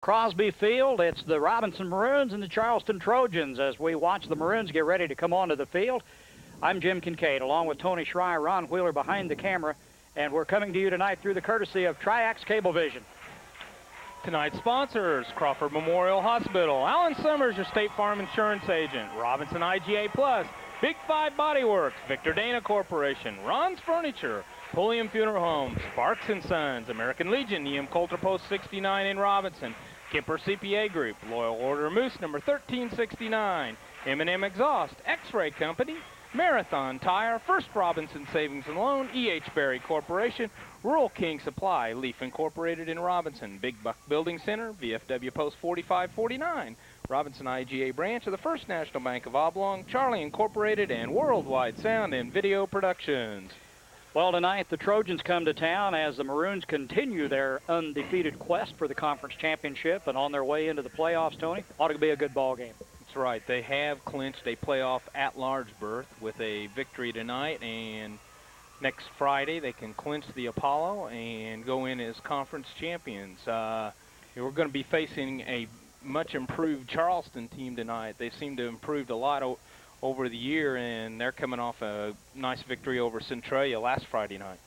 Crosby Field. It's the Robinson Maroons and the Charleston Trojans as we watch the Maroons get ready to come onto the field. I'm Jim Kincaid, along with Tony Schreier, Ron Wheeler behind the camera, and we're coming to you tonight through the courtesy of Triax Cablevision. Tonight's sponsors: Crawford Memorial Hospital, Alan Summers, your State Farm insurance agent, Robinson IGA Plus, Big Five Body Works, Victor Dana Corporation, Ron's Furniture, Pulliam Funeral Homes, Sparks & Sons, American Legion, E.M. Coulter Post 69 in Robinson, Kemper CPA Group, Loyal Order Moose number 1369, M&M Exhaust, X-Ray Company, Marathon Tire, First Robinson Savings and Loan, E.H. Berry Corporation, Rural King Supply, Leaf Incorporated in Robinson, Big Buck Building Center, VFW Post 4549, Robinson IGA branch of the First National Bank of Oblong, Charlie Incorporated, and Worldwide Sound and Video Productions. Well, tonight the Trojans come to town as the Maroons continue their undefeated quest for the conference championship and on their way into the playoffs, Tony. Ought to be a good ball game. That's right. They have clinched a playoff at-large berth with a victory tonight, and next Friday they can clinch the Apollo and go in as conference champions. We're going to be facing a much improved Charleston team tonight. They seem to have improved a lot over the year, and they're coming off a nice victory over Centralia last Friday night.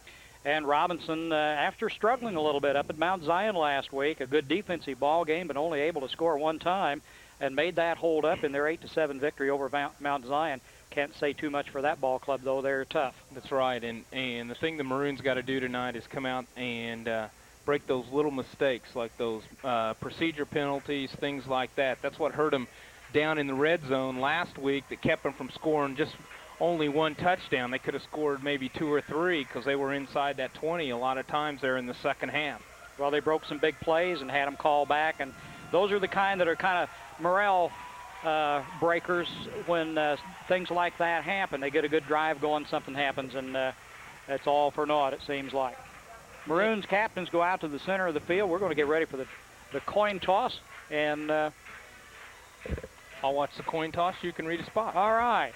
And Robinson, after struggling a little bit up at Mount Zion last week, a good defensive ball game, but only able to score one time, and made that hold up in their 8-7 victory over Mount Zion. Can't say too much for that ball club, though. They're tough. That's right, and the thing the Maroons got to do tonight is come out and break those little mistakes, like those procedure penalties, things like that. That's what hurt them down in the red zone last week, that kept them from scoring just only one touchdown. They could have scored maybe 2 or 3 because they were inside that 20 a lot of times there in the second half. Well, they broke some big plays and had them call back, and those are the kind that are kind of morale breakers when things like that happen. They get a good drive going, something happens, and it's all for naught, it seems like. Maroons captains go out to the center of the field. We're going to get ready for the coin toss, and I'll watch the coin toss. You can read a spot. All right.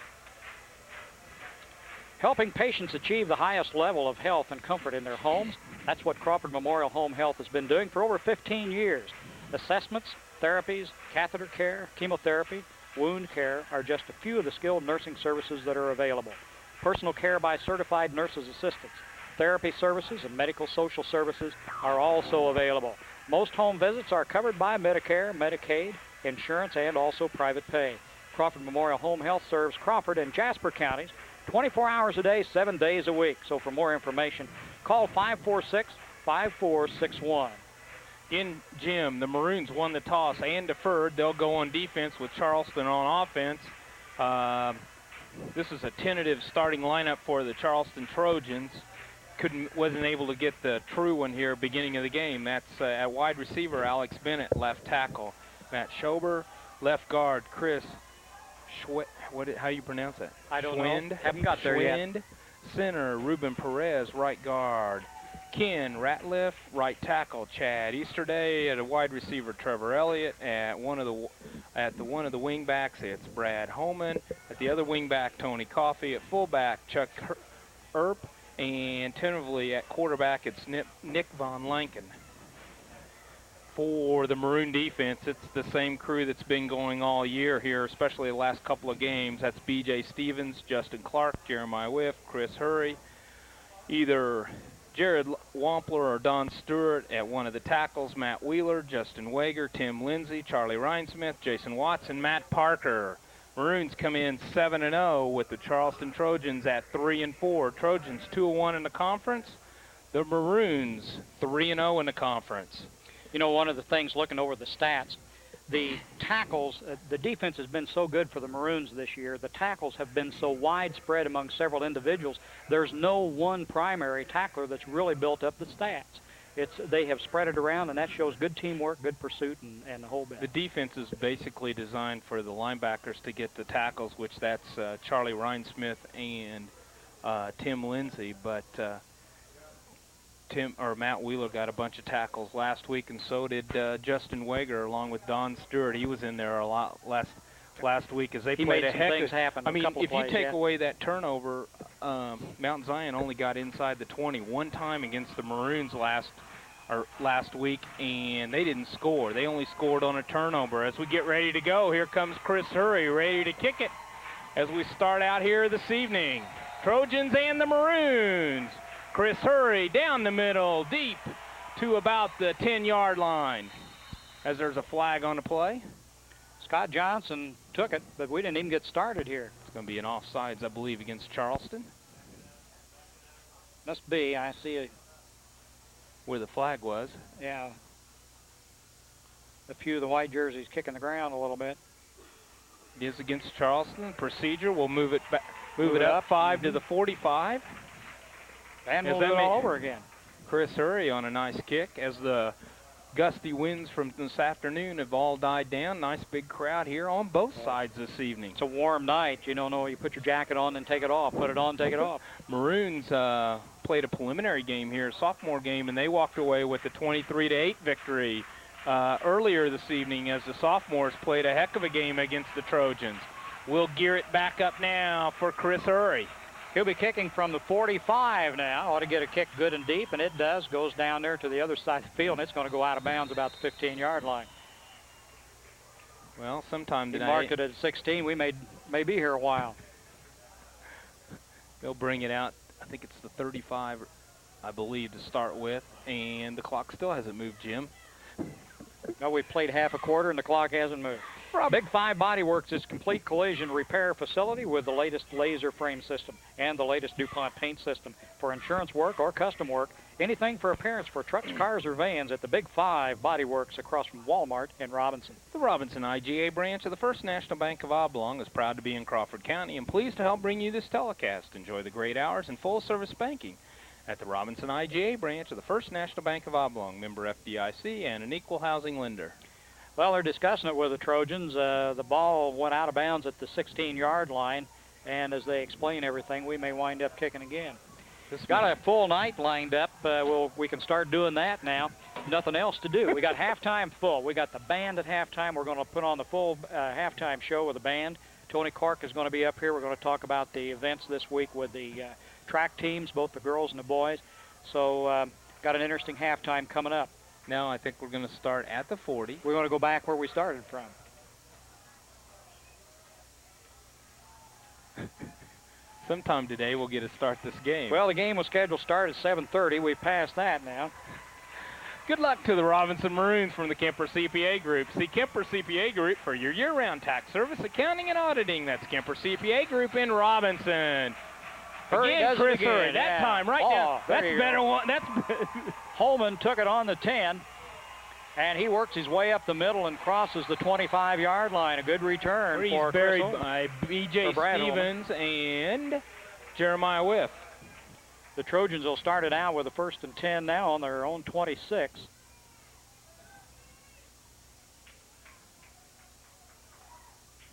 Helping patients achieve the highest level of health and comfort in their homes. That's what Crawford Memorial Home Health has been doing for over 15 years. Assessments, therapies, catheter care, chemotherapy, wound care are just a few of the skilled nursing services that are available. Personal care by certified nurses assistants. Therapy services and medical social services are also available. Most home visits are covered by Medicare, Medicaid, insurance, and also private pay. Crawford Memorial Home Health serves Crawford and Jasper counties 24 hours a day, 7 days a week. So for more information, call 546-5461. In Jim, the Maroons won the toss and deferred. They'll go on defense with Charleston on offense. This is a tentative starting lineup for the Charleston Trojans. Wasn't able to get the true one here beginning of the game. That's at wide receiver, Alex Bennett, left tackle. Matt Schober, left guard, Chris how you pronounce that? I don't know. Haven't got there yet. Center, Ruben Perez, right guard. Ken Ratliff, right tackle. Chad Easterday at a wide receiver. Trevor Elliott at one of the wing backs. It's Brad Holman at the other wing back. Tony Coffey at fullback. Chuck Earp, and tentatively at quarterback it's Nick Von Lanken. For the Maroon defense, it's the same crew that's been going all year here, especially the last couple of games. That's B.J. Stevens, Justin Clark, Jeremiah Whiff, Chris Hurry, either Jared Wampler or Don Stewart at one of the tackles, Matt Wheeler, Justin Wager, Tim Lindsay, Charlie Rhinesmith, Jason Watson, Matt Parker. Maroons come in 7-0 with the Charleston Trojans at 3-4. Trojans 2-1 in the conference. The Maroons 3-0 in the conference. You know, one of the things looking over the stats, the tackles, the defense has been so good for the Maroons this year. The tackles have been so widespread among several individuals. There's no one primary tackler that's really built up the stats. They have spread it around, and that shows good teamwork, good pursuit, and the whole bit. The defense is basically designed for the linebackers to get the tackles, which that's Charlie Rhinesmith and Tim Lindsay, but Matt Wheeler got a bunch of tackles last week, and so did Justin Wager, along with Don Stewart. He was in there a lot last week as they played a heck of happen. I mean, if you take away that turnover, Mount Zion only got inside the 20 one time against the Maroons last week, and they didn't score. They only scored on a turnover. As we get ready to go, here comes Chris Hurry, ready to kick it as we start out here this evening. Trojans and the Maroons. Chris Hurry down the middle, deep to about the 10-yard line. As there's a flag on the play. Scott Johnson took it, but we didn't even get started here. It's going to be an offsides, I believe, against Charleston. Must be. I see where the flag was. Yeah. A few of the white jerseys kicking the ground a little bit. It is against Charleston. Procedure, we'll move it back, move it up 5 to the 45. And we'll do it all over again. Chris Hurry on a nice kick as the gusty winds from this afternoon have all died down. Nice big crowd here on both sides this evening. It's a warm night. You don't know, you put your jacket on and take it off. Put it on, take it off. Maroons played a preliminary game here, a sophomore game, and they walked away with a 23-8 victory earlier this evening as the sophomores played a heck of a game against the Trojans. We'll gear it back up now for Chris Hurry. He'll be kicking from the 45 now. Ought to get a kick good and deep, and it does. Goes down there to the other side of the field, and it's going to go out of bounds about the 15-yard line. Well, sometime today. He marked it at 16. We may be here a while. They'll bring it out. I think it's the 35, I believe, to start with, and the clock still hasn't moved, Jim. No, we've played half a quarter, and the clock hasn't moved. Big Five Body Works is complete collision repair facility with the latest laser frame system and the latest DuPont paint system for insurance work or custom work. Anything for appearance for trucks, cars, or vans at the Big Five Body Works across from Walmart in Robinson. The Robinson IGA branch of the First National Bank of Oblong is proud to be in Crawford County and pleased to help bring you this telecast. Enjoy the great hours and full-service banking at the Robinson IGA branch of the First National Bank of Oblong, member FDIC, and an equal housing lender. Well, they're discussing it with the Trojans. The ball went out of bounds at the 16-yard line, and as they explain everything, we may wind up kicking again. Got a full night lined up. We can start doing that now. Nothing else to do. We got halftime full. We got the band at halftime. We're going to put on the full halftime show with the band. Tony Clark is going to be up here. We're going to talk about the events this week with the track teams, both the girls and the boys. So got an interesting halftime coming up. Now I think we're going to start at the 40. We're going to go back where we started from. Sometime today we'll get to start this game. Well, the game was scheduled to start at 7:30. We passed that now. Good luck to the Robinson Maroons from the Kemper CPA Group. See Kemper CPA Group for your year-round tax service, accounting, and auditing. That's Kemper CPA Group in Robinson. Again, Chris Hurry. That time, right down. That's better one. That's Holman took it on the 10, and he works his way up the middle and crosses the 25-yard line. A good return for Chris buried Holman. by B.J. Stevens and Jeremiah Whiff. The Trojans will start it out with a 1st and 10 now on their own 26.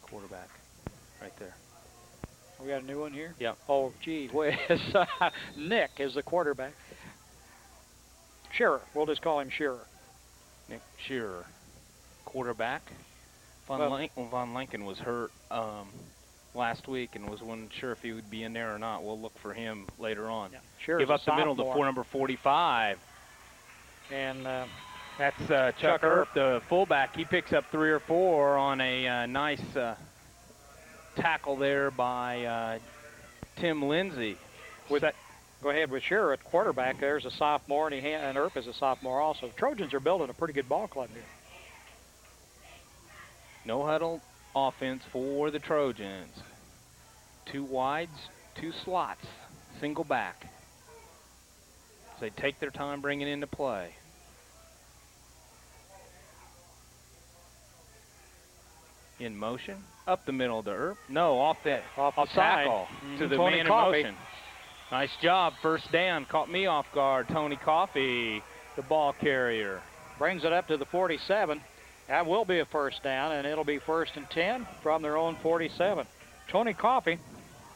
Quarterback, right there. We got a new one here? Yep. Oh, gee whiz. Nick is the quarterback. Shearer. We'll just call him Shearer. Nick Shearer, quarterback. Von Lincoln was hurt last week and wasn't sure if he would be in there or not. We'll look for him later on. Yeah. Give up the middle to number 45. And that's Chuck Earp, the fullback. He picks up 3 or 4 on a nice tackle there by Tim Lindsay. Go ahead with Shearer at quarterback. There's a sophomore, and Earp is a sophomore also. Trojans are building a pretty good ball club here. No huddle offense for the Trojans. 2 wides, 2 slots, single back. So they take their time bringing into play. In motion, up the middle to Earp. No, off the tackle to the man in motion. Nice job, 1st down. Caught me off guard. Tony Coffey, the ball carrier. Brings it up to the 47. That will be a 1st down, and it'll be 1st and 10 from their own 47. Tony Coffey,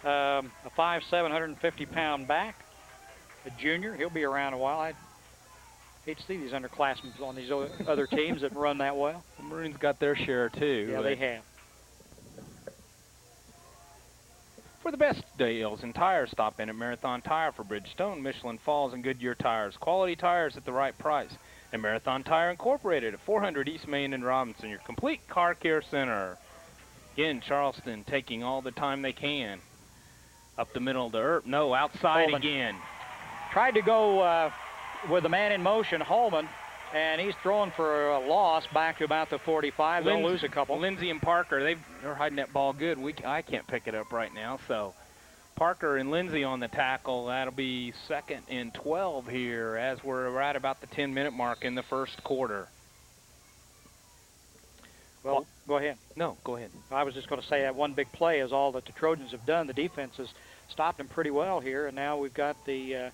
a 5'7", 150-pound back, a junior. He'll be around a while. I hate to see these underclassmen on these other teams that run that well. The Maroons got their share, too. Yeah, they have. For the best deals in tires, stop in at Marathon Tire for Bridgestone, Michelin Falls, and Goodyear tires. Quality tires at the right price. And Marathon Tire Incorporated at 400 East Main in Robinson, your complete car care center. Again, Charleston taking all the time they can. Up the middle of the earth. No, outside Holman again. tried to go with the man in motion, Holman, and he's throwing for a loss back to about the 45. They'll lose a couple. Lindsay and Parker, they're hiding that ball good. I can't pick it up right now, so Parker and Lindsay on the tackle. That'll be 2nd and 12 here as we're right about the 10-minute mark in the first quarter. Well, go ahead. No, go ahead. I was just going to say that one big play is all that the Trojans have done. The defense has stopped them pretty well here, and now we've got the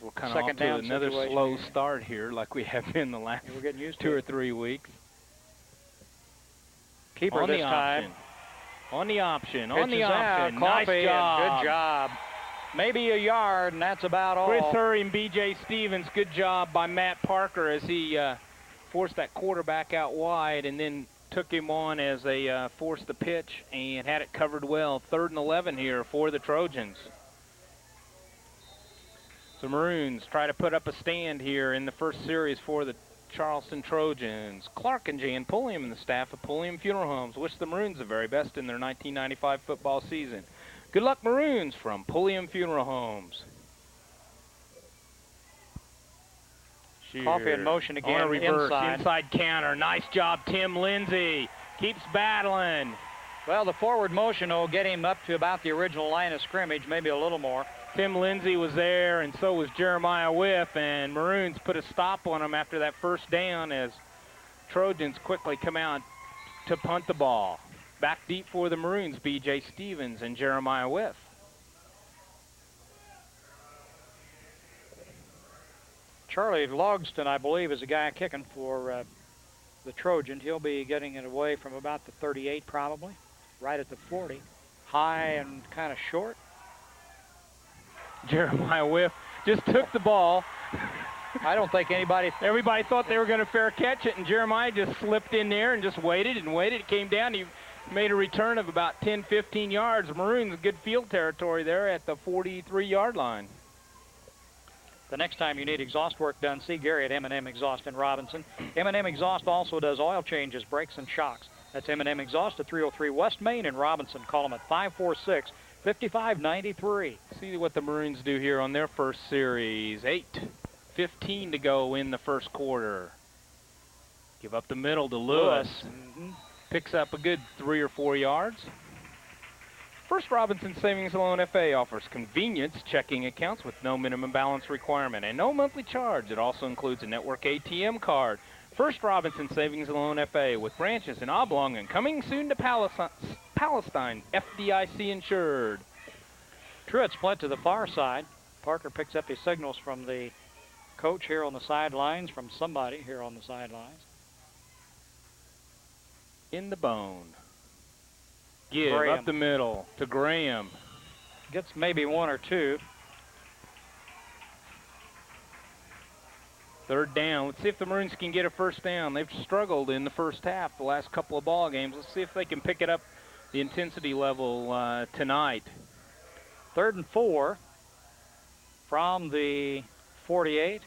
we're kind of second off to down another situation slow here. start here like we have been the last We're getting used to 2 or it. 3 weeks. Keeper On this the time. option. On the option. On Pitches the out, option. Nice Coffey, job. and good job. Maybe a yard, and that's about all. Chris Hurry and B.J. Stevens, good job by Matt Parker as he forced that quarterback out wide and then took him on as they forced the pitch and had it covered well. 3rd and 11 here for the Trojans. The Maroons try to put up a stand here in the first series for the Charleston Trojans. Clark and Jan Pulliam and the staff of Pulliam Funeral Homes wish the Maroons the very best in their 1995 football season. Good luck, Maroons, from Pulliam Funeral Homes. Coffey in motion again, on a reverse, inside counter. Nice job, Tim Lindsay. Keeps battling. Well, the forward motion will get him up to about the original line of scrimmage, maybe a little more. Tim Lindsay was there, and so was Jeremiah Whiff, and Maroons put a stop on him after that first down as Trojans quickly come out to punt the ball. Back deep for the Maroons, B.J. Stevens and Jeremiah Whiff. Charlie Logston, I believe, is the guy kicking for the Trojans. He'll be getting it away from about the 38 probably, right at the 40. High and kind of short. Jeremiah Whiff just took the ball. I don't think Everybody thought they were going to fair catch it, and Jeremiah just slipped in there and just waited and waited. It came down. He made a return of about 10, 15 yards. Maroons, good field territory there at the 43-yard line. The next time you need exhaust work done, see Gary at M&M Exhaust in Robinson. M&M Exhaust also does oil changes, brakes, and shocks. That's M&M Exhaust at 303 West Main in Robinson. Call them at 546-5593. See what the Maroons do here on their first series. 8:15 to go in the first quarter. Give up the middle to Lewis. Picks up a good 3 or 4 yards. First Robinson Savings and Loan FA offers convenience checking accounts with no minimum balance requirement and no monthly charge. It also includes a network ATM card. First Robinson Savings and Loan FA with branches in Oblong and coming soon to Palestine, FDIC insured. Truitt split to the far side. Parker picks up his signals from the coach here on the sidelines, from somebody here on the sidelines. In the bone. Give Graham up the middle to Graham. gets maybe 1 or 2. 3rd down. Let's see if the Maroons can get a first down. They've struggled in the first half, the last couple of ball games. Let's see if they can pick it up, the intensity level tonight. 3rd and 4 from the 48.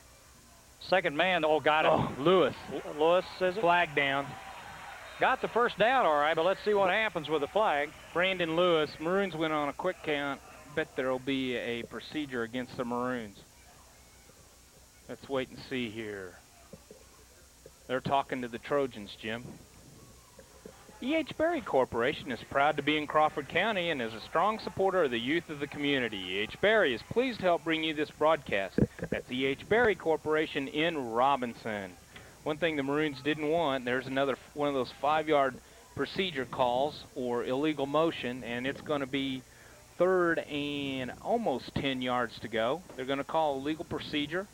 Second man, got it. Oh, Lewis. Lewis says it. Flag down. Got the first down, all right, but let's see what happens with the flag. Brandon Lewis. Maroons went on a quick count. Bet there'll be a procedure against the Maroons. Let's wait and see here. They're talking to the Trojans, Jim. E.H. Berry Corporation is proud to be in Crawford County and is a strong supporter of the youth of the community. E.H. Berry is pleased to help bring you this broadcast. That's E.H. Berry Corporation in Robinson. One thing the Maroons didn't want, there's another one of those 5-yard procedure calls or illegal motion, and it's going to be 3rd and almost 10 yards to go. They're going to call a legal procedure.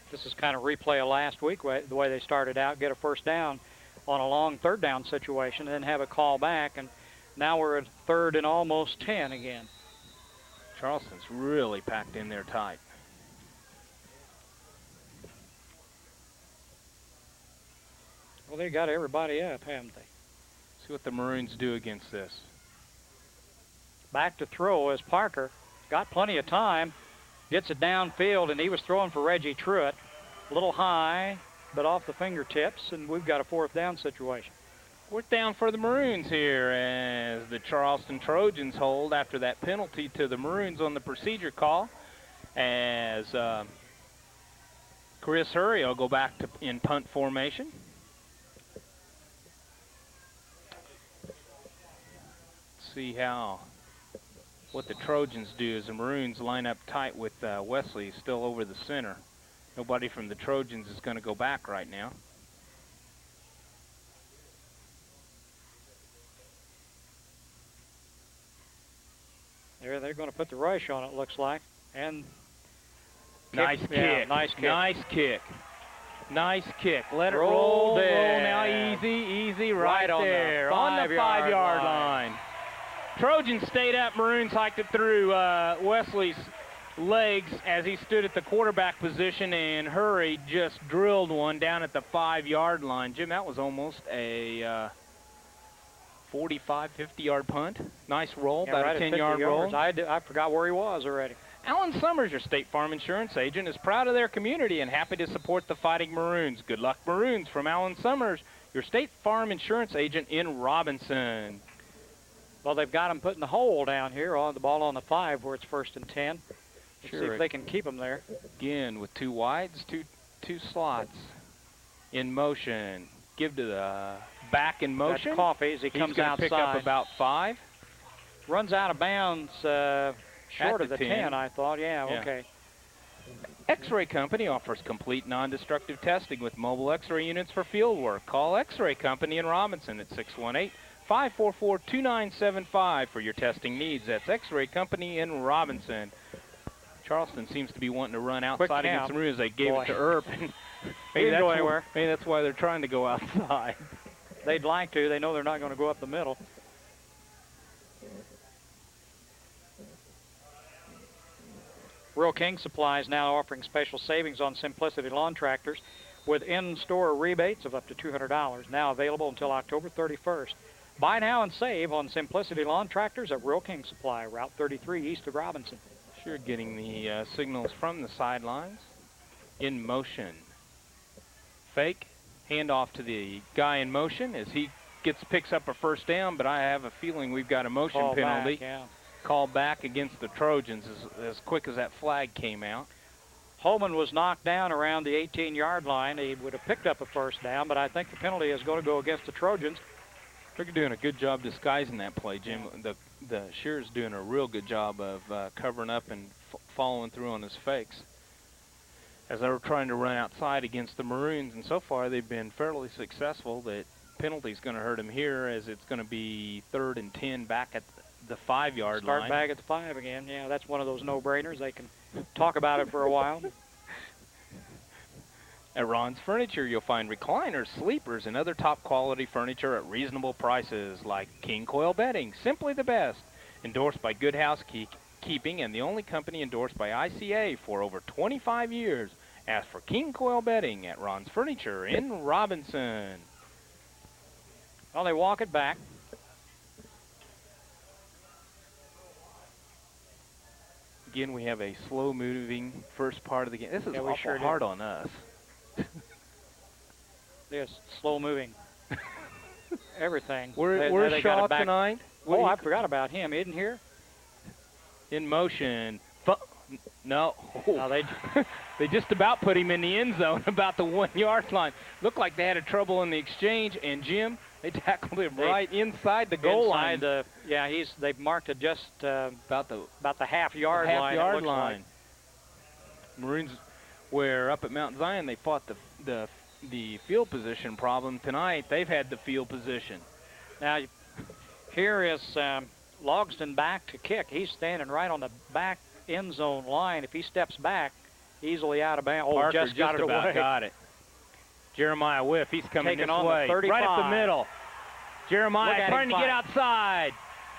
This is kind of replay of last week, the way they started out, get a first down on a long 3rd down situation, and then have a call back, and now we're at 3rd and almost 10 again. Charleston's really packed in there tight. Well, they got everybody up, haven't they? See what the Maroons do against this. back to throw as Parker got plenty of time, gets it downfield, and he was throwing for Reggie Truitt. A little high, but off the fingertips, and we've got a 4th down situation. 4th down for the Maroons here as the Charleston Trojans hold after that penalty to the Maroons on the procedure call, as Chris Hurry will go back to in punt formation. See what the Trojans do as the Maroons line up tight with Wesley still over the center. Nobody from the Trojans is going to go back right now. They're going to put the rush on it, looks like. And nice kick. Yeah, nice kick. Nice kick. Nice kick. Let it roll. Roll now. Easy, right there. On the 5-yard line. Trojans stayed up. Maroons hiked it through Wesley's legs as he stood at the quarterback position, and Hurry just drilled one down at the 5-yard line. Jim, that was almost a 45, 50-yard punt. Nice roll, about right a 10-yard roll. I forgot where he was already. Alan Summers, your State Farm Insurance agent, is proud of their community and happy to support the Fighting Maroons. Good luck, Maroons, from Alan Summers, your State Farm Insurance agent in Robinson. Well, they've got him putting the hole down here on the ball on the 5 where it's 1st and 10. Let's see if they can keep him there. Again, with 2 wides, two slots in motion. Give to the back in motion. That's Coffee as he comes outside. Pick up about 5. Runs out of bounds short of the 10, I thought. Yeah, okay. X-Ray Company offers complete non-destructive testing with mobile X-ray units for field work. Call X-Ray Company in Robinson at 618-544-2975 for your testing needs. That's X-Ray Company in Robinson. Charleston seems to be wanting to run outside against the Maroons. They gave it to Earp. He didn't go anywhere. Maybe that's why they're trying to go outside. They'd like to. They know they're not going to go up the middle. Rural King Supply is now offering special savings on Simplicity lawn tractors with in-store rebates of up to $200, now available until October 31st. Buy now and save on Simplicity lawn tractors at Rural King Supply, Route 33 east of Robinson. Sure, getting the signals from the sidelines. In motion. Fake, handoff to the guy in motion as he picks up a 1st down, but I have a feeling we've got a motion penalty. Called back against the Trojans as quick as that flag came out. Holman was knocked down around the 18-yard line. He would have picked up a 1st down, but I think the penalty is going to go against the Trojans. They're doing a good job disguising that play, Jim. The Shear's doing a real good job of covering up and following through on his fakes as they were trying to run outside against the Maroons, and so far they've been fairly successful. That penalty's going to hurt him here as it's going to be 3rd and 10 back at the 5-yard line. Start back at the 5 again. Yeah, that's one of those no-brainers. They can talk about it for a while. At Ron's Furniture, you'll find recliners, sleepers, and other top-quality furniture at reasonable prices, like King Coil Bedding, simply the best. Endorsed by Good Housekeeping and the only company endorsed by ICA for over 25 years. Ask for King Coil Bedding at Ron's Furniture in Robinson. Well, they walk it back. Again, we have a slow-moving first part of the game. This is awful hard on us. Yes, slow moving. Everything. Where's Shaw tonight? Oh, I forgot about him. He isn't here? In motion. No. No, they just about put him in the end zone about the 1-yard line. Looked like they had a trouble in the exchange, and Jim, they tackled him right inside the goal line. They've marked it just about the half-yard line. Half-yard line. Maroons, where up at Mount Zion they fought the field position problem. Tonight they've had the field position. Now here is Logston back to kick. He's standing right on the back end zone line. If he steps back, easily out of bounds. Parker just got it away. Got it. Jeremiah Whiff, he's coming Taking this on way, the 35. right up the middle. Jeremiah trying to get outside.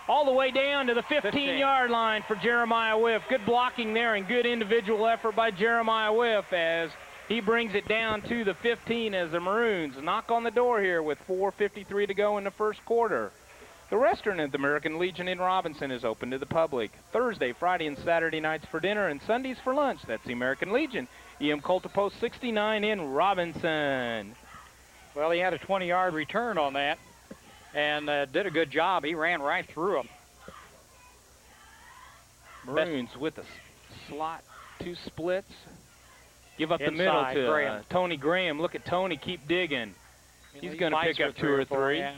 All the way down to the 15-yard line for Jeremiah Whiff. Good blocking there and good individual effort by Jeremiah Whiff as he brings it down to the 15 as the Maroons knock on the door here with 4:53 to go in the first quarter. The restaurant at the American Legion in Robinson is open to the public. Thursday, Friday, and Saturday nights for dinner and Sundays for lunch. That's the American Legion. EM Coulter Post 69 in Robinson. Well, he had a 20-yard return on that and did a good job. He ran right through him. Maroons with a slot, 2 splits. Give up Inside, the middle to Graham. Tony Graham. Look at Tony, keep digging. He's going to pick up 2 or 3. Yeah.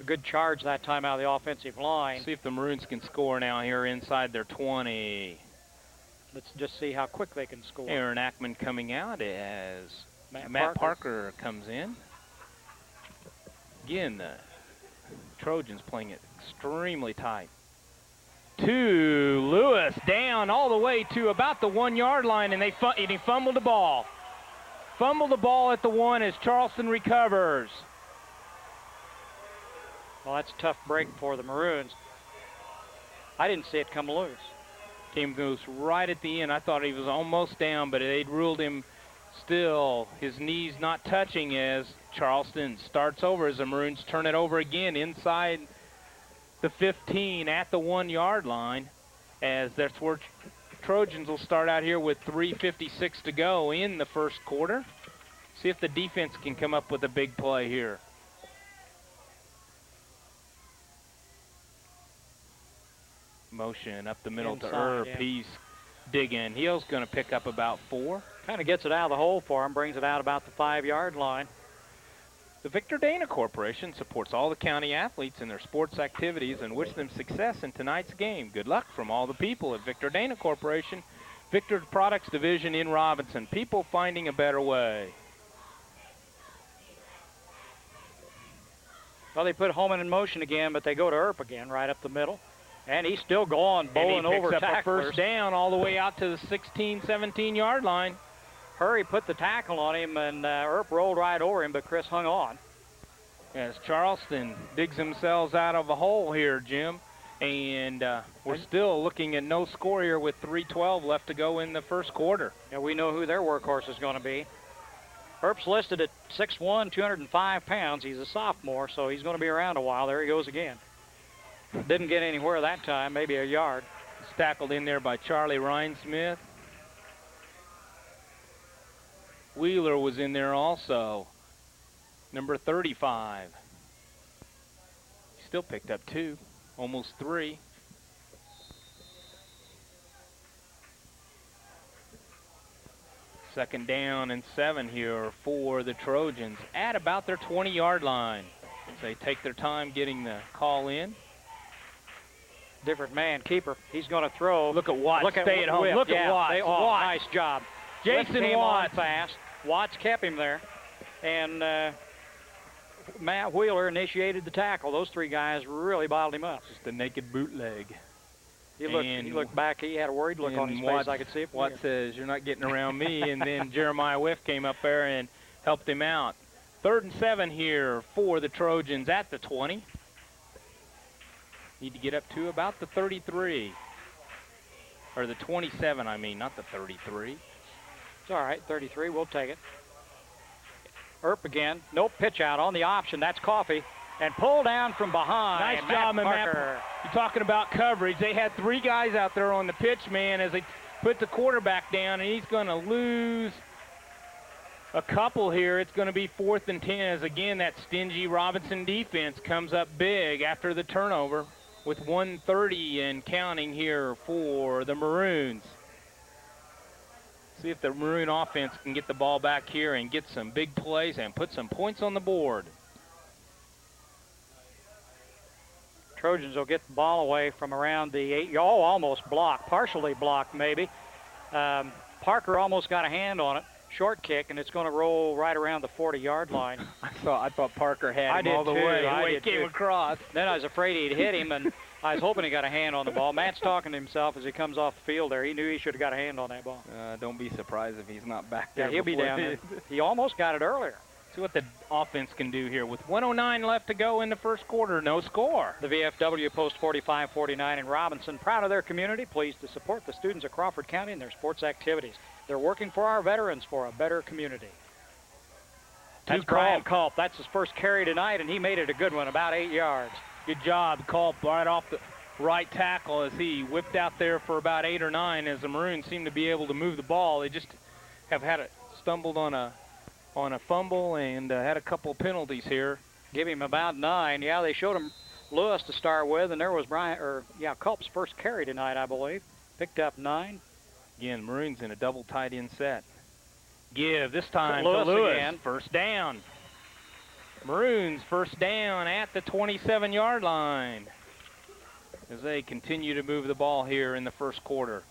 A good charge that time out of the offensive line. See if the Maroons can score now here inside their 20. Let's just see how quick they can score. Aaron Ackman coming out as Matt Parker comes in. Again, the Trojans playing it extremely tight. To Lewis, down all the way to about the 1-yard line, and he fumbled the ball. Fumbled the ball at the 1 as Charleston recovers. Well, that's a tough break for the Maroons. I didn't see it come loose. Came loose right at the end. I thought he was almost down, but they'd ruled him still. His knees not touching as Charleston starts over as the Maroons turn it over again inside the 15 at the 1-yard line, as that's where Trojans will start out here with 3:56 to go in the first quarter. See if the defense can come up with a big play here. Motion up the middle Inside, to Earp. yeah. He's digging. He's going to pick up about 4. Kind of gets it out of the hole for him, brings it out about the 5-yard line. The Victor Dana Corporation supports all the county athletes in their sports activities and wish them success in tonight's game. Good luck from all the people at Victor Dana Corporation, Victor Products Division in Robinson. People finding a better way. Well, they put Holman in motion again, but they go to Earp again right up the middle. And he's still going, bowling over and he picks up a tacklers. first down all the way out to the 16, 17-yard line. Hurry put the tackle on him, and Earp rolled right over him, but Chris hung on. As Charleston digs themselves out of a hole here, Jim. And we're still looking at no score here with 3:12 left to go in the first quarter. Yeah, we know who their workhorse is going to be. Earp's listed at 6'1", 205 pounds. He's a sophomore, so he's going to be around a while. There he goes again. Didn't get anywhere that time, maybe a yard. It's tackled in there by Charlie Rhinesmith. Wheeler was in there also. Number 35. Still picked up 2, almost 3. Second down and 7 here for the Trojans at about their 20-yard line. So they take their time getting the call in. Different man, keeper. He's going to throw. Look at Watts. Stay at home. Whip. Look at Watts. Watts. Nice job. Jason Came on Watts. fast. Watts kept him there. And Matt Wheeler initiated the tackle. Those 3 guys really bottled him up. Just a naked bootleg. He looked back. He had a worried look on his face. I could see it. Watts says, "You're not getting around me." And then Jeremiah Whiff came up there and helped him out. 3rd and 7 here for the Trojans at the 20. Need to get up to about the 33. Or the 27, I mean, not the 33. It's all right, 33. We'll take it. Earp again. Nope, pitch out on the option. That's Coffee. And pull down from behind. Nice job, Matt Matt. Parker. You're talking about coverage. They had 3 guys out there on the pitch, man, as they put the quarterback down, and he's going to lose a couple here. It's going to be 4th and 10 as, again, that stingy Robinson defense comes up big after the turnover with 1:30 and counting here for the Maroons. See if the Maroon offense can get the ball back here and get some big plays and put some points on the board. Trojans will get the ball away from around the 8. Almost blocked, partially blocked maybe. Parker almost got a hand on it. Short kick, and it's going to roll right around the 40-yard line. I thought Parker had him all the way. The way he came across. Then I was afraid he'd hit him, and I was hoping he got a hand on the ball. Matt's talking to himself as he comes off the field there. He knew he should have got a hand on that ball. Don't be surprised if he's not back there. Yeah, he'll be down there. He almost got it earlier. See what the offense can do here. With 1:09 left to go in the first quarter, no score. The VFW Post 4549 in Robinson, proud of their community, pleased to support the students of Crawford County in their sports activities. They're working for our veterans for a better community. That's Brian Culp. That's his first carry tonight, and he made it a good one, about 8 yards. Good job, Culp, right off the right tackle as he whipped out there for about 8 or 9 as the Maroons seem to be able to move the ball. They just have had it stumbled on a fumble and had a couple penalties here. Give him about 9. Yeah, they showed him Lewis to start with, and there was Culp's first carry tonight, I believe. Picked up 9. Again, Maroons in a double tight end set. Give this time Lewis to Lewis. Again. First down. Maroons first down at the 27-yard line as they continue to move the ball here in the first quarter.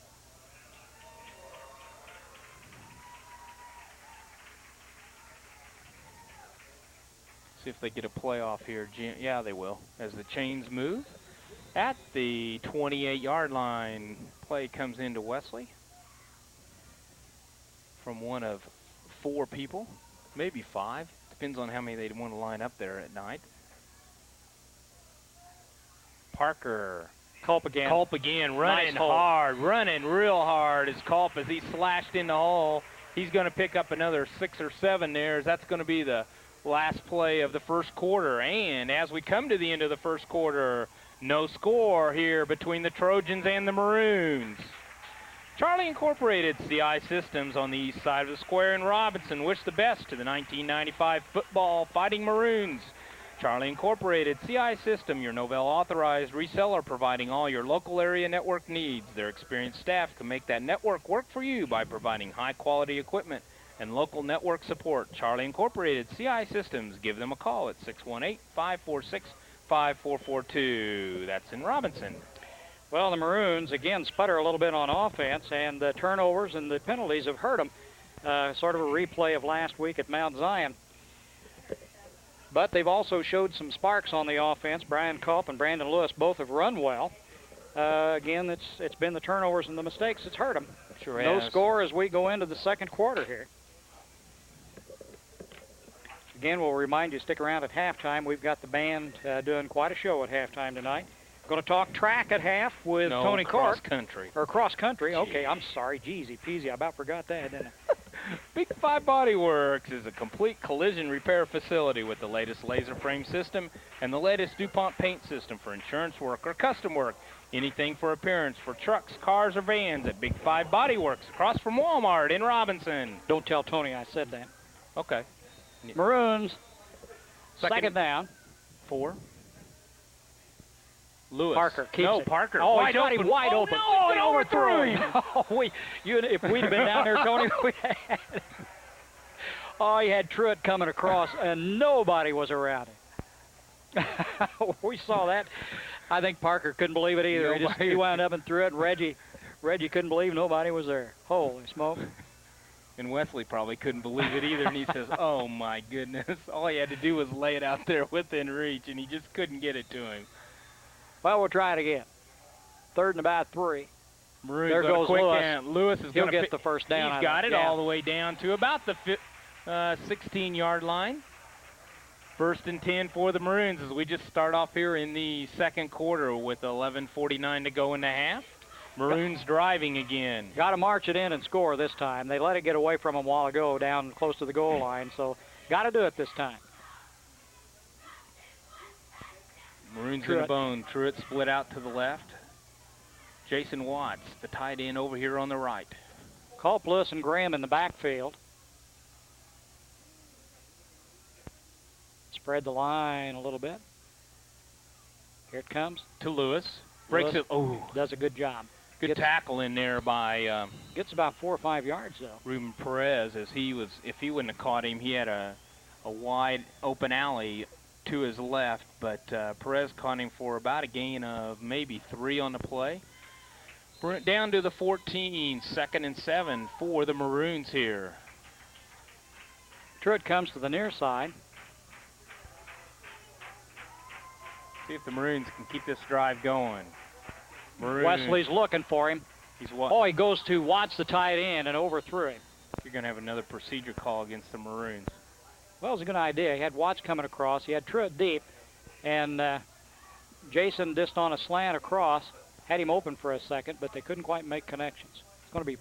See if they get a playoff here. Yeah, they will. As the chains move at the 28-yard line, play comes into Wesley from one of 4 people, maybe 5. Depends on how many they want to line up there at night. Parker. Culp again. Culp again, running hard, running real hard as Culp as he slashed in the hole. He's going to pick up another 6 or 7 there as that's going to be the last play of the first quarter. And as we come to the end of the first quarter, no score here between the Trojans and the Maroons. Charlie Incorporated CI Systems on the east side of the square in Robinson wish the best to the 1995 football Fighting Maroons. Charlie Incorporated CI System, your Novell authorized reseller, providing all your local area network needs. Their experienced staff can make that network work for you by providing high quality equipment and local network support. Charlie Incorporated CI Systems. Give them a call at 618-546-5442. That's in Robinson. Well, the Maroons, again, sputter a little bit on offense, and the turnovers and the penalties have hurt them. Sort of a replay of last week at Mount Zion. But they've also showed some sparks on the offense. Brian Culp and Brandon Lewis both have run well. Again, it's been the turnovers and the mistakes that's hurt them. Sure no has. score as we go into the second quarter here. Again, we'll remind you, stick around at halftime. We've got the band doing quite a show at halftime tonight. Going to talk track at half with Tony Cork. Cross-country. Or cross-country. Okay, I'm sorry. Jeezy peasy. I about forgot that, didn't I? Big 5 Body Works is a complete collision repair facility with the latest laser frame system and the latest DuPont paint system for insurance work or custom work. Anything for appearance for trucks, cars, or vans at Big 5 Body Works across from Walmart in Robinson. Don't tell Tony I said that. Okay. Maroons, second down. 4. Lewis. Parker keeps it. Parker. Oh, wide he's got open. him wide open. No, He overthrew him. If we'd have been down there, Tony, we had. Oh, he had Truitt coming across, and nobody was around him. We saw that. I think Parker couldn't believe it either. He wound up and threw it, and Reggie couldn't believe nobody was there. Holy smoke. And Wesley probably couldn't believe it either, and he says, oh, my goodness. All he had to do was lay it out there within reach, and he just couldn't get it to him. Well, we'll try it again. 3rd and about 3. Maroons there goes quick Lewis. down. Lewis is He'll going to get the first down. He's got it all the way down to about the 16-yard line. 1st and 10 for the Maroons as we just start off here in the second quarter with 11:49 to go in the half. Maroons driving again. Got to march it in and score this time. They let it get away from them a while ago down close to the goal line, so got to do it this time. Maroons in the bone. Truitt split out to the left. Jason Watts, the tight end, over here on the right. Culp, Lewis, and Graham in the backfield. Spread the line a little bit. Here it comes. To Lewis. Breaks it. Oh. Does a good job. Good tackle in there by... gets about 4 or 5 yards, though. Ruben Perez, as he was... If he wouldn't have caught him, he had a wide open alley to his left, but Perez caught him for about a gain of maybe 3 on the play. Down to the 14, 2nd and 7 for the Maroons here. Truitt comes to the near side. See if the Maroons can keep this drive going. Maroons. Wesley's looking for him. He goes to Watts, the tight end, and overthrew him. You're going to have another procedure call against the Maroons. Well, it was a good idea. He had Watts coming across. He had Truitt deep, and Jason just on a slant across. Had him open for a second, but they couldn't quite make connections. It's going to be,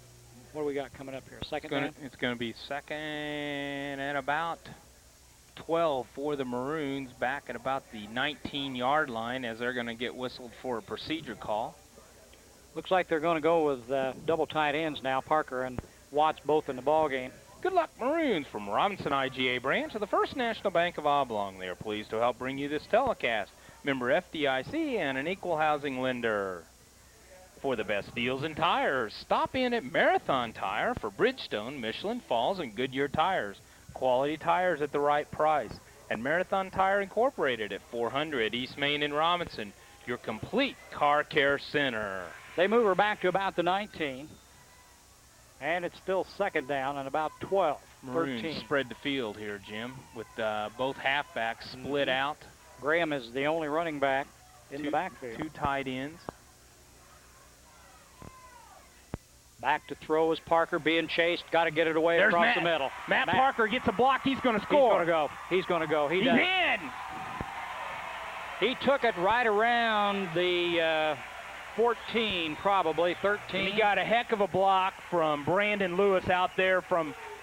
what do we got coming up here? Second down? It's going to be 2nd and about 12 for the Maroons, back at about the 19-yard line as they're going to get whistled for a procedure call. Looks like they're going to go with double tight ends now. Parker and Watts both in the ball game. Good luck, Maroons, from Robinson IGA branch of the First National Bank of Oblong. They are pleased to help bring you this telecast. Member FDIC and an equal housing lender. For the best deals in tires, stop in at Marathon Tire for Bridgestone, Michelin, Falls, and Goodyear tires. Quality tires at the right price. And Marathon Tire Incorporated at 400 East Main in Robinson, your complete car care center. They move her back to about the 19. And it's still second down and about 12, Maroons 13. Spread the field here, Jim, with both halfbacks split out. Graham is the only running back in the backfield. 2 tight ends. Back to throw is Parker being chased. Got to get it away There's across Matt. the middle. Matt Parker gets a block. He's going to score. He's going to go. He He's does. in. He took it right around the 14, probably 13. And he got a heck of a block from Brandon Lewis out there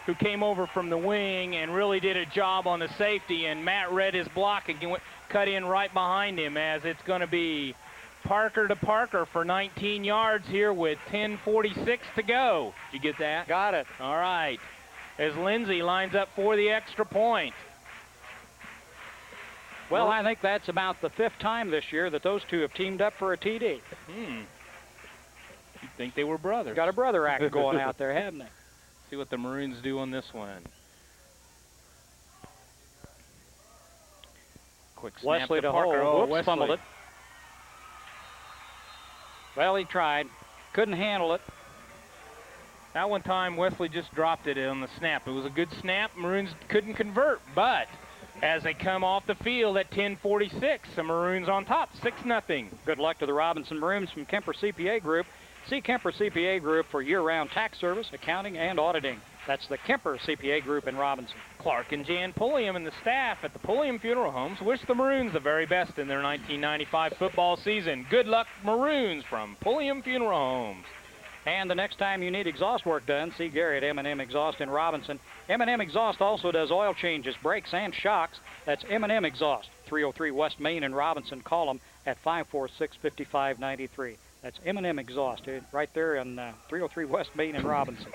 who came over from the wing and really did a job on the safety. And Matt read his block and cut in right behind him, as it's going to be Parker to Parker for 19 yards here with 10:46 to go. Did you get that? Got it. All right. As Lindsay lines up for the extra point. Well, I think that's about the 5th time this year that those two have teamed up for a TD. You'd think they were brothers. Got a brother act going out there, haven't they? See what the Maroons do on this one. Quick snap Wesley to to Parker. hold. Whoops, Wesley fumbled it. Well, he tried. Couldn't handle it. That one time, Wesley just dropped it on the snap. It was a good snap. Maroons couldn't convert, but as they come off the field at 10:46, the Maroons on top, 6-0. Good luck to the Robinson Maroons from Kemper CPA Group. See Kemper CPA Group for year-round tax service, accounting, and auditing. That's the Kemper CPA Group in Robinson. Clark and Jan Pulliam and the staff at the Pulliam Funeral Homes wish the Maroons the very best in their 1995 football season. Good luck, Maroons, from Pulliam Funeral Homes. And the next time you need exhaust work done, see Gary at M&M Exhaust in Robinson. M&M Exhaust also does oil changes, brakes, and shocks. That's M&M Exhaust, 303 West Main in Robinson. Call them at 546-5593. That's M&M Exhaust, right there on 303 West Main in Robinson.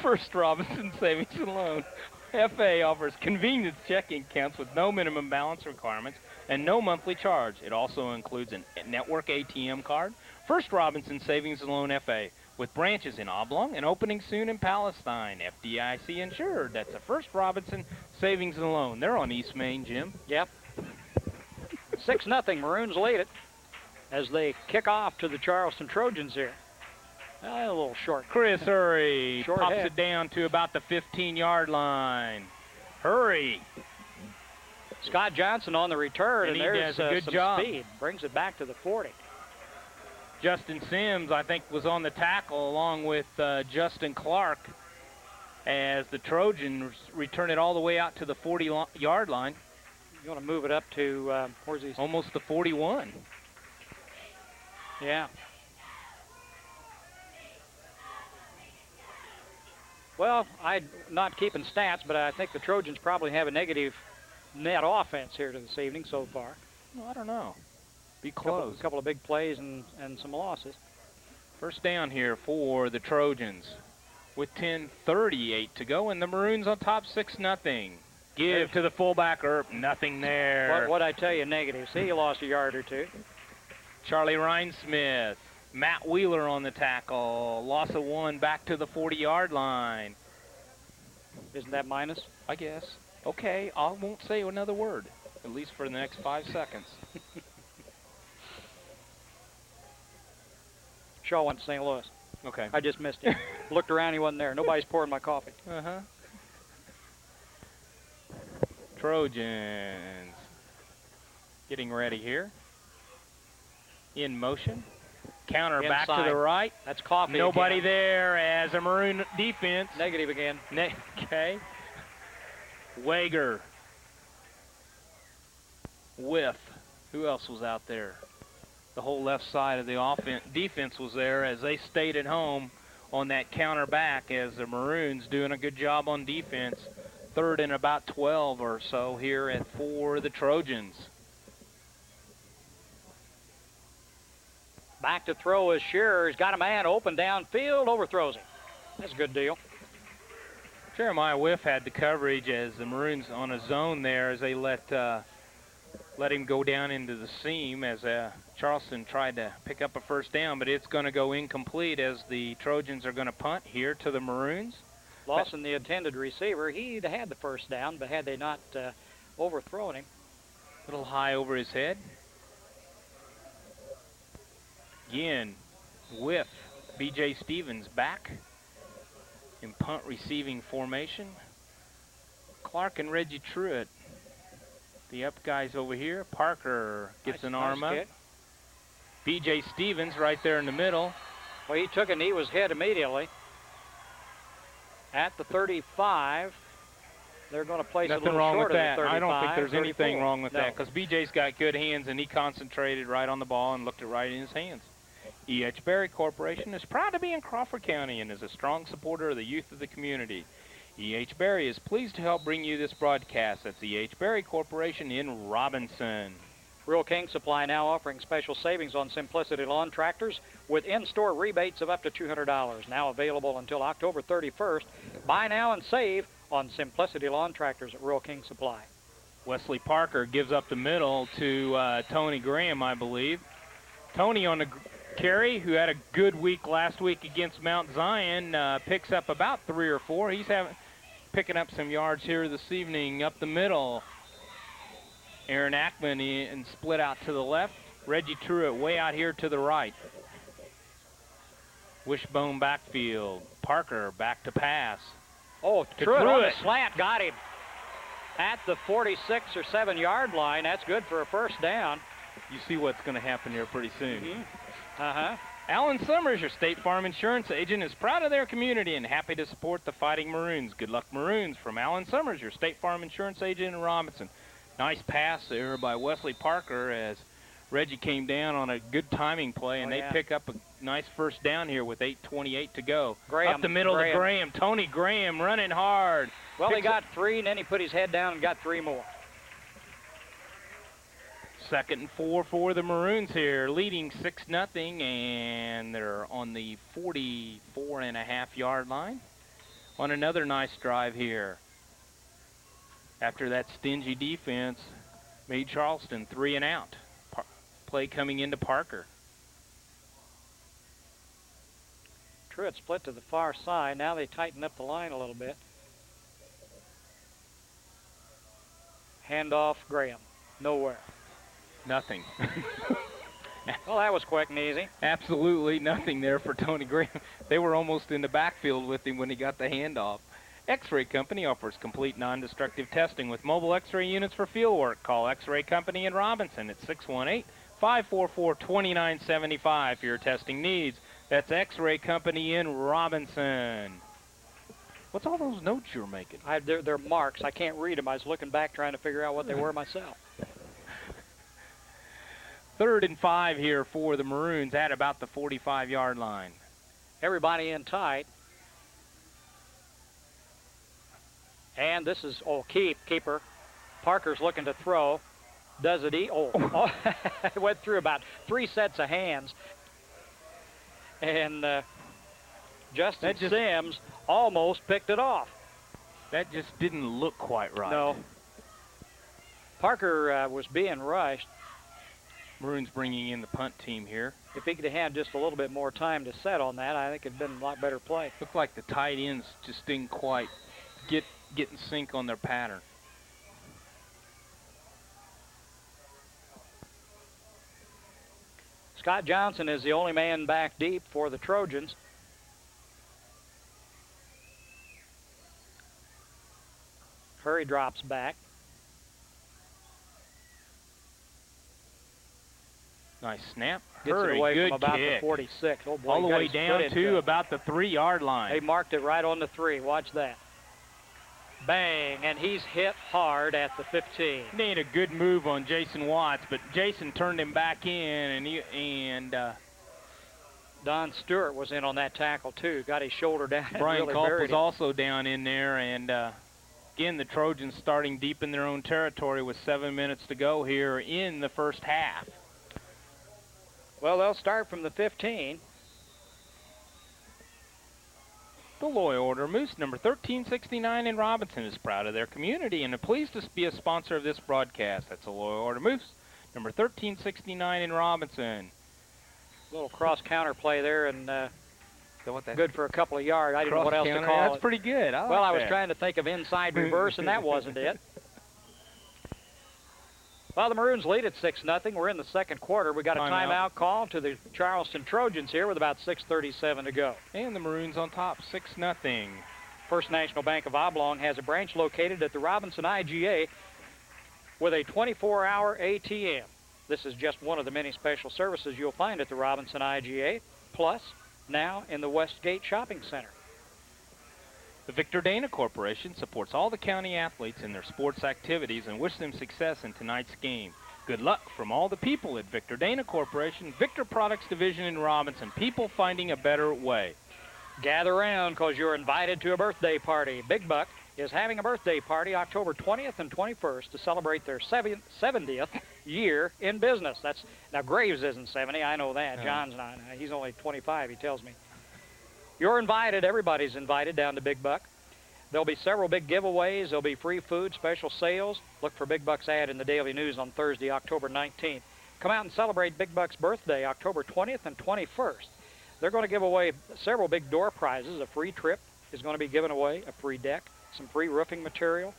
First Robinson Savings and Loan. FA offers convenience checking accounts with no minimum balance requirements and no monthly charge. It also includes a network ATM card. First Robinson Savings and Loan FA, with branches in Oblong and opening soon in Palestine. FDIC insured. That's the First Robinson Savings and Loan. They're on East Main, Jim. Yep. 6-0. Maroons lead it as they kick off to the Charleston Trojans here. A little short. Chris Hurry Short pops head. it down to about the 15-yard line. Hurry. Scott Johnson on the return, And and he there's does a good some job. speed. Brings it back to the 40. Justin Sims, I think, was on the tackle along with Justin Clark as the Trojans return it all the way out to the 40-yard line. You want to move it up to, where's he? Almost the 41. Yeah. Well, I'm not keeping stats, but I think the Trojans probably have a negative net offense here this evening so far. Well, I don't know. Be close. A couple of big plays and some losses. First down here for the Trojans with 10:38 to go, and the Maroons on top 6-0. Give to the fullback, Earp, nothing there. What I tell you, negative. See, he lost a yard or two. Charlie Rhinesmith, Matt Wheeler on the tackle, loss of 1 back to the 40-yard line. Isn't that minus? I guess. Okay, I won't say another word, at least for the next 5 seconds. Shaw went to St. Louis. Okay. I just missed him. Looked around, he wasn't there. Nobody's pouring my coffee. Uh-huh. Trojans getting ready here. In motion. Counter back to Inside. the right. That's coffee. Nobody again. there as a Maroon defense. Negative again. Okay. Wager. With. Who else was out there? The whole left side of the defense was there as they stayed at home on that counter back as the Maroons doing a good job on defense. Third and about 12 or so here for the Trojans. Back to throw is Shearer. He's got a man open downfield, overthrows him. That's a good deal. Jeremiah Whiff had the coverage as the Maroons on a zone there as they let him go down into the seam as Charleston tried to pick up a first down, but it's going to go incomplete as the Trojans are going to punt here to the Maroons. Lawson, the intended receiver, he'd had the first down, but had they not overthrown him. A little high over his head. Again, Whiff, B.J. Stevens back in punt receiving formation. Clark and Reggie Truitt, the up guys over here. Parker gets an arm up. B.J. Stevens right there in the middle. Well, he took a knee, was hit immediately. At the 35, they're going to place Nothing a little wrong short with of that. the 35. I don't think there's anything wrong with no. that because BJ's got good hands and he concentrated right on the ball and looked it right in his hands. E.H. Berry Corporation is proud to be in Crawford County and is a strong supporter of the youth of the community. E.H. Berry is pleased to help bring you this broadcast. That's E.H. Berry Corporation in Robinson. Rural King Supply now offering special savings on Simplicity lawn tractors with in-store rebates of up to $200. Now available until October 31st. Buy now and save on Simplicity lawn tractors at Rural King Supply. Wesley Parker gives up the middle to Tony Graham, I believe. Tony on the carry, who had a good week last week against Mount Zion, picks up about 3 or 4. He's picking up some yards here this evening up the middle. Aaron Ackman and split out to the left. Reggie Truitt way out here to the right. Wishbone backfield. Parker back to pass. Oh, Truitt on the slant got him at the 46 or 7 yard line. That's good for a first down. You see what's going to happen here pretty soon. Uh-huh. Alan Summers, your State Farm insurance agent, is proud of their community and happy to support the Fighting Maroons. Good luck, Maroons, from Alan Summers, your State Farm insurance agent in Robinson. Nice pass there by Wesley Parker as Reggie came down on a good timing play, and they pick up a nice first down here with 8:28 to go. Graham, up the middle to Graham. Tony Graham running hard. Well, he got 3, and then he put his head down and got 3 more. 2nd and 4 for the Maroons here, leading 6-0, and they're on the 44.5 yard line on another nice drive here. After that stingy defense made Charleston 3 and out. Play coming into Parker. Truitt split to the far side. Now they tighten up the line a little bit. Handoff Graham. Nowhere. Nothing. Well, that was quick and easy. Absolutely nothing there for Tony Graham. They were almost in the backfield with him when he got the handoff. X-Ray Company offers complete non-destructive testing with mobile X-ray units for field work. Call X-Ray Company in Robinson at 618-544-2975 for your testing needs. That's X-Ray Company in Robinson. What's all those notes you're making? They're marks. I can't read them. I was looking back trying to figure out what they were myself. 3rd and 5 here for the Maroons at about the 45 yard line. Everybody in tight. And this is, keeper. Parker's looking to throw. Does it? It went through about 3 sets of hands. And Justin Sims almost picked it off. That just didn't look quite right. No. Parker was being rushed. Maroons bringing in the punt team here. If he could have had just a little bit more time to set on that, I think it'd been a lot better play. Looked like the tight ends just didn't quite get in sync on their pattern. Scott Johnson is the only man back deep for the Trojans. Hurry drops back. Nice snap. Gets Hurry, it away good from about kick. the 46. Oh boy, all the way down to about the 3 yard line. They marked it right on the 3. Watch that. Bang, and he's hit hard at the 15. Made a good move on Jason Watts, but Jason turned him back in, and Don Stewart was in on that tackle too. Got his shoulder down. Brian really Culp was buried him. also down in there, and Again, the Trojans starting deep in their own territory with 7 minutes to go here in the first half. Well, they'll start from the 15. The Loy Order Moose, number 1369 in Robinson, is proud of their community and are pleased to be a sponsor of this broadcast. That's the Loy Order Moose, number 1369 in Robinson. A little cross-counter play there, and good for a couple of yards. I didn't know what else to call That's it. pretty good. I was trying to think of inside reverse, and that wasn't it. Well, the Maroons lead at 6-0. We're in the second quarter. We got a timeout call to the Charleston Trojans here with about 6:37 to go. And the Maroons on top, 6-0. First National Bank of Oblong has a branch located at the Robinson IGA with a 24-hour ATM. This is just one of the many special services you'll find at the Robinson IGA, plus now in the Westgate Shopping Center. The Victor Dana Corporation supports all the county athletes in their sports activities and wish them success in tonight's game. Good luck from all the people at Victor Dana Corporation, Victor Products Division in Robinson. People finding a better way. Gather around because you're invited to a birthday party. Big Buck is having a birthday party October 20th and 21st to celebrate their 70th year in business. Now, Graves isn't 70, I know that. No. John's not. He's only 25, he tells me. You're invited. Everybody's invited down to Big Buck. There'll be several big giveaways. There'll be free food, special sales. Look for Big Buck's ad in the Daily News on Thursday, October 19th. Come out and celebrate Big Buck's birthday, October 20th and 21st. They're going to give away several big door prizes. A free trip is going to be given away, a free deck, some free roofing material,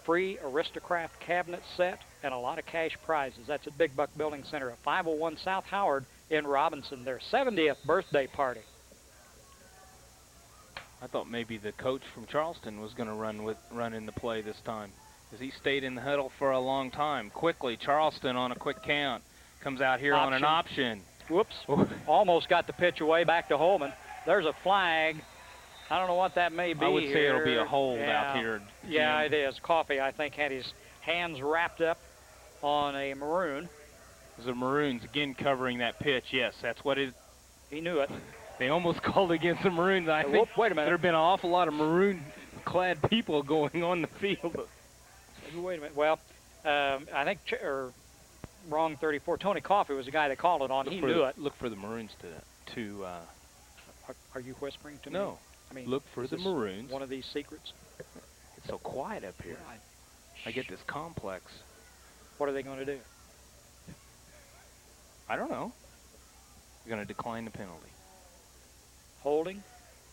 free Aristocraft cabinet set, and a lot of cash prizes. That's at Big Buck Building Center at 501 South Howard in Robinson, their 70th birthday party. I thought maybe the coach from Charleston was going to run in the play this time, because he stayed in the huddle for a long time. Quickly, Charleston on a quick count comes out here on an option. Whoops! Almost got the pitch away back to Holman. There's a flag. I don't know what that may be. I would say it'll be a hold out here. Yeah, it is. Coffey, I think, had his hands wrapped up on a Maroon. The Maroons again covering that pitch. Yes, that's what it is. He knew it. They almost called against the Maroons. I think wait a minute. There have been an awful lot of maroon-clad people going on the field. Wait a minute. Well, I think wrong 34. Tony Coffey was the guy that called it on. He knew it. Look for the Maroons to. Are you whispering to me? No. I mean, look for the Maroons. One of these secrets. It's so quiet up here. I get this complex. What are they going to do? I don't know. They're going to decline the penalty. Holding,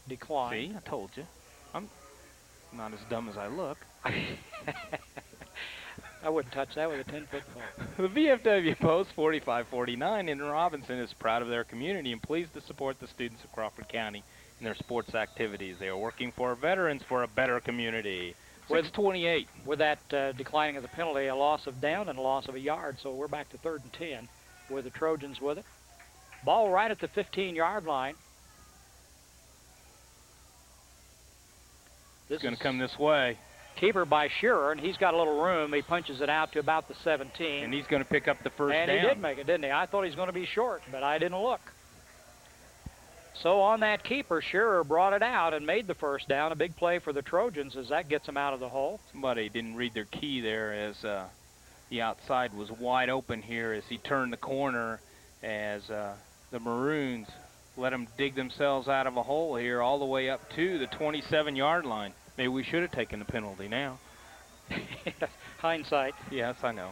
decline. See, I told you. I'm not as dumb as I look. I wouldn't touch that with a 10-foot pole. The VFW Post 4549 in Robinson is proud of their community and pleased to support the students of Crawford County in their sports activities. They are working for veterans for a better community. 6:28. With that declining of the penalty, a loss of down and a loss of a yard, so we're back to 3rd and 10 with the Trojans with it. Ball right at the 15-yard line. It's going to come this way. Keeper by Shearer, and he's got a little room. He punches it out to about the 17. And he's going to pick up the first down. And he did make it, didn't he? I thought he was going to be short, but I didn't look. So on that keeper, Shearer brought it out and made the first down. A big play for the Trojans as that gets them out of the hole. Somebody didn't read their key there as the outside was wide open here as he turned the corner as the Maroons let them dig themselves out of a hole here all the way up to the 27-yard line. Maybe we should have taken the penalty now. Hindsight. Yes, I know.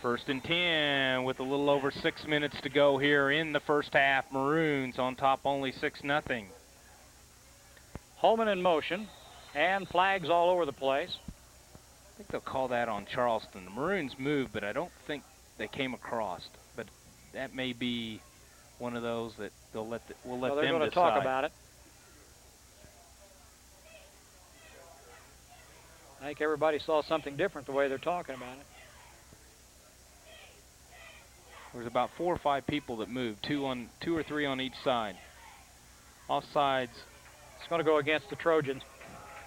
1st and 10 with a little over 6 minutes to go here in the first half. Maroons on top only 6-0. Holman in motion and flags all over the place. I think they'll call that on Charleston. The Maroons moved, but I don't think they came across. But that may be one of those that we'll let them decide. They're going to talk about it. I think everybody saw something different the way they're talking about it. There's about 4 or 5 people that moved, 2 or 3 on each side. Offsides. It's going to go against the Trojans.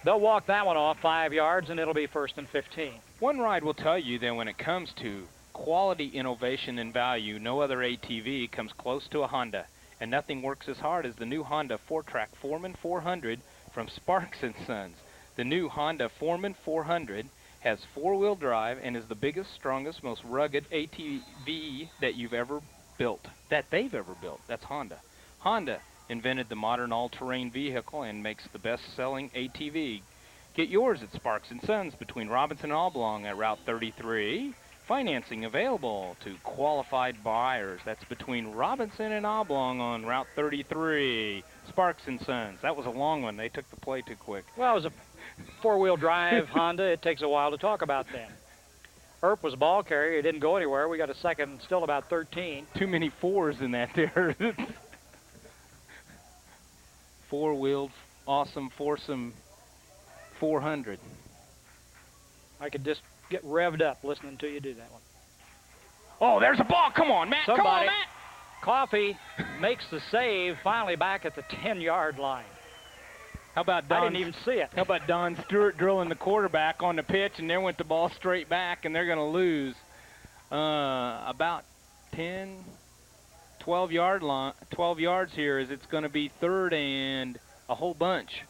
They'll walk that one off 5 yards, and it'll be 1st and 15. One ride will tell you that when it comes to quality, innovation, and value, no other ATV comes close to a Honda. And nothing works as hard as the new Honda 4-Track Foreman 400 from Sparks & Sons. The new Honda Foreman 400 has four-wheel drive and is the biggest, strongest, most rugged ATV that they've ever built. That's Honda. Honda invented the modern all-terrain vehicle and makes the best-selling ATV. Get yours at Sparks & Sons between Robinson and Oblong at Route 33. Financing available to qualified buyers. That's between Robinson and Oblong on Route 33. Sparks & Sons. That was a long one. They took the play too quick. Well, it was a four-wheel drive Honda. It takes a while to talk about that. Earp was a ball carrier. He didn't go anywhere. We got a second, still about 13. Too many fours in that there. Four-wheeled, awesome, foursome 400. I could just get revved up listening to you do that one. Oh, there's a ball. Come on, Matt. Somebody, come on, Matt. Coffee makes the save, finally back at the 10-yard line. How about Don? I didn't even see it. How about Don Stewart drilling the quarterback on the pitch, and there went the ball straight back, and they're going to lose about 10, 12 yards here, as it's going to be third and a whole bunch.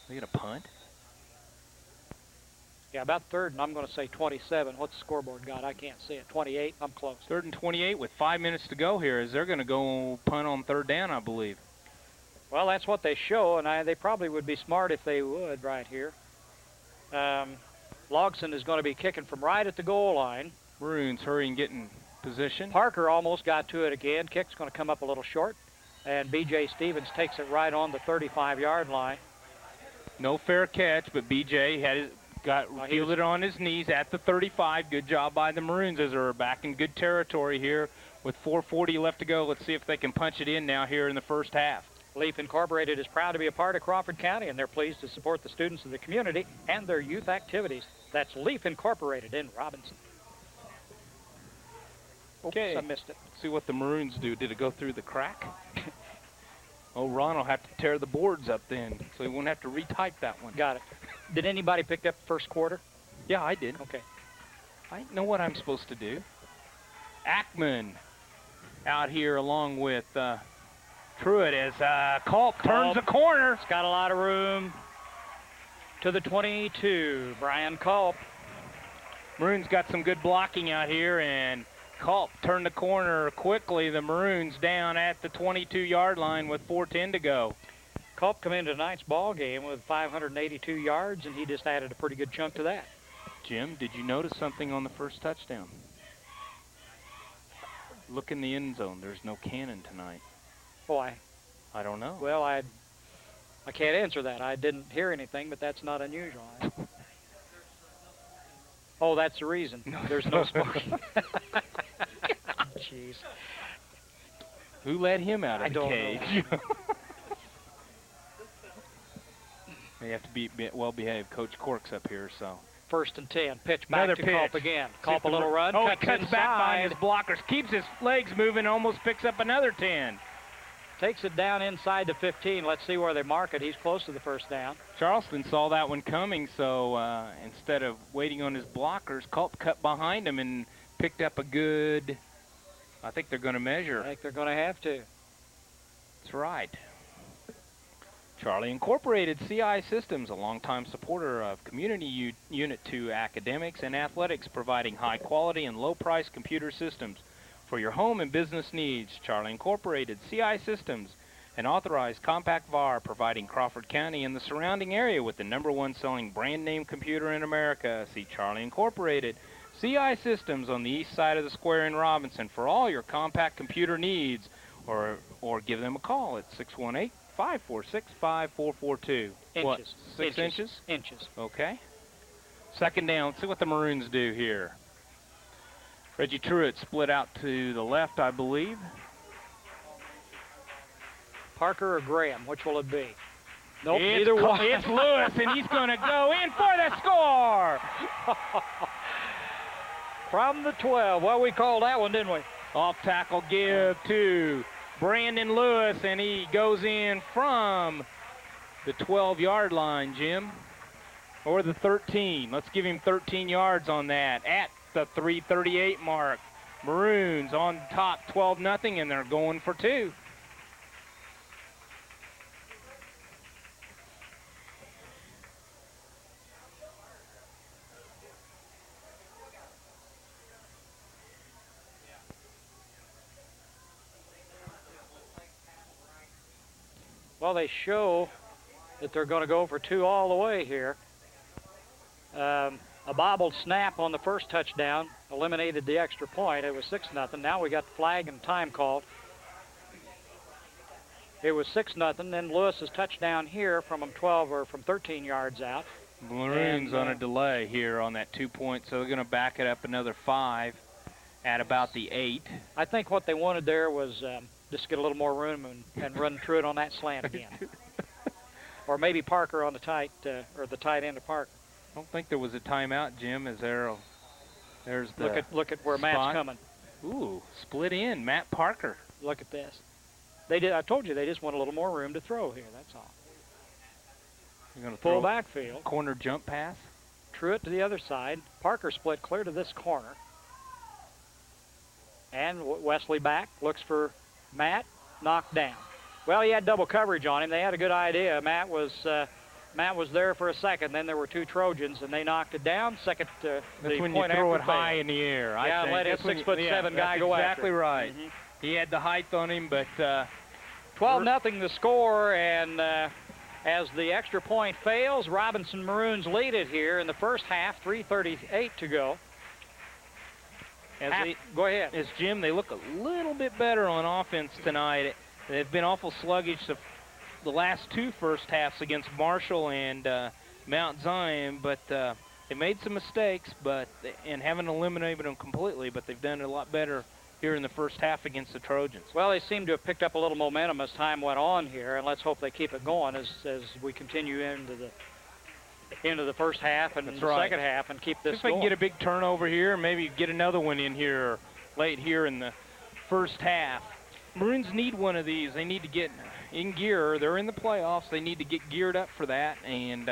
They get a punt? Yeah, about third, and I'm going to say 27. What's the scoreboard got? I can't see it. 28? I'm close. Third and 28 with 5 minutes to go here, as they're going to go punt on third down, I believe. Well, that's what they show, and they probably would be smart if they would right here. Logson is going to be kicking from right at the goal line. Maroons hurrying, getting position. Parker almost got to it again. Kick's going to come up a little short, and B.J. Stevens takes it right on the 35-yard line. No fair catch, but B.J. fielded on his knees at the 35. Good job by the Maroons as they're back in good territory here with 4:40 left to go. Let's see if they can punch it in now here in the first half. Leaf Incorporated is proud to be a part of Crawford County, and they're pleased to support the students of the community and their youth activities. That's Leaf Incorporated in Robinson. Okay, I missed it. See what the Maroons do. Did it go through the crack? Oh, Ron will have to tear the boards up then, so he won't have to retype that one. Got it. Did anybody pick up first quarter? Yeah, I did. Okay. I know what I'm supposed to do. Ackman out here along with Truitt as Culp turns the corner. It's got a lot of room to the 22. Brian Culp. Maroons got some good blocking out here, and Culp turned the corner quickly. The Maroons down at the 22-yard line with 4:10 to go. Culp come into tonight's ball game with 582 yards, and he just added a pretty good chunk to that. Jim, did you notice something on the first touchdown? Look in the end zone. There's no cannon tonight. Oh, I don't know. Well, I can't answer that. I didn't hear anything, but that's not unusual. Oh, that's the reason. There's no smoking. Jeez. Who let him out of the cage? They have to be well-behaved. Coach Cork's up here, so. 1st and 10. Pitch back to Culp again. Culp a little run. Oh, he cuts back behind his blockers. Keeps his legs moving. Almost picks up another 10. Takes it down inside the 15. Let's see where they mark it. He's close to the first down. Charleston saw that one coming, so instead of waiting on his blockers, Culp cut behind him and picked up a good, I think they're going to measure. I think they're going to have to. That's right. Charlie Incorporated CI Systems, a longtime supporter of Community Unit 2 academics and athletics, providing high-quality and low-price computer systems for your home and business needs. Charlie Incorporated CI Systems, an authorized compact VAR, providing Crawford County and the surrounding area with the #1 selling brand name computer in America. See Charlie Incorporated CI Systems on the east side of the square in Robinson for all your compact computer needs, or give them a call at 618-546-5442. Inches. What, 6 inches? Inches. Okay. Second down. Let's see what the Maroons do here. Reggie Truitt split out to the left, I believe. Parker or Graham, which will it be? Nope, it's either one. It's Lewis, and he's going to go in for the score. From the 12. Well, we called that one, didn't we? Off tackle give to Brandon Lewis, and he goes in from the 12-yard line, Jim, or the 13. Let's give him 13 yards on that at the 3:38 mark. Maroons on top 12-0, and they're going for 2. Well, they show that they're going to go for 2 all the way here. A bobbled snap on the first touchdown eliminated the extra point. It was 6-0. Now we got the flag and time called. It was 6-0. Then Lewis's touchdown here from 12 or from 13 yards out. Maroons on a delay here on that 2 point, so they're going to back it up another 5 at about the 8. I think what they wanted there was just get a little more room and run through it on that slant again. Or maybe Parker on the tight, or the tight end of Parker. I don't think there was a timeout, Jim. There's the look at where spot. Matt's coming. Ooh, split in, Matt Parker. Look at this. I told you they just want a little more room to throw here. That's all. You're going to Full throw backfield. Corner jump pass. Threw it to the other side. Parker split clear to this corner. And Wesley back, looks for Matt, knocked down. Well, he had double coverage on him. They had a good idea. Matt was there for a second. Then there were 2 Trojans, and they knocked it down. Second, that's the when point you throw after it high failed. in the air. Yeah, I think. let his 6'7" guy go after. Exactly right. Mm-hmm. He had the height on him, but 12-0 the score, and as the extra point fails, Robinson Maroons lead it here in the first half. 3:38 to go. Go ahead. As Jim, they look a little bit better on offense tonight. They've been awful sluggish the last 2 first halves against Marshall and Mount Zion, but they made some mistakes, and haven't eliminated them completely, but they've done a lot better here in the first half against the Trojans. Well, they seem to have picked up a little momentum as time went on here, and let's hope they keep it going as we continue into the first half and the second half and keep this if they going. can get a big turnover here, maybe get another one in here late here in the first half. Maroons need one of these. They need to get in gear. They're in the playoffs. They need to get geared up for that and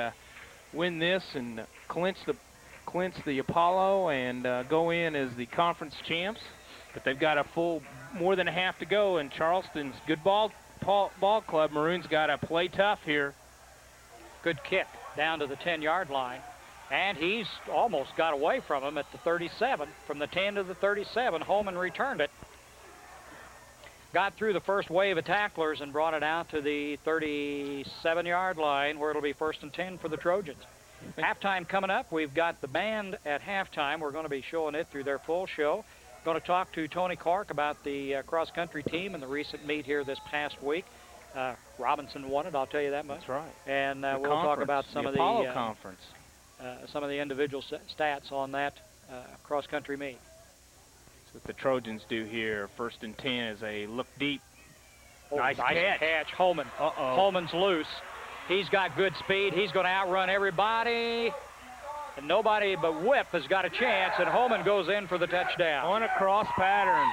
win this and clinch the Apollo and go in as the conference champs. But they've got more than a half to go, and Charleston's good ball club. Maroons got to play tough here. Good kick down to the 10-yard line, and he's almost got away from him at the 37. From the 10 to the 37, Holman returned it. Got through the first wave of tacklers and brought it out to the 37-yard line, where it'll be 1st and 10 for the Trojans. Halftime coming up. We've got the band at halftime. We're going to be showing it through their full show. Going to talk to Tony Clark about the cross-country team and the recent meet here this past week. Robinson won it, I'll tell you that much. That's right. And we'll talk about some of the Apollo conference. Some of the individual stats on that cross-country meet. That's what the Trojans do here. 1st and 10 as they look deep. Oh, nice catch. Holman. Holman's loose. He's got good speed. He's going to outrun everybody. And nobody but Whip has got a chance, and Holman goes in for the touchdown. On a cross pattern.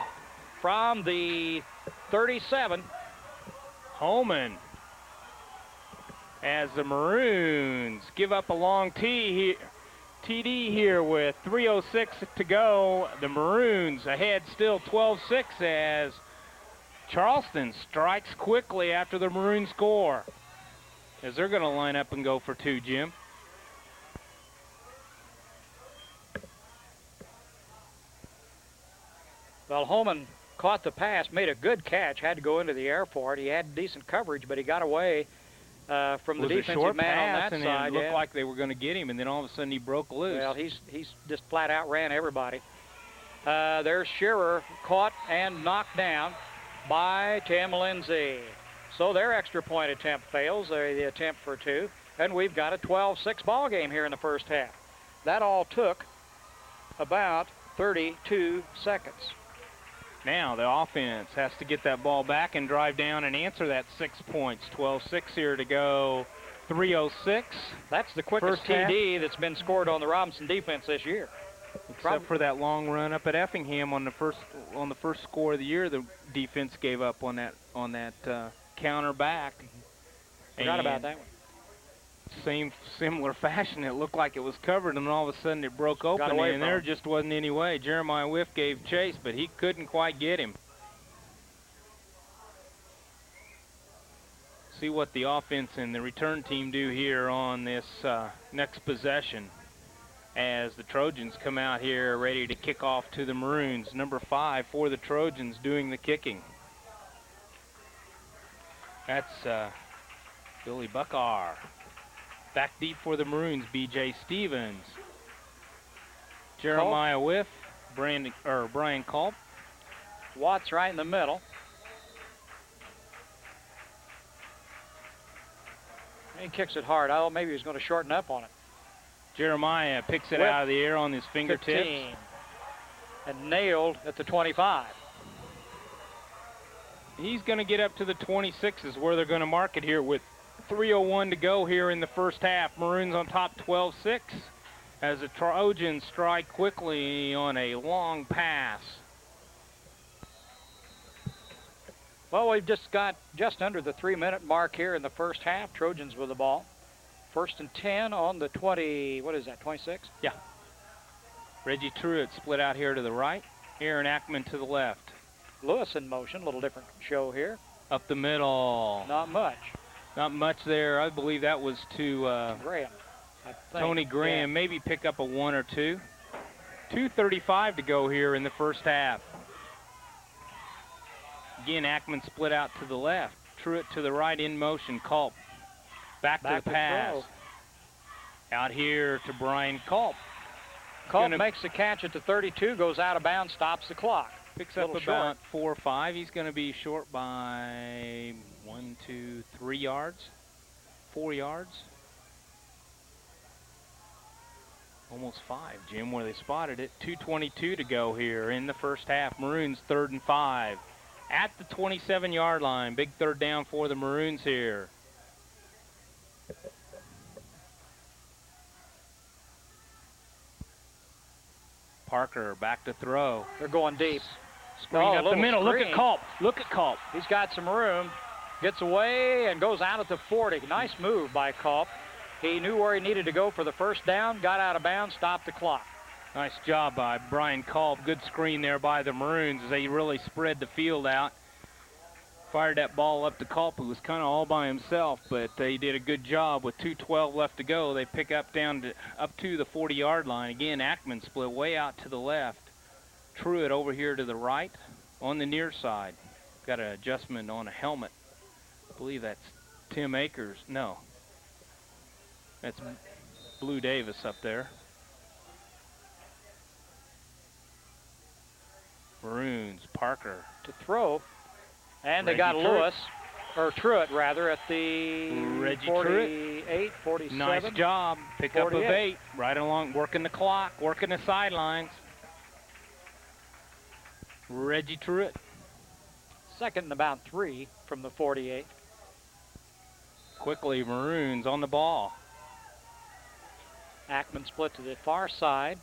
From the 37. Holman, as the Maroons give up a long TD here with 3:06 to go. The Maroons ahead still 12-6 as Charleston strikes quickly after the Maroon score. As they're going to line up and go for 2, Jim. Well, Holman caught the pass, made a good catch, had to go into the air for it. He had decent coverage, but he got away from the defensive man on that side. It looked like they were going to get him, and then all of a sudden he broke loose. Well, he's just flat out ran everybody. There's Shearer, caught and knocked down by Tim Lindsay. So their extra point attempt fails, the attempt for 2, and we've got a 12-6 ball game here in the first half. That all took about 32 seconds. Now the offense has to get that ball back and drive down and answer that 6 points. 12-6 here to go. 3:06. That's the quickest TD that's been scored on the Robinson defense this year. Except for that long run up at Effingham on the first score of the year, the defense gave up on that counter back. Forgot about that one. Similar fashion, it looked like it was covered, and all of a sudden it broke open, and there just wasn't any way. Jeremiah Whiff gave chase, but he couldn't quite get him. See what the offense and the return team do here on this next possession as the Trojans come out here ready to kick off to the Maroons. Number 5 for the Trojans doing the kicking. That's Billy Buckar. Back deep for the Maroons, B.J. Stevens. Jeremiah Whiff, Brian Culp. Watts right in the middle. He kicks it hard. Oh, maybe he's going to shorten up on it. Jeremiah picks it Whiff, out of the air on his fingertips. 15, and nailed at the 25. He's going to get up to the 26s where they're going to mark it here with 3:01 to go here in the first half. Maroons on top 12-6 as the Trojans strike quickly on a long pass. Well, we've just got just under the 3-minute mark here in the first half. Trojans with the ball. 1st and 10 on the 20, what is that, 26? Yeah. Reggie Truitt split out here to the right. Aaron Ackman to the left. Lewis in motion, a little different show here. Up the middle. Not much. Not much there. I believe that was to Graham. Tony Graham. Yeah. Maybe pick up a 1 or 2. 2:35 to go here in the first half. Again, Ackman split out to the left. Truitt to the right in motion. Culp. Back to the pass. Out here to Brian Culp. Culp makes the catch at the 32, goes out of bounds, stops the clock. Picks up about 4 or 5. He's going to be short by 1, 2, 3 yards. 4 yards. Almost 5, Jim, where they spotted it. 2:22 to go here in the first half. Maroons 3rd and 5. At the 27-yard line. Big 3rd down for the Maroons here. Parker back to throw. They're going deep. Screen up the middle. Look at Culp. Look at Culp. He's got some room. Gets away and goes out at the 40. Nice move by Culp. He knew where he needed to go for the first down, got out of bounds, stopped the clock. Nice job by Brian Culp. Good screen there by the Maroons as they really spread the field out. Fired that ball up to Culp, who was kind of all by himself, but he did a good job. With 2:12 left to go, they pick up up to the 40-yard line. Again, Ackman split way out to the left. Truitt over here to the right on the near side. Got an adjustment on a helmet. I believe that's Tim Akers. No, that's Blue Davis up there. Maroons, Parker. To throw. And they got Lewis, or Truitt rather, at the 48, 47. Nice job. Pick 48. Up of 8. Right along, working the clock, working the sidelines. Reggie Truitt. 2nd and about 3 from the 48. Quickly, Maroons on the ball. Ackman split to the far side.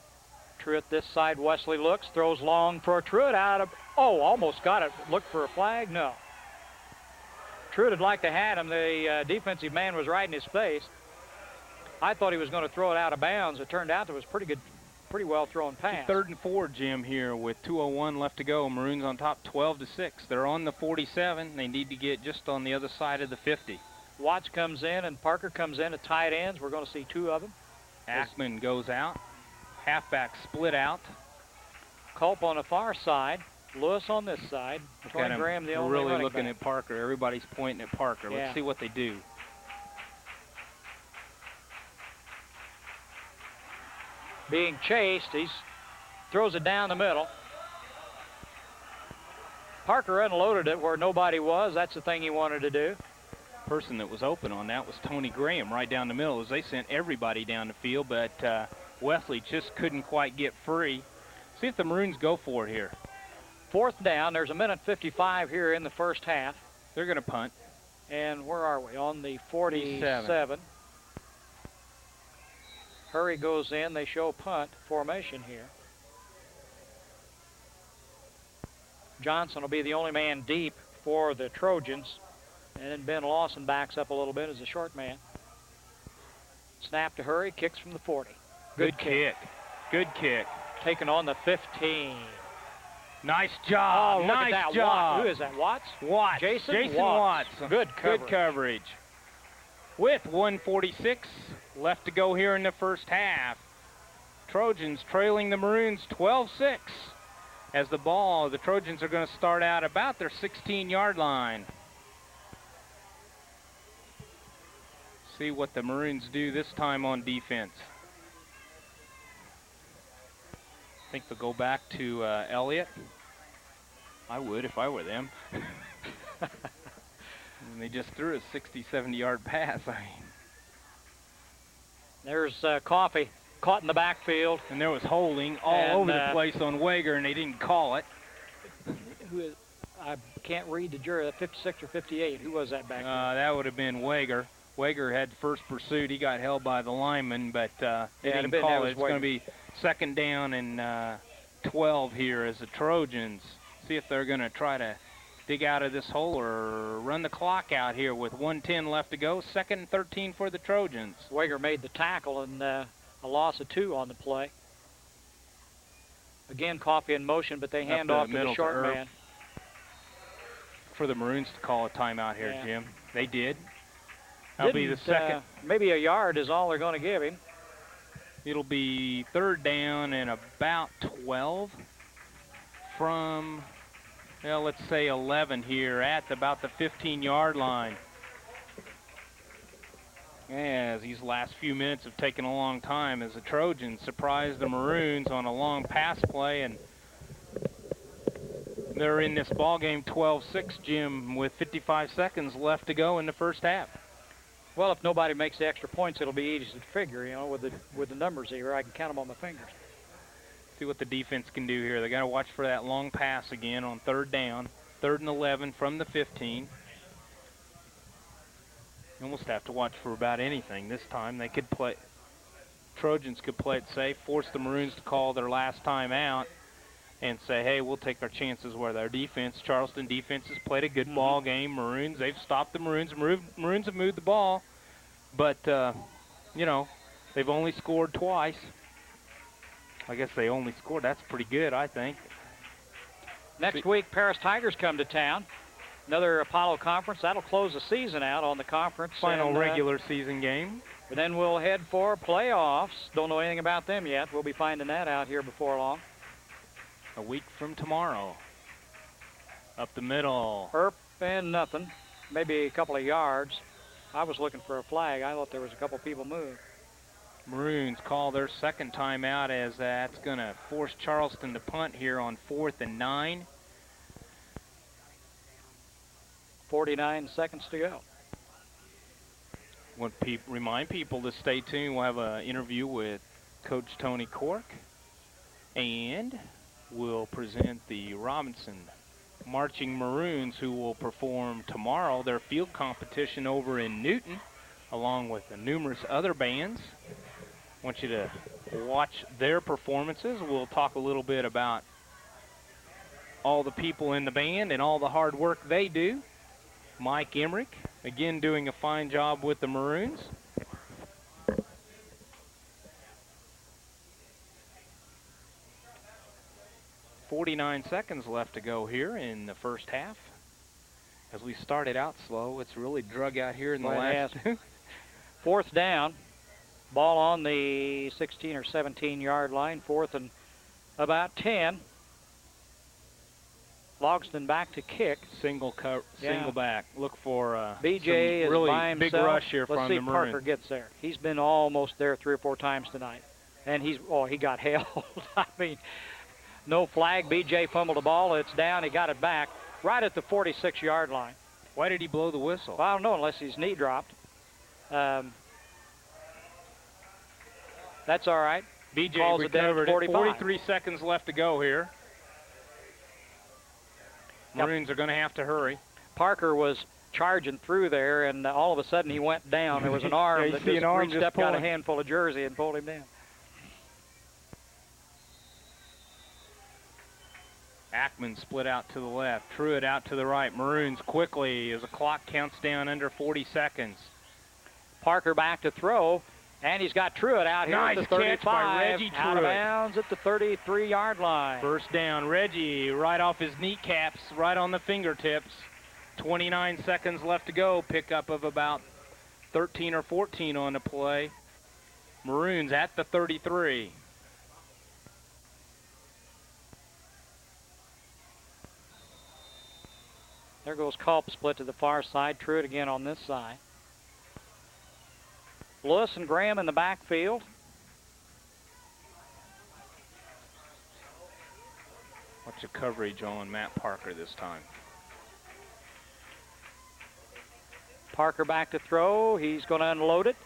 Truitt this side. Wesley looks, throws long for Truitt out of, almost got it. Looked for a flag, no. Truitt had like to had him. The defensive man was right in his face. I thought he was going to throw it out of bounds. It turned out it was pretty well thrown pass. 3rd and 4, Jim, here with 2:01 left to go. Maroons on top 12-6. They're on the 47. They need to get just on the other side of the 50. Watts comes in and Parker comes in at tight ends. We're going to see 2 of them. Ackman goes out. Halfback split out. Culp on the far side. Lewis on this side. Tony Graham the only really looking at Parker. Everybody's pointing at Parker. Yeah. Let's see what they do. Being chased, he throws it down the middle. Parker unloaded it where nobody was. That's the thing he wanted to do. Person that was open on that was Tony Graham right down the middle as they sent everybody down the field, but Wesley just couldn't quite get free. See if the Maroons go for it here. 4th down. There's 1:55 here in the first half. They're going to punt. And where are we? On the 47. Hurry goes in. They show punt formation here. Johnson will be the only man deep for the Trojans. And then Ben Lawson backs up a little bit as a short man. Snap to Hurry. Kicks from the 40. Good kick. Good kick. Taken on the 15. Nice job. Oh, look nice at that. job. Who is that? Watts? Watts. Jason Watts. Good coverage. Good coverage. With 1:46 left to go here in the first half. Trojans trailing the Maroons 12-6. As the Trojans are going to start out about their 16-yard line. See what the Maroons do this time on defense. I think they'll go back to Elliott. I would if I were them. And they just threw a 60, 70-yard pass. There's Coffey caught in the backfield. And there was holding all over the place on Wager, and they didn't call it. I can't read the jury. 56 or 58. Who was that back there? That would have been Wager. Wager had first pursuit. He got held by the lineman, but they didn't call it. It's going to be second down and 12 here as the Trojans see if they're going to try to dig out of this hole or run the clock out here with 1:10 left to go. Second and 13 for the Trojans. Wager made the tackle and a loss of 2 on the play. Again, Coffey in motion, but they hand off to the short man. For the Maroons to call a timeout here, Jim. They did. That'll be the second. Maybe a yard is all they're going to give him. It'll be third down and about 12 from, well, let's say 11 here at about the 15-yard line. As these last few minutes have taken a long time as the Trojans surprised the Maroons on a long pass play, and they're in this ball game 12-6, Jim, with 55 seconds left to go in the first half. Well, if nobody makes the extra points, it'll be easy to figure, you know, with the numbers here. I can count them on my fingers. See what the defense can do here. They got to watch for that long pass again on third down, 3rd and 11 from the 15. You almost have to watch for about anything this time. They could play, Trojans could play it safe, force the Maroons to call their last time out and say, hey, we'll take our chances with our defense. Charleston defense has played a good ball game. Maroons, they've stopped the Maroons. Maroons have moved the ball, but, you know, they've only scored twice. I guess they only scored. That's pretty good, I think. Next week, Paris Tigers come to town. Another Apollo Conference. That'll close the season out on the conference. Final regular season game. And then we'll head for playoffs. Don't know anything about them yet. We'll be finding that out here before long. A week from tomorrow. Up the middle. Herp and nothing. Maybe a couple of yards. I was looking for a flag. I thought there was a couple people moved. Maroons call their second time out as that's going to force Charleston to punt here on 4th and 9. 49 seconds to go. Want to remind people to stay tuned. We'll have an interview with Coach Tony Cork, and we'll present the Robinson Marching Maroons, who will perform tomorrow their field competition over in Newton, along with the numerous other bands. I want you to watch their performances. We'll talk a little bit about all the people in the band and all the hard work they do. Mike Emmerich, again, doing a fine job with the Maroons. .49 seconds left to go here in the first half. As we started out slow, it's really drug out here in the last. 4th down. Ball on the 16 or 17-yard line. 4th and about 10. Logston back to kick. Single back. Look for BJ is really by himself. Big rush here from the Let's see if Maroons. Parker gets there. He's been almost there 3 or 4 times tonight. And he got held. I mean, no flag. BJ fumbled the ball. It's down. He got it back right at the 46-yard line. Why did he blow the whistle? Well, I don't know, unless his knee dropped. That's all right. BJ calls recovered it. 43 seconds left to go here. Maroons are going to have to hurry. Parker was charging through there, and all of a sudden he went down. There was an arm that just reached up, got a handful of jersey, and pulled him down. Ackman split out to the left. Truitt out to the right. Maroons quickly as the clock counts down under 40 seconds. Parker back to throw, and he's got Truitt out here at the 35. Catch by Reggie Truitt. Out of bounds at the 33-yard line. First down. Reggie right off his kneecaps, right on the fingertips. 29 seconds left to go. Pickup of about 13 or 14 on the play. Maroons at the 33. There goes Culp, split to the far side. Truitt again on this side. Lewis and Graham in the backfield. Watch the coverage on Matt Parker this time. Parker back to throw. He's going to unload it.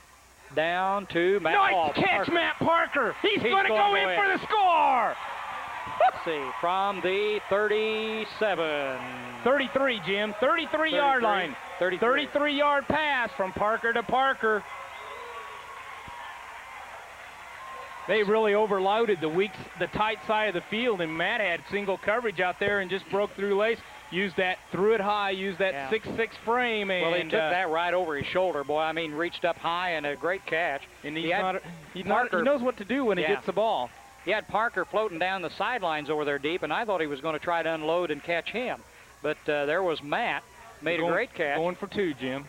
Down to Matt. Nice catch, Matt Parker. He's going to go in for the score. Let's see, from the 37. 33, Jim. 33-yard line. 33-yard pass from Parker to Parker. They really overloaded the tight side of the field, and Matt had single coverage out there and just broke through lace. Used that, threw it high, used that 6'6" frame. And, well, he took that right over his shoulder, boy. I mean, reached up high and a great catch. And he knows what to do when he gets the ball. He had Parker floating down the sidelines over there deep, and I thought he was going to try to unload and catch him. But there was Matt, made a great catch. Going for 2, Jim.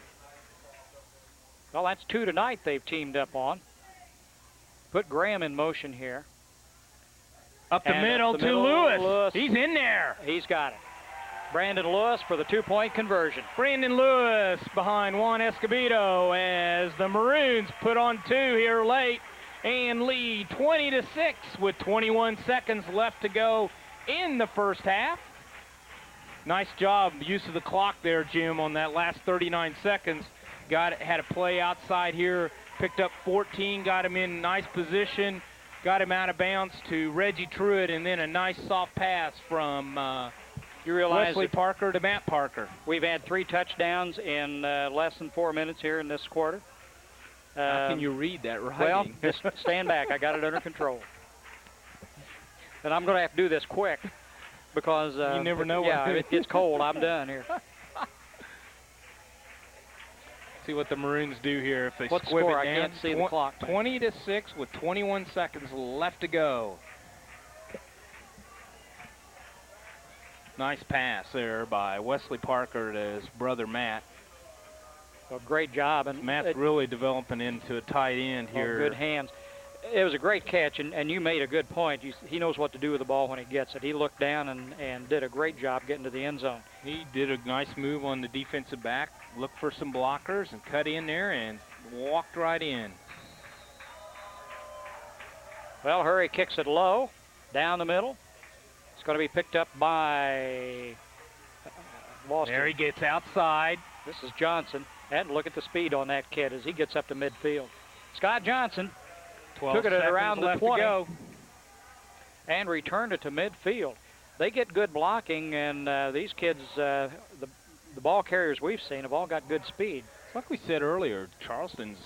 Well, that's 2 tonight they've teamed up on. Put Graham in motion here. Up the middle to Lewis. He's in there. He's got it. Brandon Lewis for the 2-point conversion. Brandon Lewis behind Juan Escobedo as the Maroons put on 2 here late and lead 20-6 with 21 seconds left to go in the first half. Nice job, use of the clock there, Jim, on that last 39 seconds. Had a play outside here, picked up 14, got him in nice position, got him out of bounds to Reggie Truitt, and then a nice soft pass from you realize Wesley Parker to Matt Parker. We've had 3 touchdowns in less than 4 minutes here in this quarter. How can you read that right? Well, just stand back. I got it under control. And I'm going to have to do this quick because you never know. Yeah, it gets cold. I'm done here. See what the Maroons do here if they What's squib the score? it down. I can't see the clock. 20-6 with 21 seconds left to go. Nice pass there by Wesley Parker to his brother Matt. Well, great job. And Matt's really developing into a tight end here. Good hands. It was a great catch, and you made a good point. He knows what to do with the ball when he gets it. He looked down and did a great job getting to the end zone. He did a nice move on the defensive back, looked for some blockers and cut in there and walked right in. Well, Hurry kicks it low, down the middle. It's going to be picked up by Boston. There he gets outside. This is Johnson. And look at the speed on that kid as he gets up to midfield. Scott Johnson took it around the 20 and returned it to midfield. They get good blocking, and these kids, the ball carriers we've seen, have all got good speed. Like we said earlier, Charleston's,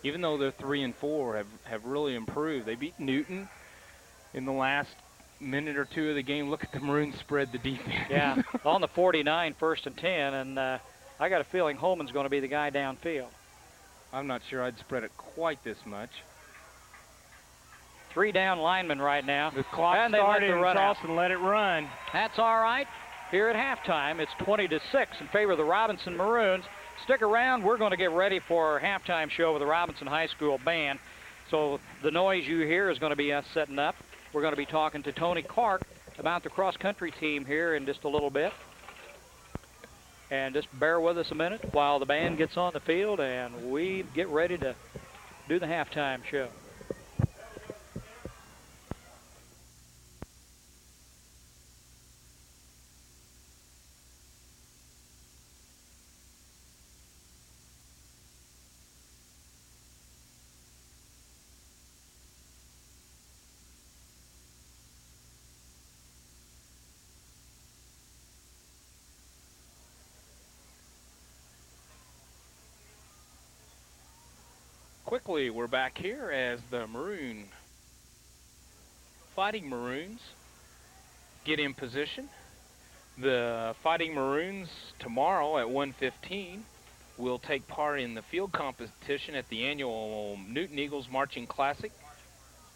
even though they're 3-4, have really improved. They beat Newton in the last minute or 2 of the game. Look at the Maroons spread the defense. Yeah, on the 49, 1st and 10, and I got a feeling Holman's going to be the guy downfield. I'm not sure I'd spread it quite this much. 3 down linemen right now. The clock and started and Charleston let it run. That's all right. Here at halftime, it's 20-6 in favor of the Robinson Maroons. Stick around. We're going to get ready for our halftime show with the Robinson High School Band. So the noise you hear is going to be us setting up. We're going to be talking to Tony Clark about the cross-country team here in just a little bit. And just bear with us a minute while the band gets on the field and we get ready to do the halftime show. Quickly, we're back here as the Fighting Maroons get in position. The Fighting Maroons tomorrow at 1:15 will take part in the field competition at the annual Newton Eagles Marching Classic,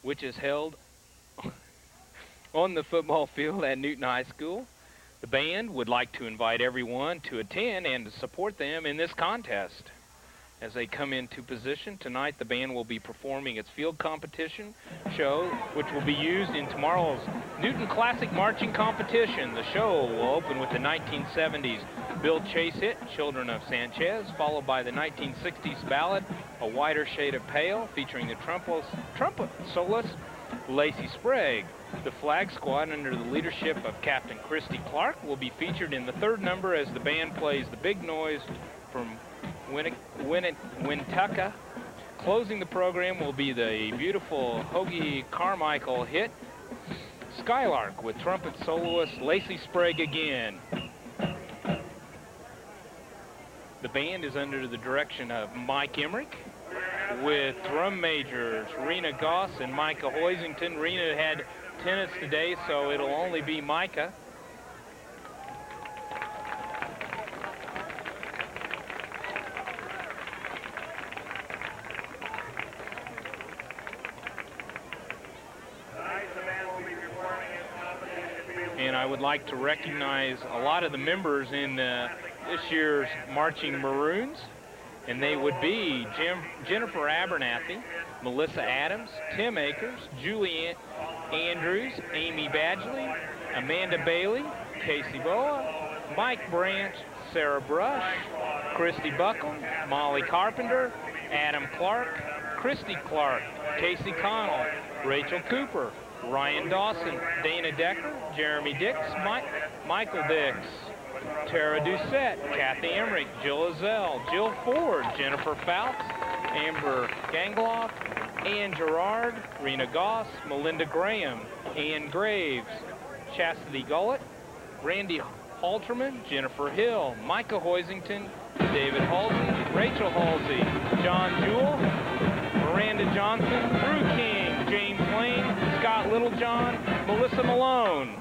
which is held on the football field at Newton High School. The band would like to invite everyone to attend and to support them in this contest. As they come into position tonight, the band will be performing its field competition show, which will be used in tomorrow's Newton Classic Marching Competition. The show will open with the 1970s Bill Chase hit, Children of Sanchez, followed by the 1960s ballad, a whiter shade of pale, featuring the trumpet soloist Lacey Sprague. The flag squad, under the leadership of Captain Christy Clark, will be featured in the third number as the band plays The Big Noise from Winnetka. Closing the program will be the beautiful Hoagie Carmichael hit, Skylark, with trumpet soloist Lacey Sprague again. The band is under the direction of Mike Emmerich, with drum majors Rena Goss and Micah Hoisington. Rena had tennis today, so it'll only be Micah. And I would like to recognize a lot of the members in this year's Marching Maroons. And they would be Jennifer Abernathy, Melissa Adams, Tim Akers, Julie Andrews, Amy Badgley, Amanda Bailey, Casey Boa, Mike Branch, Sarah Brush, Christy Buckle, Molly Carpenter, Adam Clark, Christy Clark, Casey Connell, Rachel Cooper, Ryan Dawson, Dana Decker, Jeremy Dix, Michael Dix, Tara Doucette, Kathy Emmerich, Jill Azell, Jill Ford, Jennifer Fouts, Amber Gangloff, Ann Gerard, Rena Goss, Melinda Graham, Ann Graves, Chastity Gullett, Randy Halterman, Jennifer Hill, Micah Hoisington, David Halsey, Rachel Halsey, John Jewell, Miranda Johnson, Drew King, James Lane, Scott Littlejohn, Melissa Malone,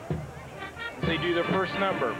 as they do their first number.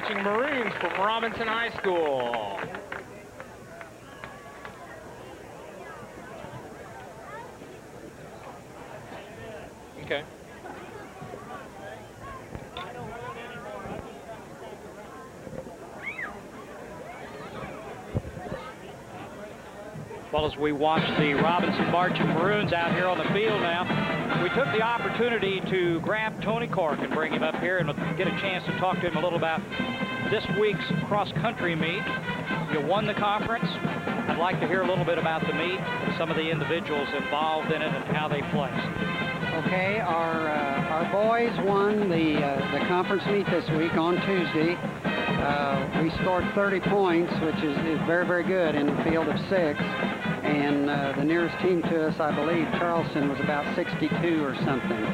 Marching Maroons from Robinson High School. Okay. Well, as we watch the Robinson Marching Maroons out here on the field now, we took the opportunity to grab Tony Cork and bring him up here and get a chance to talk to him a little about this week's cross-country meet. You won the conference. I'd like to hear a little bit about the meet, some of the individuals involved in it, and how they placed. Okay, our boys won the conference meet this week on Tuesday. We scored 30 points, which is very, very good in a field of 6. And the nearest team to us, I believe, Charleston, was about 62 or something.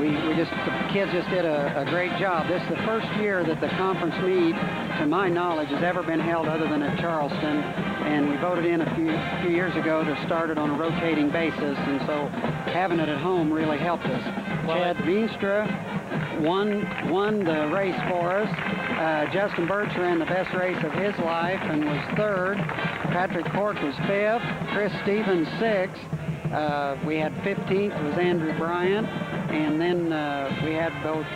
The kids just did a great job. This is the first year that the conference meet, to my knowledge, has ever been held other than at Charleston. And we voted in a few years ago to start it on a rotating basis, and so having it at home really helped us. Chad Veenstra won the race for us. Justin Birch ran the best race of his life and was 3rd. Patrick Cork was 5th. Chris Stevens 6th. We had 15th was Andrew Bryant, and then we had both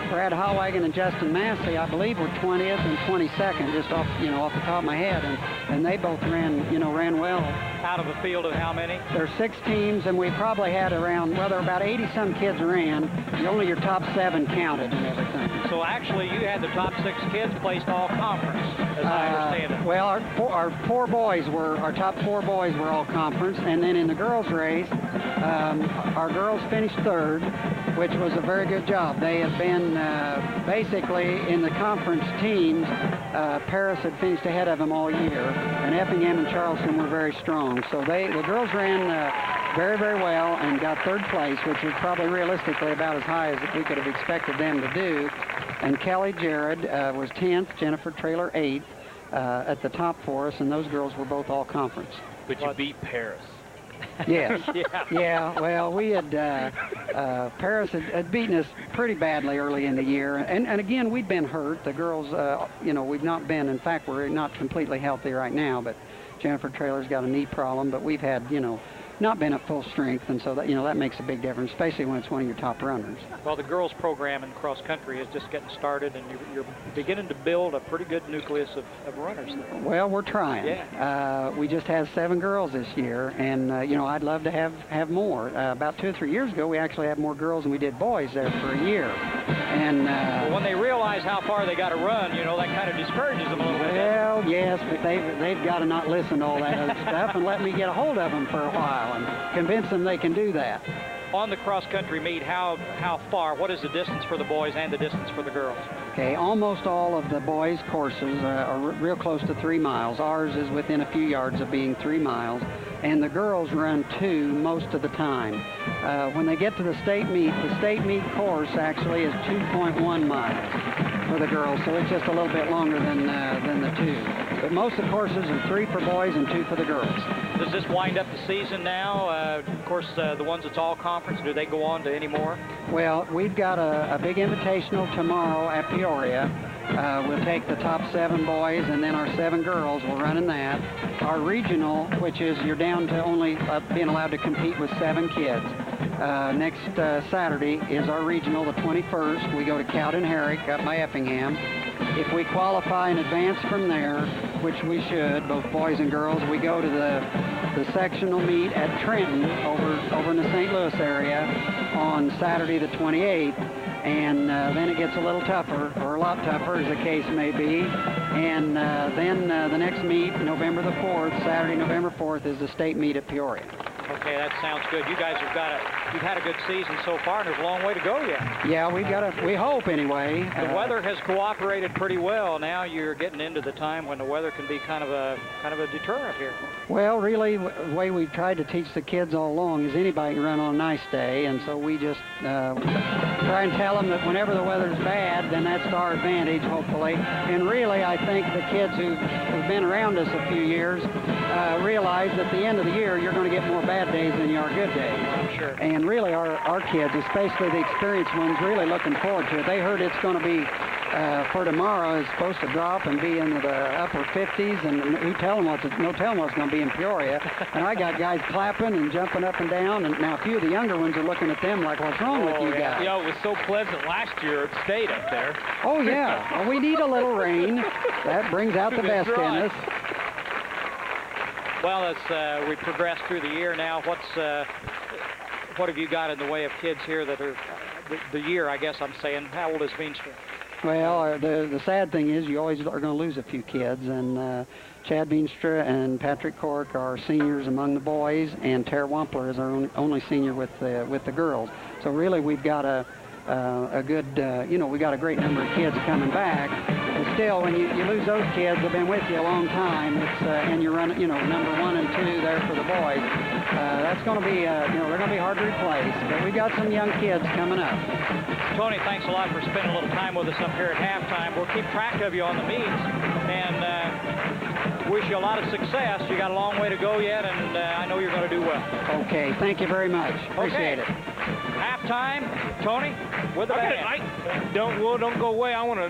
Brad Hallwagon and Justin Massey, I believe, were 20th and 22nd, just off the top of my head, and they both ran well. Out of a field of how many? There are 6 teams, and we probably had around, well, there were about 80-some kids ran. Only your top 7 counted and everything. So actually, you had the top 6 kids placed all conference, as I understand it. Well, our top 4 boys were all conference, and then in the girls' race, our girls finished 3rd, which was a very good job. They had been basically in the conference teams. Paris had finished ahead of them all year, and Effingham and Charleston were very strong. So the girls ran very, very well and got 3rd place, which was probably realistically about as high as we could have expected them to do. And Kelly Jared was 10th, Jennifer Traylor 8th at the top for us, and those girls were both all conference. But you beat Paris. Yes. Yeah, well, we had, Paris had beaten us pretty badly early in the year. And again, we'd been hurt. The girls, we've not been, in fact, we're not completely healthy right now, but Jennifer Traylor's got a knee problem, but we've had, not been at full strength, and so that that makes a big difference, especially when it's one of your top runners. Well, the girls program in cross country is just getting started, and you're beginning to build a pretty good nucleus of runners there. Well, we're trying. Yeah. We just had 7 girls this year, and I'd love to have more. About 2 or 3 years ago, we actually had more girls than we did boys there for a year. And well, when they realize how far they got to run, that kind of discourages them a little bit. Well, yes, but they've got to not listen to all that other stuff and let me get a hold of them for a while and convince them they can do that. On the cross-country meet, how far? What is the distance for the boys and the distance for the girls? Okay, almost all of the boys' courses are real close to 3 miles. Ours is within a few yards of being 3 miles, and the girls run 2 most of the time. When they get to the state meet course actually is 2.1 miles for the girls, so it's just a little bit longer than the 2. But most of the courses are 3 for boys and 2 for the girls. Does this wind up the season now? Of course, the ones that's all conference, do they go on to any more? Well, we've got a big invitational tomorrow at Peoria. We'll take the top 7 boys and then our 7 girls. We'll run in that. Our regional, which is you're down to only being allowed to compete with 7 kids. Next Saturday is our regional, the 21st. We go to Cowden Herrick up by Effingham. If we qualify in advance from there, which we should, both boys and girls, we go to the sectional meet at Trenton over in the St. Louis area on Saturday the 28th. And then it gets a little tougher, or a lot tougher as the case may be. And then the next meet, November the 4th, Saturday, November 4th, is the state meet at Peoria. Okay, that sounds good. You guys you've had a good season so far, and there's a long way to go yet. Yeah, we hope anyway. The weather has cooperated pretty well. Now you're getting into the time when the weather can be kind of a deterrent here. Well, really, the way we tried to teach the kids all along is anybody can run on a nice day, and so we just try and tell them that whenever the weather's bad, then that's to our advantage, hopefully. And really, I think the kids who've been around us a few years realize that at the end of the year, you're going to get more bad days than you are good days. Sure. And really, our kids, especially the experienced ones, really looking forward to it. They heard it's going to be for tomorrow is supposed to drop and be into the upper 50s, and no telling what's going to be in Peoria. And I got guys clapping and jumping up and down, and now a few of the younger ones are looking at them like, what's wrong with you guys? It was so pleasant last year. It stayed up there. Oh, yeah. Well, we need a little rain. That brings out the best in us. Well, as we progress through the year now, what have you got in the way of kids here that are the year, I guess I'm saying? How old is Veenstra? Well, the sad thing is you always are going to lose a few kids, and Chad Veenstra and Patrick Cork are seniors among the boys, and Tara Wampler is our only senior with the girls. So really, we've got a good, we got a great number of kids coming back. But still, when you lose those kids, they've been with you a long time. It's and you're running, number 1 and 2 there for the boys. That's going to be, they're going to be hard to replace. But we've got some young kids coming up. Tony, thanks a lot for spending a little time with us up here at halftime. We'll keep track of you on the meets, and wish you a lot of success. You got a long way to go yet, and I know you're going to do well. Okay, thank you very much. Appreciate it. Halftime, Tony, with the band. Don't go away. I want to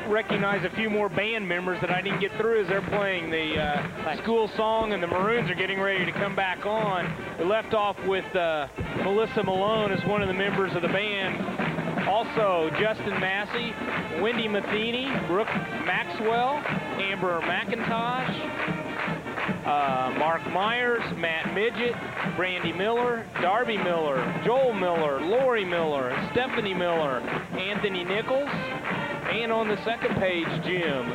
recognize a few more band members that I didn't get through as they're playing the school song, and the Maroons are getting ready to come back on. We left off with Melissa Malone as one of the members of the band. Also, Justin Massey, Wendy Matheny, Brooke Maxwell, Amber McIntosh, Mark Myers, Matt Midget, Brandy Miller, Darby Miller, Joel Miller, Lori Miller, Stephanie Miller, Anthony Nichols, and on the second page, Jim,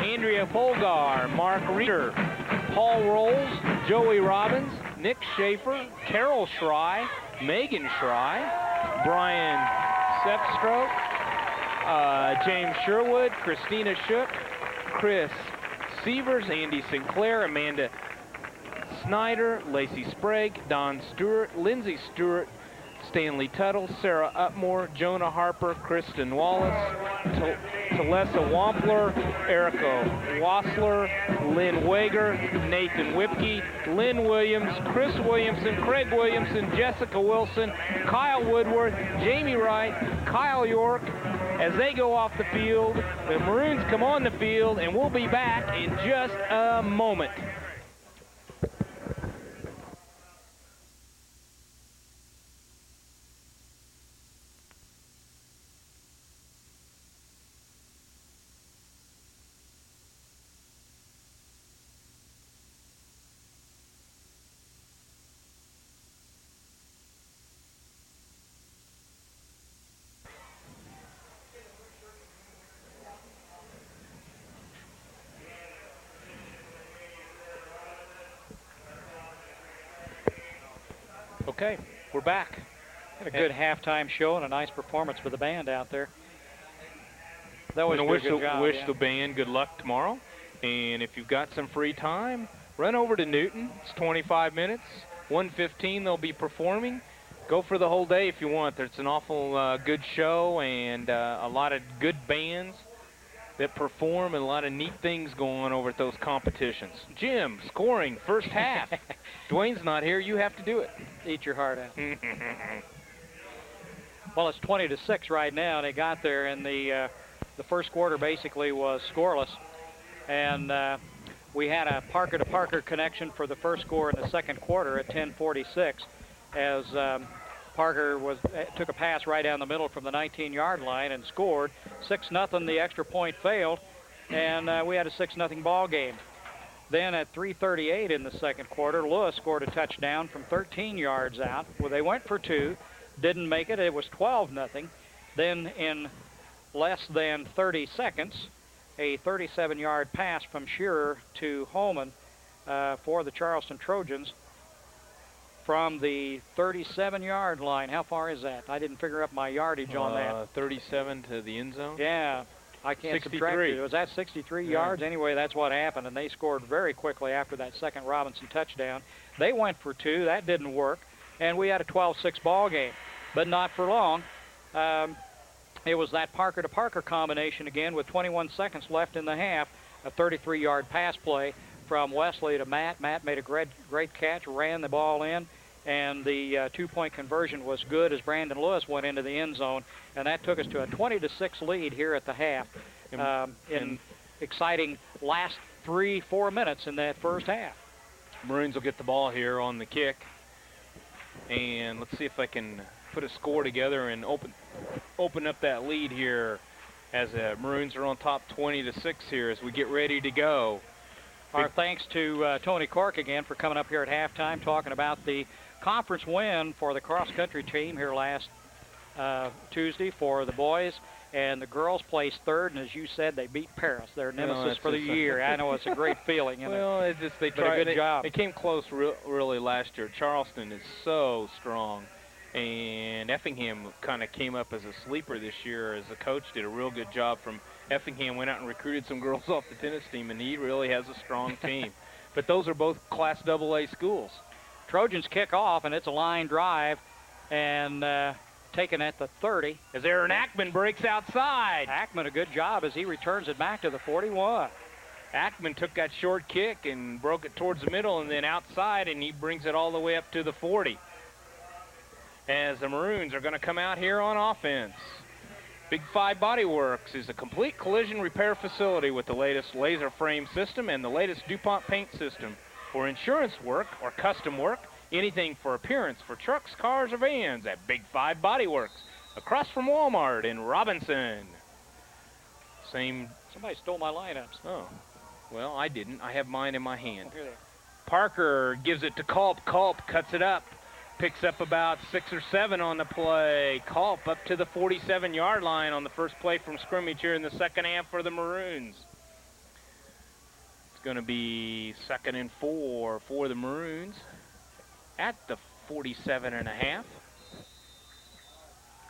Andrea Polgar, Mark Reeder, Paul Rolls, Joey Robbins, Nick Schaefer, Carol Schrei, Megan Schrei, Brian Sepstroke, James Sherwood, Christina Shook, Chris Sievers, Andy Sinclair, Amanda Snyder, Lacey Sprague, Don Stewart, Lindsay Stewart, Stanley Tuttle, Sarah Upmore, Jonah Harper, Kristen Wallace, Talessa Wampler, Erica Wassler, Lynn Wager, Nathan Whipke, Lynn Williams, Chris Williamson, Craig Williamson, Jessica Wilson, Kyle Woodworth, Jamie Wright, Kyle York. As they go off the field, the Maroons come on the field, and we'll be back in just a moment. Okay, we're back. Had a good halftime show and a nice performance for the band out there. That was a good job. Wish the band good luck tomorrow. And if you've got some free time, run over to Newton. It's 25 minutes. 1:15 they'll be performing. Go for the whole day if you want. There's an awful good show and a lot of good bands that perform and a lot of neat things going on over at those competitions. Jim, scoring first half. Dwayne's not here. You have to do it. Eat your heart out. Well, it's 20-6 right now. They got there, and the first quarter basically was scoreless. And we had a Parker-to-Parker connection for the first score in the second quarter at 10:46 as Parker took a pass right down the middle from the 19-yard line and scored. 6-0, the extra point failed, and we had a 6-0 ball game. Then at 3:38 in the second quarter, Lewis scored a touchdown from 13 yards out. Well, they went for 2, didn't make it. It was 12-0. Then in less than 30 seconds, a 37-yard pass from Shearer to Holman for the Charleston Trojans from the 37-yard line. How far is that? I didn't figure up my yardage on that. 37 to the end zone? Yeah. I can't subtract it. Was that 63 yards? Anyway, that's what happened, and they scored very quickly after that second Robinson touchdown. They went for 2. That didn't work, and we had a 12-6 ball game, but not for long. It was that Parker-to-Parker combination again with 21 seconds left in the half, a 33-yard pass play from Wesley to Matt. Matt made a great catch, ran the ball in, and the 2-point conversion was good as Brandon Lewis went into the end zone, and that took us to a 20-6 lead here at the half in exciting last 3-4 minutes in that first half. Maroons will get the ball here on the kick, and let's see if I can put a score together and open up that lead here as Maroons are on top 20-6 here as we get ready to go. Our thanks to Tony Cork again for coming up here at halftime talking about the conference win for the cross-country team here last Tuesday for the boys. And the girls placed third, and as you said, they beat Paris, their nemesis for the year. I know it's a great feeling. Well, they tried. A good job. They came close really last year. Charleston is so strong, and Effingham kind of came up as a sleeper this year as the coach did a real good job from Effingham, went out and recruited some girls off the tennis team, and he really has a strong team. But those are both Class AA schools. Trojans kick off, and it's a line drive, and taken at the 30. As Aaron Ackman breaks outside. Ackman, a good job as he returns it back to the 41. Ackman took that short kick and broke it towards the middle and then outside, and he brings it all the way up to the 40. As the Maroons are going to come out here on offense. Big 5 Body Works is a complete collision repair facility with the latest laser frame system and the latest DuPont paint system for insurance work or custom work. Anything for appearance for trucks, cars, or vans at Big 5 Body Works, across from Walmart in Robinson. Somebody stole my lineups. Oh, well, I didn't. I have mine in my hand. Oh, here they are. Parker gives it to Culp. Culp cuts it up, picks up about 6 or 7 on the play. Culp up to the 47-yard line on the first play from scrimmage here in the second half for the Maroons. It's going to be 2nd and 4 for the Maroons at the 47.5.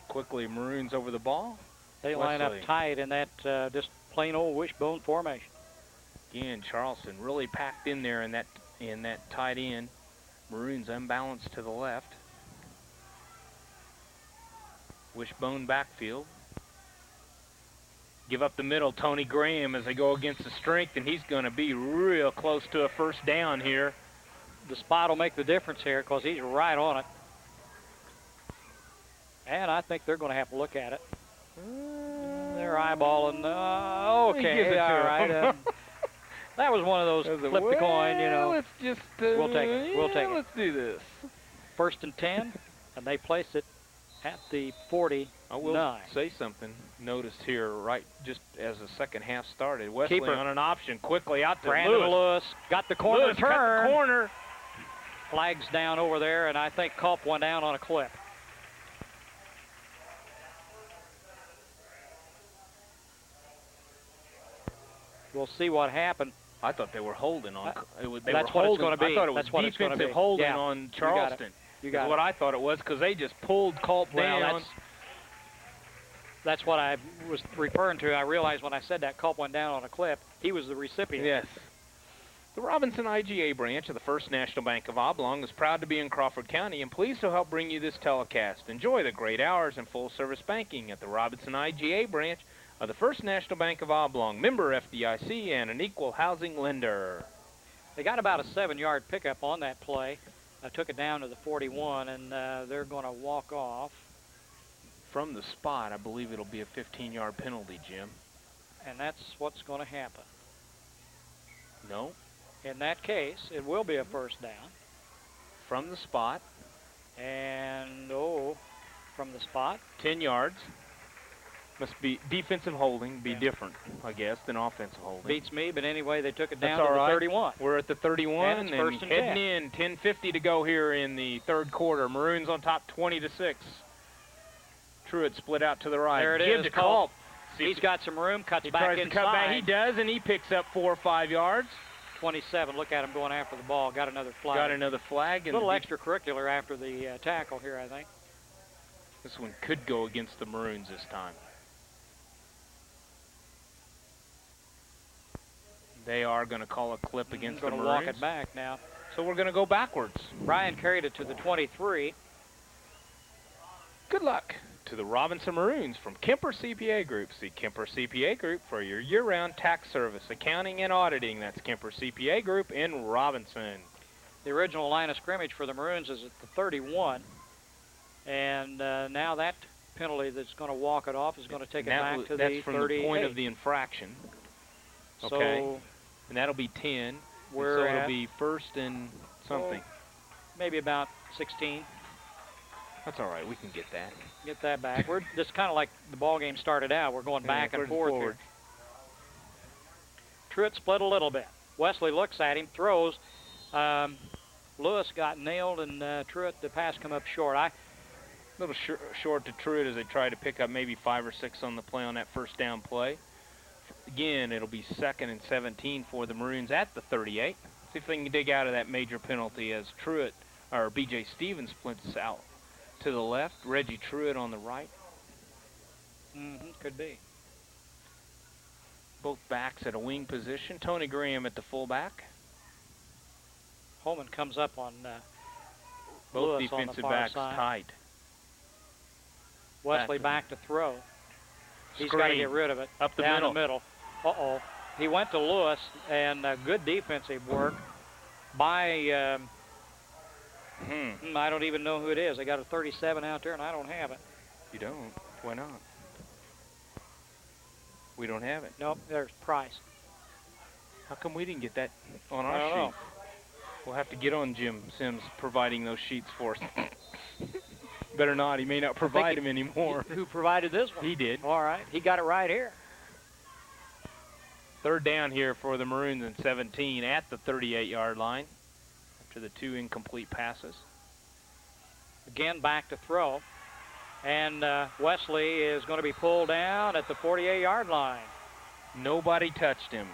Quickly, Maroons over the ball. They line up tight in that just plain old wishbone formation. Again, Charleston really packed in there in that tight end. Maroons unbalanced to the left. Wishbone backfield. Give up the middle, Tony Graham, as they go against the strength, and he's going to be real close to a first down here. The spot will make the difference here because he's right on it. And I think they're going to have to look at it. They're eyeballing. Okay, all right. That was one of those flip the coin, you know. Let's just, we'll take it. We'll take it. Let's do this. 1st and 10, and they place it at the 49. I will say something. Noticed here, right just as the second half started, Wesley on an option, quickly out to Brandon Lewis. Got the corner turn. Got the corner. Flags down over there, and I think Culp went down on a clip. We'll see what happened. I thought they were holding on. That's what it's going to be. I thought it was that's what defensive holding on Charleston. You got it. That's what I thought it was because they just pulled Culp down. That's what I was referring to. I realized when I said that Culp went down on a clip, he was the recipient. Yes. The Robinson IGA branch of the First National Bank of Oblong is proud to be in Crawford County and pleased to help bring you this telecast. Enjoy the great hours and full-service banking at the Robinson IGA branch of the First National Bank of Oblong, member FDIC, and an equal housing lender. They got about a 7-yard pickup on that play. I took it down to the 41, and they're going to walk off. From the spot, I believe it'll be a 15-yard penalty, Jim. And that's what's going to happen. No. In that case, it will be a first down. From the spot. And, from the spot. 10 yards. Must be defensive holding, different, I guess, than offensive holding. Beats me, but anyway, they took it down to the 31. We're at the 31, and first and heading in, 10:50 to go here in the third quarter. Maroons on top 20-6. Truitt split out to the right. There it Give is. to Culp. He's got some room, cuts he back tries inside. To cut back. He does, and he picks up 4 or 5 yards. 27, look at him going after the ball. Got another flag. Got another flag. A little extracurricular after the tackle here, I think. This one could go against the Maroons this time. They are going to call a clip against the Maroons. Going to walk it back now. So we're going to go backwards. Brian carried it to the 23. Good luck to the Robinson Maroons from Kemper CPA Group. See Kemper CPA Group for your year-round tax service, accounting, and auditing. That's Kemper CPA Group in Robinson. The original line of scrimmage for the Maroons is at the 31. And now that penalty that's going to walk it off is going to take it back to the 38. That's from the point of the infraction. Okay. So and that'll be 10. We're so it'll be first and something. Maybe about 16. That's all right. We can get that. Get that back. We're just kind of like the ball game started out. We're going back and forth here. Truitt split a little bit. Wesley looks at him, throws. Lewis got nailed, and Truitt, the pass come up short. A little short to Truitt as they try to pick up maybe 5 or 6 on the play on that first down play. Again, it'll be 2nd and 17 for the Maroons at the 38. See if they can dig out of that major penalty as Truitt, or B.J. Stevens splints out to the left. Reggie Truitt on the right. Could be. Both backs at a wing position. Tony Graham at the fullback. Holman comes up on both Lewis defensive on the backs side. tight. Wesley back to throw. He's Screen. got to get rid of it. Up the down middle. the middle. Uh-oh. He went to Lewis, and good defensive work by, I don't even know who it is. They got a 37 out there, and I don't have it. You don't? Why not? We don't have it. Nope, there's Price. How come we didn't get that on I our don't sheet? know. We'll have to get on Jim Sims providing those sheets for us. Better not. He may not provide them anymore. Who provided this one? He did. All right. He got it right here. 3rd down here for the Maroons and 17 at the 38-yard line after the 2 incomplete passes. Again, back to throw. And Wesley is going to be pulled down at the 48-yard line. Nobody touched him.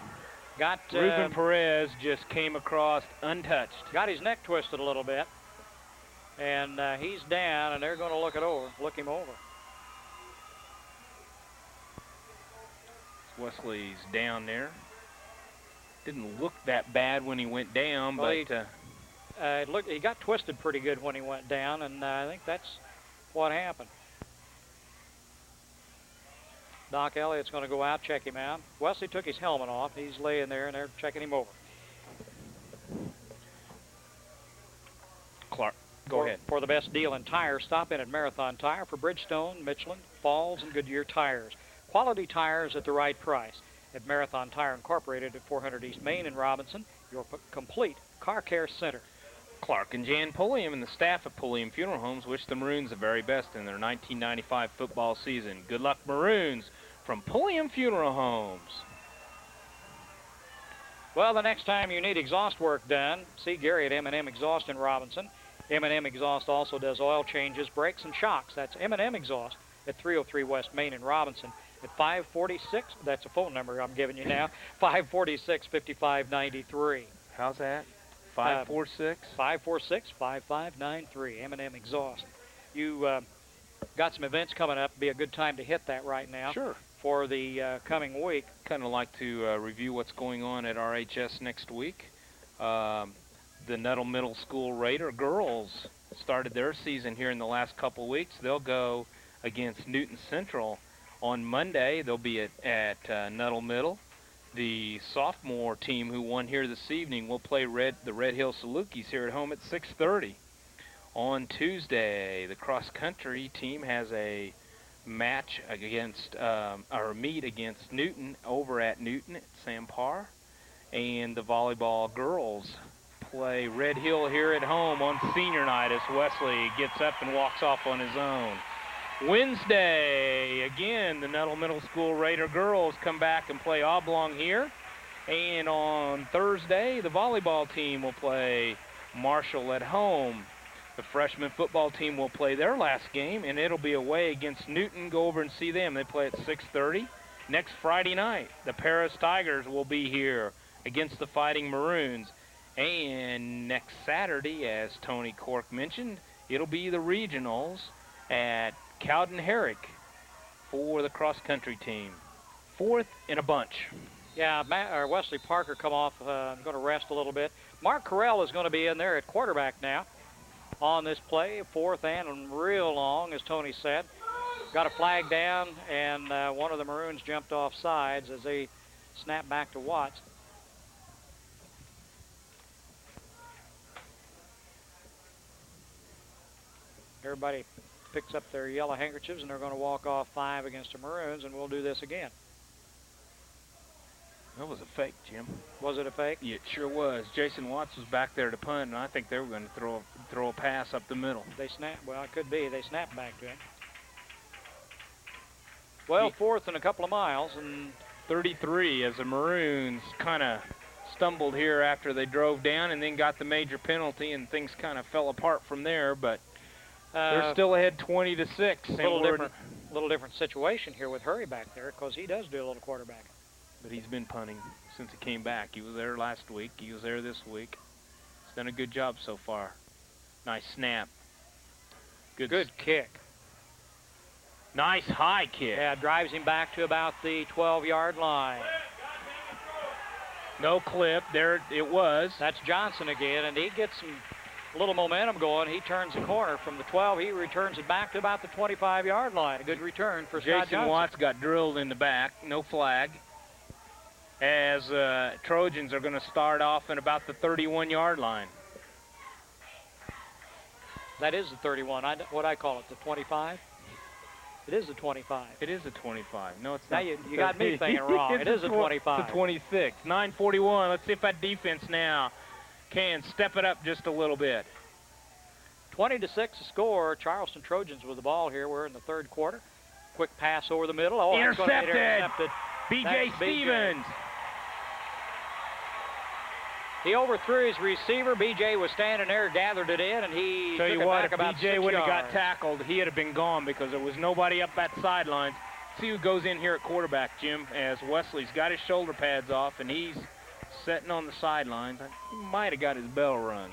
Got Ruben Perez just came across untouched. Got his neck twisted a little bit. And he's down, and they're going to look him over. Wesley's down there. Didn't look that bad when he went down, well, but he got twisted pretty good when he went down, and I think that's what happened. Doc Elliott's going to go out, check him out. Wesley took his helmet off. He's laying there, and they're checking him over. Clark, go ahead. For the best deal in tires, stop in at Marathon Tire for Bridgestone, Michelin, Falls, and Goodyear tires. Quality tires at the right price. At Marathon Tire Incorporated at 400 East Main in Robinson, your complete car care center. Clark and Jan Pulliam and the staff at Pulliam Funeral Homes wish the Maroons the very best in their 1995 football season. Good luck, Maroons, from Pulliam Funeral Homes. Well, the next time you need exhaust work done, see Gary at M&M Exhaust in Robinson. M&M Exhaust also does oil changes, brakes, and shocks. That's M&M Exhaust at 303 West Main in Robinson. At 546, that's a phone number I'm giving you now, 546-5593. How's that? 546? 546-5593, M&M Exhaust. You got some events coming up. Be a good time to hit that right now. Sure. For the coming week. Kind of like to review what's going on at RHS next week. The Nuttall Middle School Raider girls started their season here in the last couple weeks. They'll go against Newton Central on Monday. They'll be at Nuttall Middle. The sophomore team who won here this evening will play the Red Hill Salukis here at home at 6:30. On Tuesday, the cross-country team has a match against, or meet against Newton over at Newton at Sam Parr. And the volleyball girls play Red Hill here at home on senior night as Wesley gets up and walks off on his own. Wednesday, again, the Nuttall Middle School Raider girls come back and play Oblong here. And on Thursday, the volleyball team will play Marshall at home. The freshman football team will play their last game, and it'll be away against Newton. Go over and see them. They play at 6:30. Next Friday night, the Paris Tigers will be here against the Fighting Maroons. And next Saturday, as Tony Cork mentioned, it'll be the regionals at Cowden Herrick for the cross-country team. 4th in a bunch. Yeah, Wesley Parker come off, going to rest a little bit. Mark Carell is going to be in there at quarterback now on this play, 4th and real long, as Tony said. Got a flag down, and one of the Maroons jumped off sides as they snap back to Watts. Everybody picks up their yellow handkerchiefs, and they're going to walk off 5 against the Maroons, and we'll do this again. That was a fake, Jim. Was it a fake? Yeah, it sure was. Jason Watts was back there to punt, and I think they were going to throw a pass up the middle. They snapped. Well, it could be. They snapped back to him. Well, 4th and a couple of miles, and 33 as the Maroons kind of stumbled here after they drove down and then got the major penalty, and things kind of fell apart from there, but they're still ahead 20-6. Little different situation here with Hurry back there, because he does do a little quarterback. But he's been punting since he came back. He was there last week. He was there this week. He's done a good job so far. Nice snap. Good kick. Nice high kick. Yeah, drives him back to about the 12-yard line. No clip. There it was. That's Johnson again, and he gets some little momentum going. He turns the corner from the 12. He returns it back to about the 25-yard line. A good return for Scott Johnson. Jason Watts got drilled in the back. No flag. As Trojans are going to start off in about the 31-yard line. That is the 31. What I call it, the 25? It is the 25. It is the 25. No, it's now not. You got me thinking wrong. It is the 25. The 26. 9:41. Let's see if that defense now can step it up just a little bit. 20-6 the score. Charleston Trojans with the ball here. We're in the 3rd quarter. Quick pass over the middle. Oh, intercepted. B.J. Stevens. He overthrew his receiver. B.J. was standing there, gathered it in, and he Tell took you it what, back if about B.J. 6 wouldn't have yards. got tackled, he'd have been gone because there was nobody up that sideline. See who goes in here at quarterback, Jim, as Wesley's got his shoulder pads off, and he's sitting on the sidelines. He might have got his bell rung.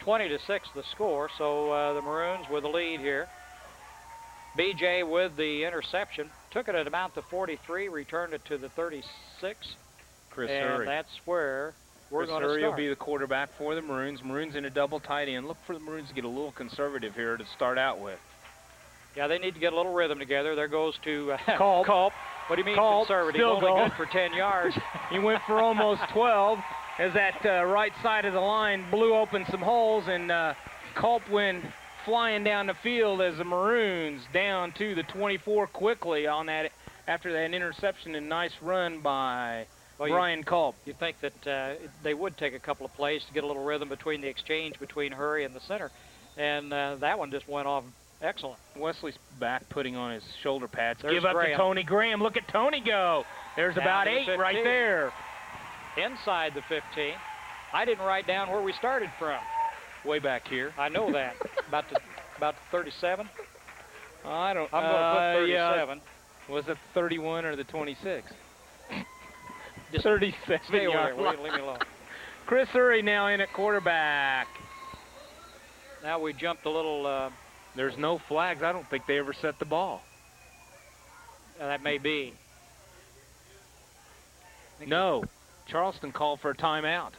20-6 the score, so the Maroons with the lead here. B.J. with the interception. Took it at about the 43, returned it to the 36. Chris and Hurry. That's where we're going to Chris Hurry start. will be the quarterback for the Maroons. Maroons in a double tight end. Look for the Maroons to get a little conservative here to start out with. Yeah, they need to get a little rhythm together. There goes to Culp. Culp. What do you mean Culp, conservative? still Only going. good for 10 yards. He went for almost 12 as that right side of the line blew open some holes, and Culp went flying down the field as the Maroons down to the 24 quickly on that after that interception and nice run by Brian Culp. You think that they would take a couple of plays to get a little rhythm between the exchange between Hurry and the center, and that one just went off excellent. Wesley's back putting on his shoulder pads. There's Give up Graham. to Tony Graham. Look at Tony go. There's Down about to the 8 right 15. there. Inside the 15. I didn't write down where we started from. Way back here. I know that. about 37. I don't. I'm going to put 37. Yeah. Was it 31 or the 26? Just 37 stay over yard there. line. Leave me alone. Chris Hurry now in at quarterback. Now we jumped a little. There's no flags. I don't think they ever set the ball. That may be. No. Charleston called for a timeout.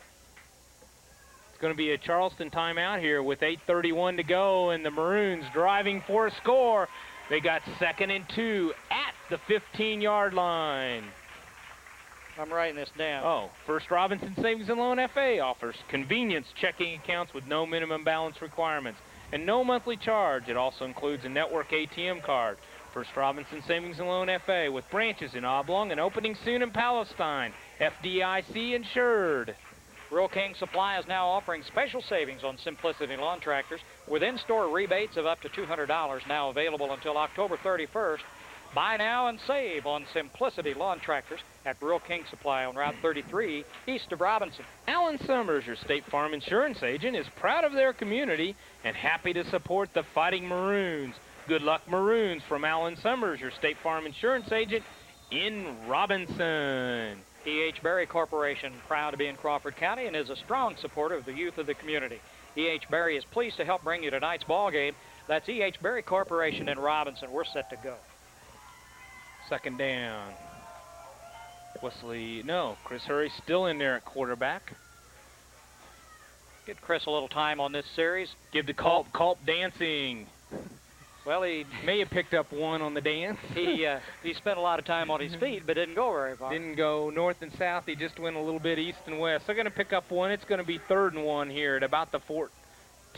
It's going to be a Charleston timeout here with 8:31 to go, and the Maroons driving for a score. They got 2nd and 2 at the 15-yard line. I'm writing this down. Oh, First Robinson Savings and Loan FA offers convenience checking accounts with no minimum balance requirements and no monthly charge. It also includes a network ATM card. First Robinson Savings and Loan FA with branches in Oblong and opening soon in Palestine. FDIC insured. Rural King Supply is now offering special savings on Simplicity lawn tractors with in-store rebates of up to $200 now available until October 31st. Buy now and save on Simplicity lawn tractors at Rural King Supply on Route 33 east of Robinson. Alan Summers, your State Farm insurance agent, is proud of their community and happy to support the Fighting Maroons. Good luck, Maroons, from Alan Summers, your State Farm insurance agent in Robinson. E.H. Berry Corporation, proud to be in Crawford County and is a strong supporter of the youth of the community. E.H. Berry is pleased to help bring you tonight's ball game. That's E.H. Berry Corporation in Robinson. We're set to go. 2nd down. Chris Hurry still in there at quarterback. Get Chris a little time on this series. Give to Culp. Culp dancing. Well, he may have picked up 1 on the dance. he spent a lot of time on his feet, but didn't go very far. Didn't go north and south. He just went a little bit east and west. They're going to pick up 1. It's going to be 3rd and 1 here at about the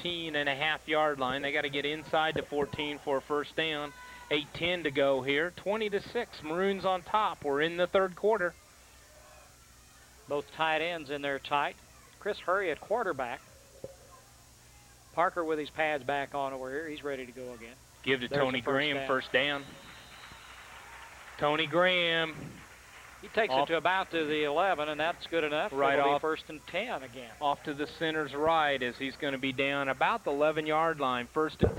14.5-yard line. They got to get inside the 14 for a first down. 8:10 to go here. 20-6. Maroons on top. We're in the third quarter. Both tight ends in there tight. Chris Hurry at quarterback. Parker with his pads back on over here. He's ready to go again. Give to There's Tony Graham, first down. Tony Graham. He takes it to about to the 11, and that's good enough. Right It'll off. be 1st and 10 again. Off to the center's right as he's going to be down about the 11-yard line. 1st and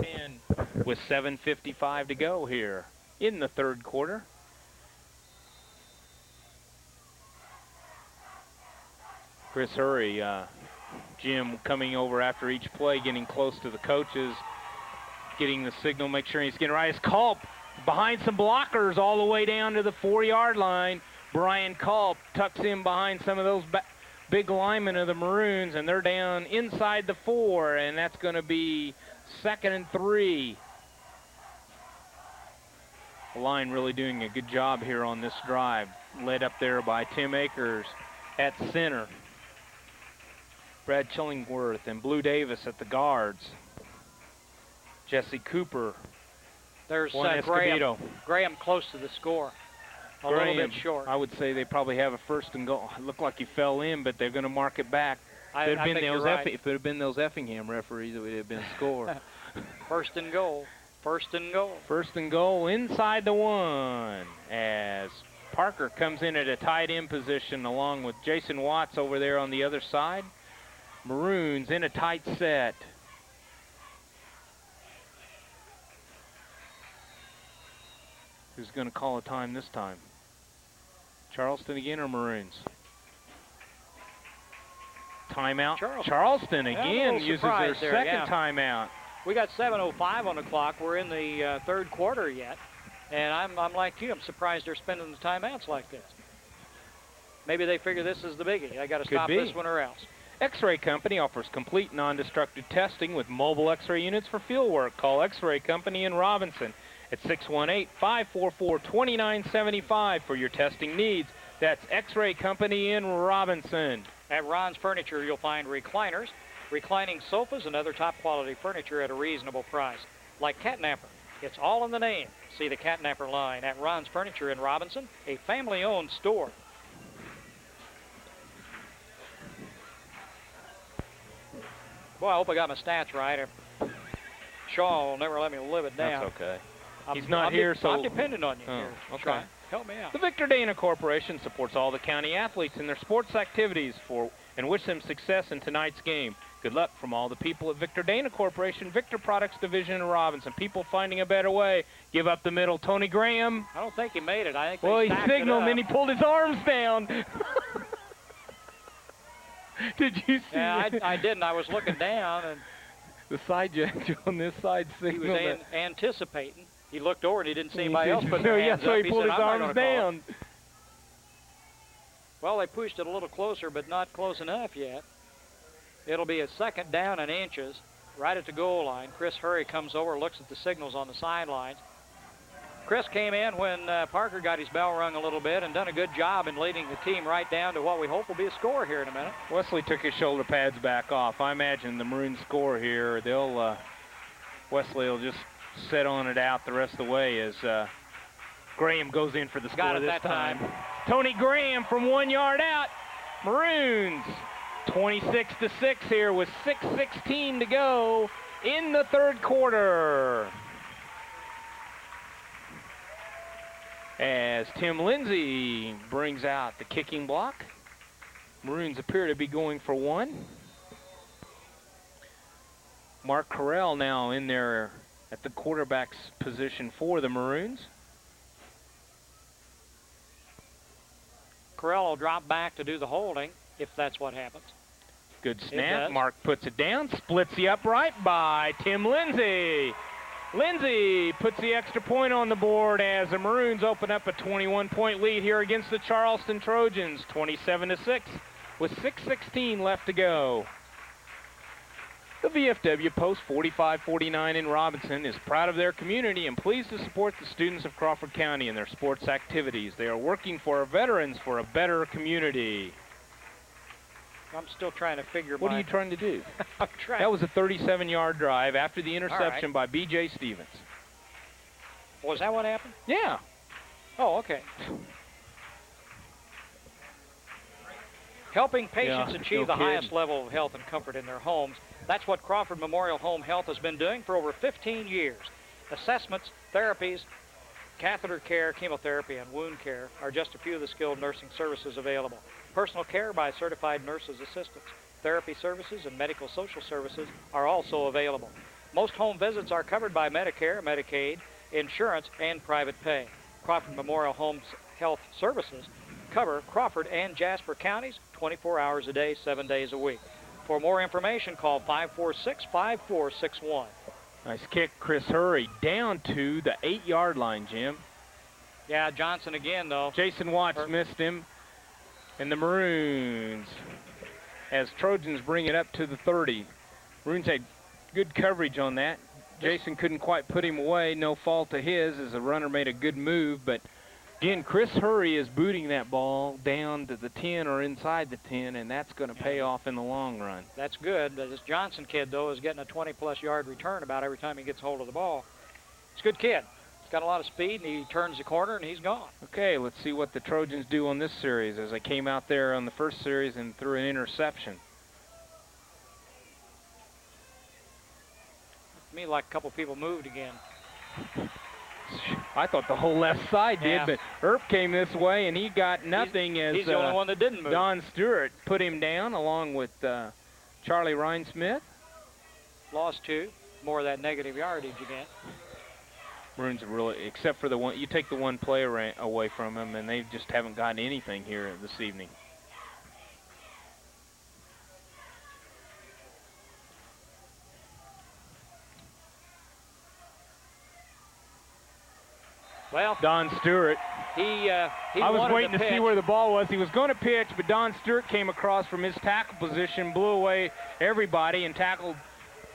10 with 7:55 to go here in the third quarter. Chris Hurry, Jim coming over after each play, getting close to the coaches, getting the signal, make sure he's getting right. His Culp behind some blockers all the way down to the 4-yard line. Brian Culp tucks in behind some of those big linemen of the Maroons, and they're down inside the 4, and that's going to be 2nd and 3. The line really doing a good job here on this drive, led up there by Tim Akers at center. Brad Chillingworth and Blue Davis at the guards. Jesse Cooper. There's Juan Escobedo. Graham close to the score. A little bit short. I would say they probably have a 1st and goal. It looked like he fell in, but they're going to mark it back. I think you're right. If it had been those Effingham referees, it would have been a score. 1st and goal. 1st and goal. 1st and goal inside the 1 as Parker comes in at a tight end position along with Jason Watts over there on the other side. Maroons in a tight set. Who's going to call a time this time? Charleston again or Maroons? Timeout. Charleston again uses their second timeout. We got 7:05 on the clock. We're in the third quarter yet. And I'm like you. I'm surprised they're spending the timeouts like this. Maybe they figure this is the biggie. They got to stop this one or else. X-Ray Company offers complete non-destructive testing with mobile X-ray units for field work. Call X-Ray Company in Robinson at 618-544-2975 for your testing needs. That's X-Ray Company in Robinson. At Ron's Furniture, you'll find recliners, reclining sofas, and other top-quality furniture at a reasonable price. Like Catnapper. It's all in the name. See the Catnapper line at Ron's Furniture in Robinson, a family-owned store. Boy, I hope I got my stats right. Shaw will never let me live it down. That's okay. He's not here, so... I'm dependent on you here. Okay. Shaw. Help me out. The Victor Dana Corporation supports all the county athletes in their sports activities and wish them success in tonight's game. Good luck from all the people at Victor Dana Corporation, Victor Products Division in Robinson. People finding a better way. Give up the middle. Tony Graham. I don't think he made it. I think he signaled, and then he pulled his arms down. Did you see? Yeah, I didn't. I was looking down, and the side judge on this side signaled. He was anticipating. He looked over and he didn't see anybody else put their hands so up. he pulled his arms down. Well, they pushed it a little closer, but not close enough yet. It'll be a 2nd down and inches, right at the goal line. Chris Hurry comes over, looks at the signals on the sidelines. Chris came in when Parker got his bell rung a little bit and done a good job in leading the team right down to what we hope will be a score here in a minute. Wesley took his shoulder pads back off. I imagine the Maroons score here. Wesley will just sit on it out the rest of the way as Graham goes in for the score this time. Tony Graham from 1 yard out. Maroons 26-6 here with 6:16 to go in the third quarter. As Tim Lindsay brings out the kicking block. Maroons appear to be going for 1. Mark Carell now in there at the quarterback's position for the Maroons. Carell will drop back to do the holding, if that's what happens. Good snap. Mark puts it down, splits the upright by Tim Lindsay. Lindsay puts the extra point on the board as the Maroons open up a 21-point lead here against the Charleston Trojans, 27-6, with 6:16 left to go. The VFW Post 4549 in Robinson is proud of their community and pleased to support the students of Crawford County in their sports activities. They are working for our veterans for a better community. I'm still trying to figure. What are you trying to do? I'm trying. That was a 37-yard drive after the interception by B.J. Stevens. Was that what happened? Yeah. Oh, okay. Helping patients achieve the highest level of health and comfort in their homes. That's what Crawford Memorial Home Health has been doing for over 15 years. Assessments, therapies, catheter care, chemotherapy, and wound care are just a few of the skilled nursing services available. Personal care by certified nurses assistants. Therapy services and medical social services are also available. Most home visits are covered by Medicare, Medicaid, insurance, and private pay. Crawford Memorial Home Health Services cover Crawford and Jasper counties 24 hours a day, 7 days a week. For more information, call 546-5461. Nice kick, Chris Hurry, down to the 8-yard line, Jim. Yeah, Johnson again, though. Jason Watts missed him. And the Maroons, as Trojans bring it up to the 30. Maroons had good coverage on that. Jason couldn't quite put him away, no fault of his, as the runner made a good move. But again, Chris Hurry is booting that ball down to the 10 or inside the 10, and that's going to pay off in the long run. That's good. This Johnson kid, though, is getting a 20-plus yard return about every time he gets hold of the ball. He's a good kid. He's got a lot of speed, and he turns the corner, and he's gone. Okay, let's see what the Trojans do on this series, as they came out there on the first series and threw an interception. To me, like a couple people moved again. I thought the whole left side did, but Earp came this way, and he got nothing. He's the only one that didn't move. Don Stewart put him down along with Charlie Ryan-Smith. Lost 2. More of that negative yardage again. Maroons are really, except for the one, you take the one play away from them, and they just haven't gotten anything here this evening. Well, Don Stewart. He I was waiting to see where the ball was. He was going to pitch, but Don Stewart came across from his tackle position, blew away everybody, and tackled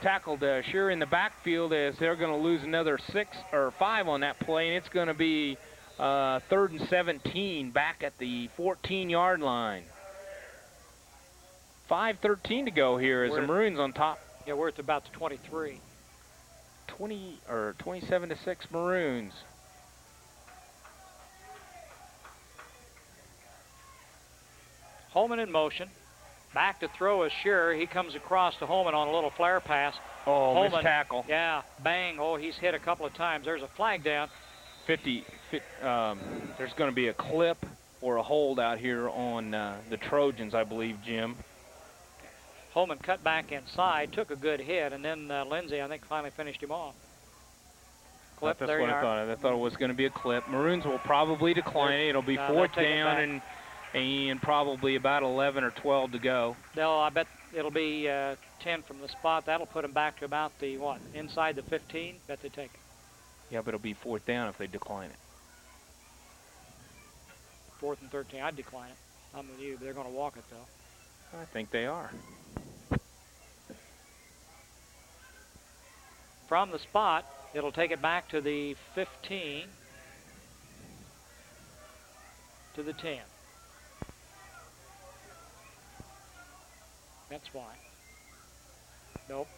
Shearer in the backfield, as they're going to lose another 6 or 5 on that play, and it's going to be 3rd and 17 back at the 14-yard line. 5:13 to go here as the Maroons on top. Yeah, we're at about the 23. 27-6 Maroons. Holman in motion. Back to throw is Shearer. He comes across to Holman on a little flare pass. Oh, Holman, missed tackle. Yeah, bang. Oh, he's hit a couple of times. There's a flag down. There's going to be a clip or a hold out here on the Trojans, I believe, Jim. Holman cut back inside, took a good hit, and then Lindsay, I think, finally finished him off. Clip, That's there what you I are. thought. I thought it was going to be a clip. Maroons will probably decline it. It'll be 4th down and probably about 11 or 12 to go. No, I bet it'll be 10 from the spot. That'll put them back to about the, inside the 15. Bet they take it. Yeah, but it'll be 4th down if they decline it. 4th and 13. I'd decline it. I'm with you, but they're going to walk it, though. I think they are. From the spot, it'll take it back to the 15, to the 10. That's why. Nope.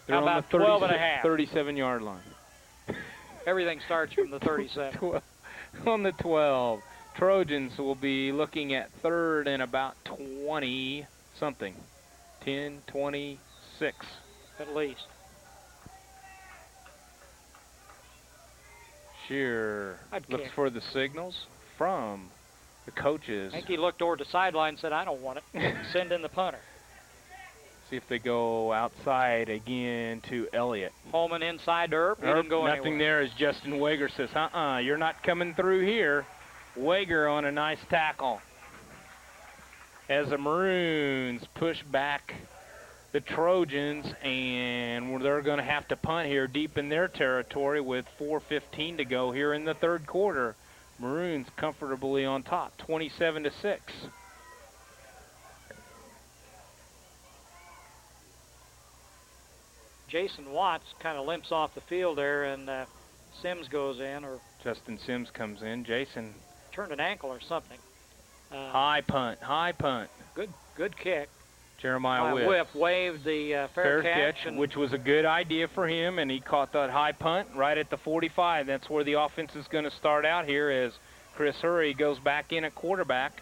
They're How on about the 12 and a half? 37-yard line. Everything starts from the 37. On the 12. Trojans will be looking at 3rd and about 20-something. 10, 26. At least. Shearer looks for the signals from the coaches. I think he looked over the sideline and said, I don't want it. Send in the punter. See if they go outside again to Elliott. Holman inside to Earp. He didn't go nothing anywhere. there as Justin Wager says, you're not coming through here. Wager on a nice tackle. As the Maroons push back the Trojans, and they're going to have to punt here deep in their territory with 4:15 to go here in the 3rd quarter. Maroons comfortably on top, 27-6. Jason Watts kind of limps off the field there, and Sims goes in, or Justin Sims comes in. Jason turned an ankle or something. high punt. Good kick. Jeremiah Whip waved the fair catch, which was a good idea for him, and he caught that high punt right at the 45. That's where the offense is going to start out here as Chris Hurry goes back in at quarterback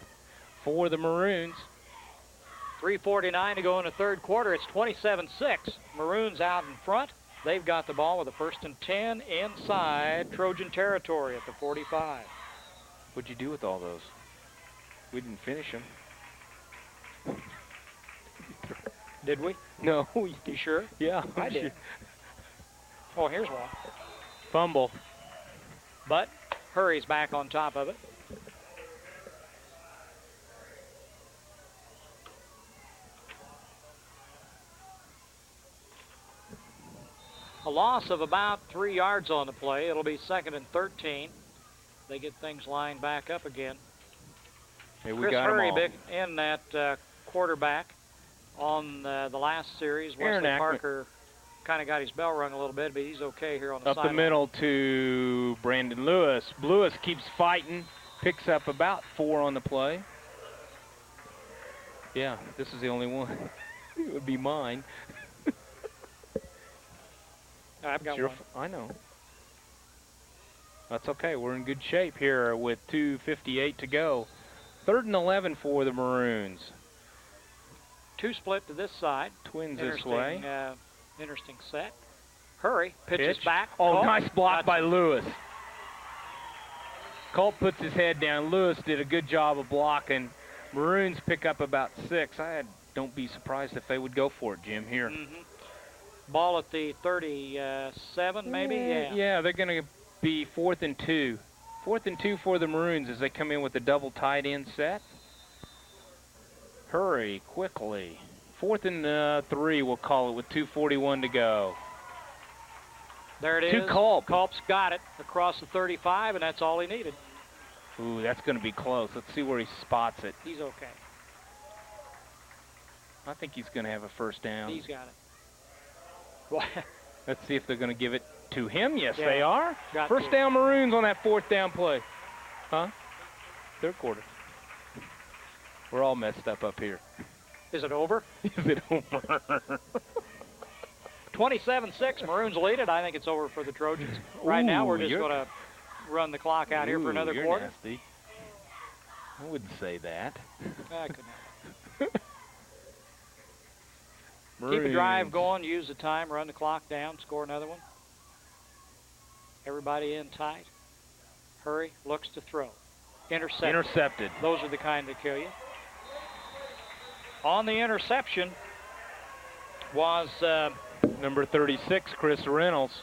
for the Maroons. 3:49 to go in the third quarter. It's 27-6. Maroons out in front. They've got the ball with a 1st and 10 inside Trojan territory at the 45. What'd you do with all those? We didn't finish them. Did we? No. You sure? Yeah, I did. Oh, here's one. Fumble. But Hurry's back on top of it. A loss of about 3 yards on the play. It'll be 2nd and 13. They get things lined back up again. Hey, we Chris got Hurry them all. in that quarterback on the last series. Wesley Parker kind of got his bell rung a little bit, but he's okay here on the sideline. Up the middle to Brandon Lewis. Lewis keeps fighting, picks up about 4 on the play. Yeah, this is the only one. It would be mine. I've got one. I know. That's okay. We're in good shape here with 2:58 to go. 3rd and 11 for the Maroons. 2 split to this side. Twins this way. Interesting set. Hurry pitches back. Oh, Culp. nice block by Lewis. Culp puts his head down. Lewis did a good job of blocking. Maroons pick up about 6. Don't be surprised if they would go for it, Jim, here. Ball at the 37, maybe? Yeah, they're going to be 4th and 2. 4th and 2 for the Maroons as they come in with a double tight end set. Hurry quickly. 4th and 3, we'll call it, with 2:41 to go. There it is. To Culp. Culp's got it across the 35, and that's all he needed. Ooh, that's going to be close. Let's see where he spots it. He's okay. I think he's going to have a first down. He's got it. Let's see if they're going to give it to him. Yes, they are. First down Maroons on that 4th down play. Huh? 3rd quarter. We're all messed up here. Is it over? Is it over? 27-6, Maroons lead it. I think it's over for the Trojans. Right now, we're just going to run the clock out here for another quarter. Nasty. I wouldn't say that. I couldn't help it. Keep a drive going, use the time, run the clock down, score another one. Everybody in tight. Hurry, looks to throw. Intercepted. Those are the kind that kill you. On the interception was number 36, Chris Reynolds.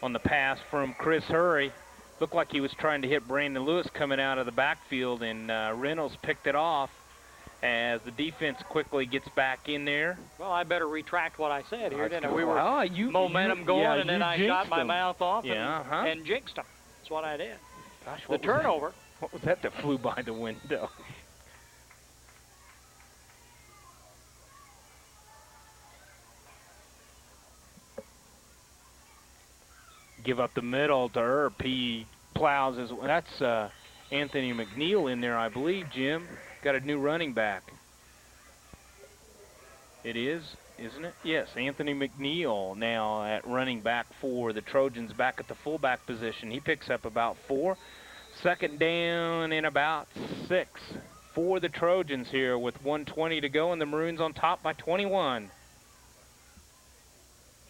On the pass from Chris Hurry. Looked like he was trying to hit Brandon Lewis coming out of the backfield, and Reynolds picked it off as the defense quickly gets back in there. Well, I better retract what I said here, didn't I? We were momentum going, and then I shot my mouth off and and jinxed them. That's what I did. Gosh, the turnover. What was that flew by the window? Give up the middle to Earp. He plows as well. That's Anthony McNeil in there, I believe, Jim. Got a new running back. It is, isn't it? Yes, Anthony McNeil now at running back for the Trojans, back at the fullback position. He picks up about 4. 2nd down and about 6 for the Trojans here with 1:20 to go, and the Maroons on top by 21.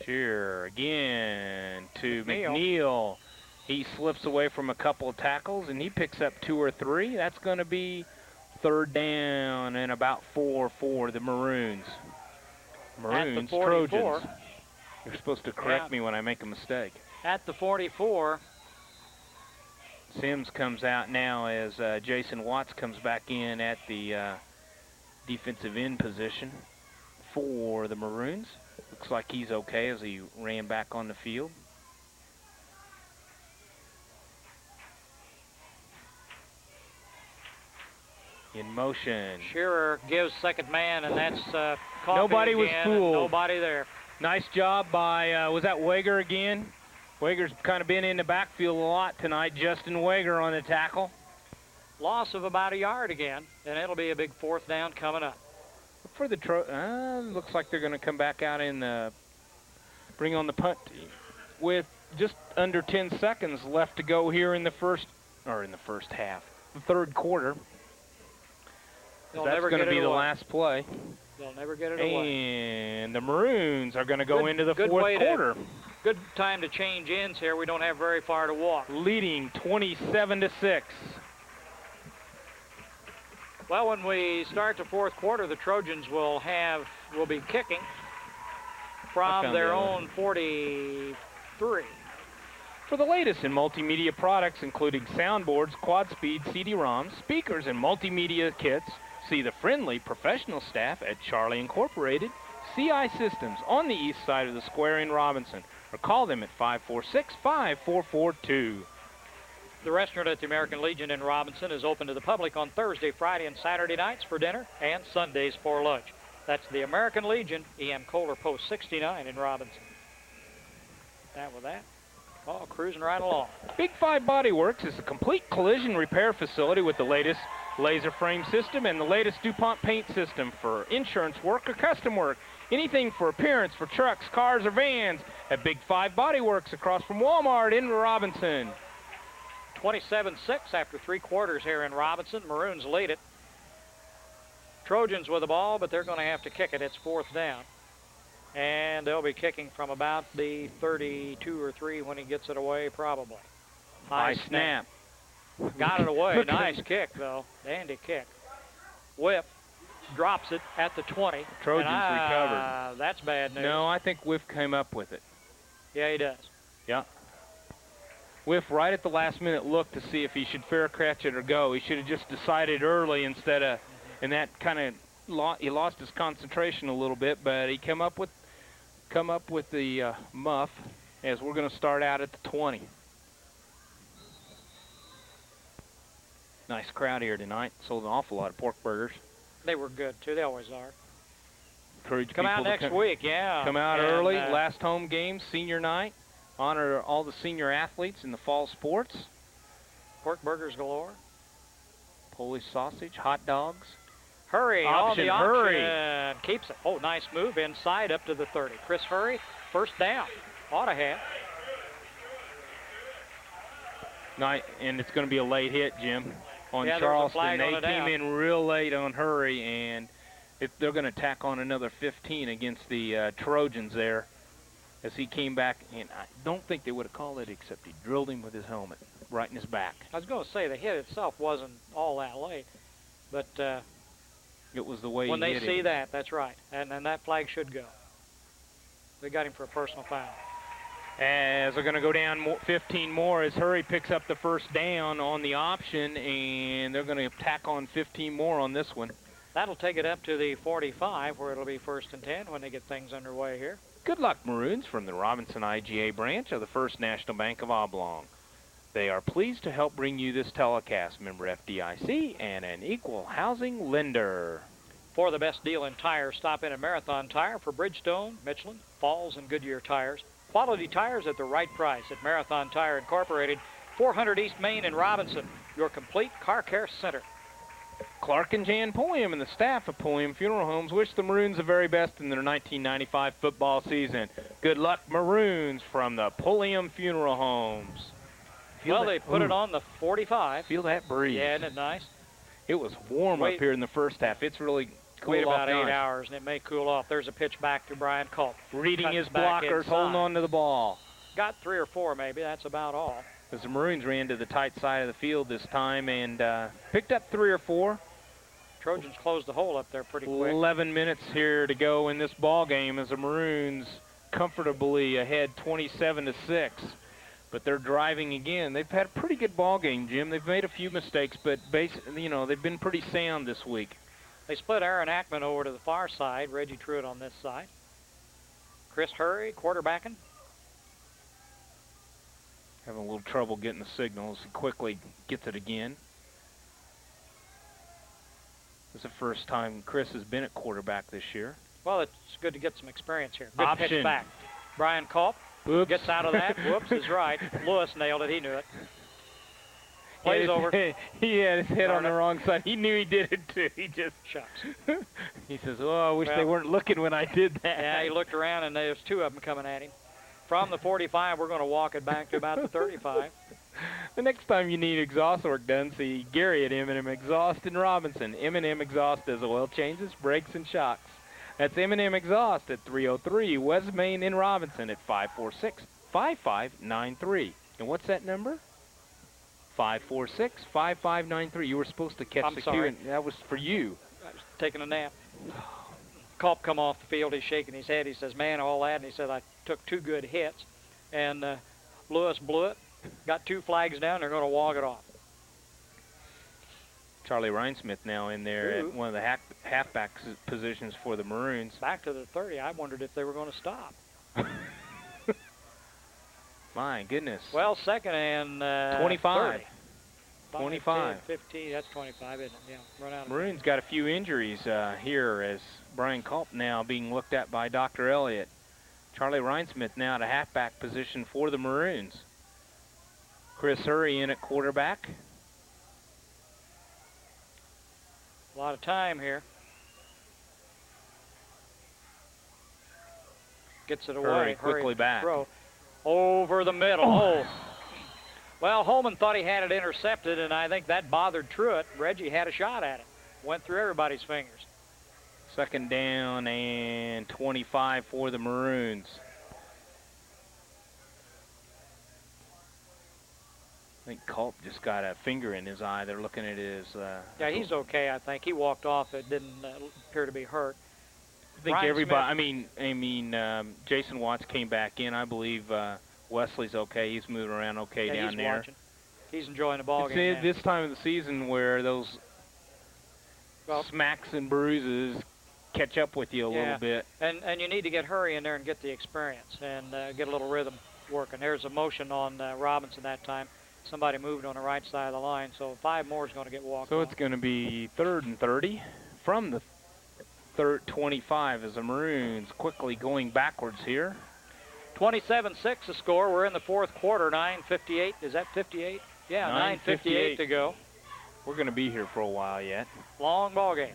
Here again to McNeil. He slips away from a couple of tackles, and he picks up 2 or 3. That's going to be 3rd down and about 4 for the Maroons. Maroons, Trojans. You're supposed to correct me when I make a mistake. At the 44. Sims comes out now as Jason Watts comes back in at the defensive end position for the Maroons. Looks like he's okay as he ran back on the field. In motion. Shearer gives 2nd man, and that's Coffey nobody again, was fooled. Nobody there. Nice job by, was that Wager again? Wager's kind of been in the backfield a lot tonight. Justin Wager on the tackle. loss of about a yard again, and it'll be a big 4th down coming up. For the looks like they're going to come back out and bring on the punt with just under 10 seconds left to go here in the first half, the 3rd quarter. That's going to be the last play. They'll never get it away. And the Maroons are going to go into the 4th quarter. Good time to change ends here. We don't have very far to walk. Leading 27-6. Well, when we start the 4th quarter, the Trojans will be kicking from their own 43. For the latest in multimedia products, including soundboards, quad-speed CD-ROMs, speakers, and multimedia kits, see the friendly professional staff at Charlie Incorporated CI Systems on the east side of the square in Robinson, or call them at 546-5442. The restaurant at the American Legion in Robinson is open to the public on Thursday, Friday, and Saturday nights for dinner and Sundays for lunch. That's the American Legion, E.M. Kohler, Post 69 in Robinson. With that, cruising right along. Big 5 Body Works is a complete collision repair facility with the latest laser frame system and the latest DuPont paint system for insurance work or custom work. Anything for appearance for trucks, cars, or vans at Big 5 Body Works across from Walmart in Robinson. 27-6 after 3 quarters here in Robinson. Maroons lead it. Trojans with the ball, but they're going to have to kick it. It's 4th down. And they'll be kicking from about the 32 or 3 when he gets it away, probably. High snap. Got it away. Nice kick, though. Dandy kick. Whip drops it at the 20. Trojans recovered. That's bad news. No, I think Whiff came up with it. Yeah, he does. Yeah. Whiff right at the last minute looked to see if he should fair catch it or go. He should have just decided early instead of, and that kind of he lost his concentration a little bit, but he come up with the muff as we're going to start out at the 20. Nice crowd here tonight. Sold an awful lot of pork burgers. They were good too. They always are. Encourage come people out next week, yeah. Come out early. Last home game, senior night. Honor all the senior athletes in the fall sports. Pork burgers galore. Polish sausage, hot dogs. Hurry, option, Hurry. Keeps it. Oh, nice move inside up to the 30. Chris Hurry, 1st down. Ought to have. Night, and it's going to be a late hit, Jim, on Charleston. Charleston. They came in real late on Hurry, and they're going to tack on another 15 against the Trojans there. As he came back, and I don't think they would have called it except he drilled him with his helmet right in his back. I was going to say the hit itself wasn't all that late, but it was the way when he they hit see him. that's right, and that flag should go. They got him for a personal foul. As they're going to go down 15 more as Hurry picks up the 1st down on the option, and they're going to tack on 15 more on this one. That'll take it up to the 45, where it'll be 1st and 10 when they get things underway here. Good luck, Maroons, from the Robinson IGA branch of the First National Bank of Oblong. They are pleased to help bring you this telecast, member FDIC, and an equal housing lender. For the best deal in tires, stop in at Marathon Tire for Bridgestone, Michelin, Falls, and Goodyear tires. Quality tires at the right price at Marathon Tire Incorporated, 400 East Main in Robinson, your complete car care center. Clark and Jan Pulliam and the staff of Pulliam Funeral Homes wish the Maroons the very best in their 1995 football season. Good luck, Maroons, from the Pulliam Funeral Homes. They put it on the 45. Feel that breeze. Yeah, isn't it nice? It was warm up here in the first half. It's really cool. Wait about 8 hours, and it may cool off. There's a pitch back to Brian Culp. Reading his blockers, holding on to the ball. Got 3 or 4, maybe. That's about all. As the Maroons ran to the tight side of the field this time and picked up 3 or 4. Trojans closed the hole up there pretty quick. 11 minutes here to go in this ball game as the Maroons comfortably ahead 27-6. But they're driving again. They've had a pretty good ball game, Jim. They've made a few mistakes, but they've been pretty sound this week. They split Aaron Ackman over to the far side. Reggie Truitt on this side. Chris Hurry quarterbacking. Having a little trouble getting the signals. He quickly gets it again. This is the first time Chris has been at quarterback this year. Well, it's good to get some experience here. Good Option. pitch back. Brian Culp Oops. gets out of that. Whoops is right. Lewis nailed it. He knew it. Plays over. He had his head on the Darn it. wrong side. He knew he did it too. He just Shucks. he says, "Oh, I wish they Well, weren't looking when I did that." Yeah, he looked around, and there's two of them coming at him. From the 45, we're going to walk it back to about the 35. The next time you need exhaust work done, see Gary at M&M Exhaust in Robinson. M&M Exhaust does oil changes, brakes, and shocks. That's M&M Exhaust at 303 West Main in Robinson at 546-5593. And what's that number? 546-5593. You were supposed to catch I'm the sorry. cue, and that was for you. I was taking a nap. Culp come off the field. He's shaking his head. He says, man, all that. And he said, I took 2 good hits. And Lewis blew it. Got 2 flags down. They're going to walk it off. Charlie Rhinesmith now in there Ooh. at one of the halfback positions for the Maroons. Back to the 30. I wondered if they were going to stop. My goodness. Well, second and 25. 30. 25. 10, 15. That's 25, isn't it? Yeah. Run out of Maroons got a few injuries here as Brian Culp now being looked at by Dr. Elliott. Charlie Rhinesmith now at a halfback position for the Maroons. Chris Hurry in at quarterback. a lot of time here. Gets it away. Hurry quickly back. Throw over the middle. Oh. Well, Holman thought he had it intercepted, and I think that bothered Truitt. Reggie had a shot at it. Went through everybody's fingers. Second down and 25 for the Maroons. I think Culp just got a finger in his eye. They're looking at his... Yeah, he's okay, I think. He walked off. It didn't appear to be hurt. I think Ryan everybody... Smith. Jason Watts came back in. I believe Wesley's okay. He's moving around okay down he's there. Watching. He's enjoying the ball It's game. this time of the season where those smacks and bruises catch up with you a little bit. And you need to get Hurry in there and get the experience and get a little rhythm working. There's a motion on Robinson that time. Somebody moved on the right side of the line, so 5 more is going to get walked So on. it's going to be 3rd and 30 from the 25 as the Maroons quickly going backwards here. 27-6 the score. We're in the 4th quarter. 9:58. Is that 58? Yeah, 9:58 to go. We're going to be here for a while yet. Long ball game.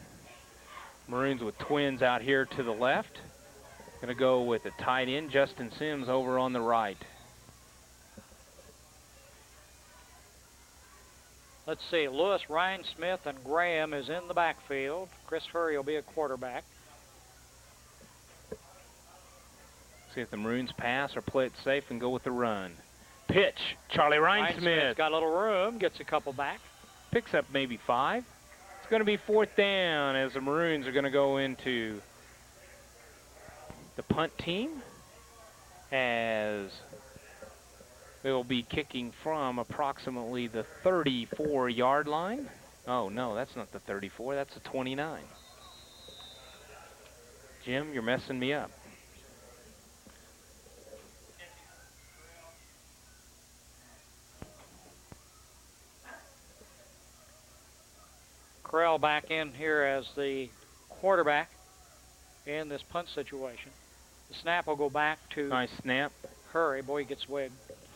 Maroons with twins out here to the left. Going to go with the tight end, Justin Sims, over on the right. Let's see. Lewis, Ryan Smith, and Graham is in the backfield. Chris Hurry will be a quarterback. See if the Maroons pass or play it safe and go with the run. Pitch, Charlie Ryan Smith. Got a little room, gets a couple back. Picks up maybe 5. It's going to be 4th down as the Maroons are going to go into the punt team as they will be kicking from approximately the 34-yard line. Oh, no, that's not the 34. That's the 29. Jim, you're messing me up. Corral back in here as the quarterback in this punt situation. The snap will go back to Nice snap. Hurry. Boy, he gets away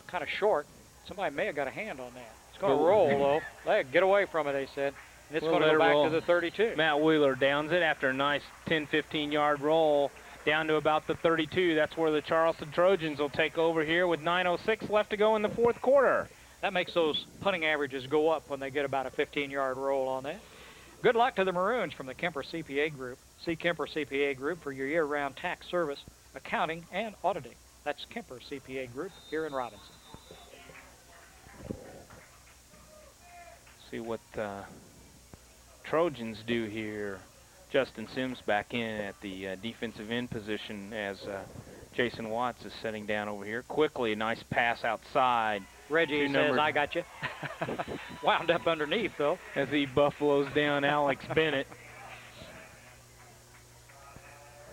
kind of short. Somebody may have got a hand on that. It's going to roll, though. Get away from it, they said. And it's going to go back to the 32. Matt Wheeler downs it after a nice 10, 15-yard roll down to about the 32. That's where the Charleston Trojans will take over here with 9:06 left to go in the 4th quarter. That makes those punting averages go up when they get about a 15-yard roll on that. Good luck to the Maroons from the Kemper CPA Group. See Kemper CPA Group for your year-round tax service, accounting, and auditing. That's Kemper CPA Group here in Robinson. See what Trojans do here. Justin Sims back in at the defensive end position as Jason Watts is setting down over here. Quickly, a nice pass outside. Reggie says, I got you. Wound up underneath, though. As he buffaloes down Alex Bennett.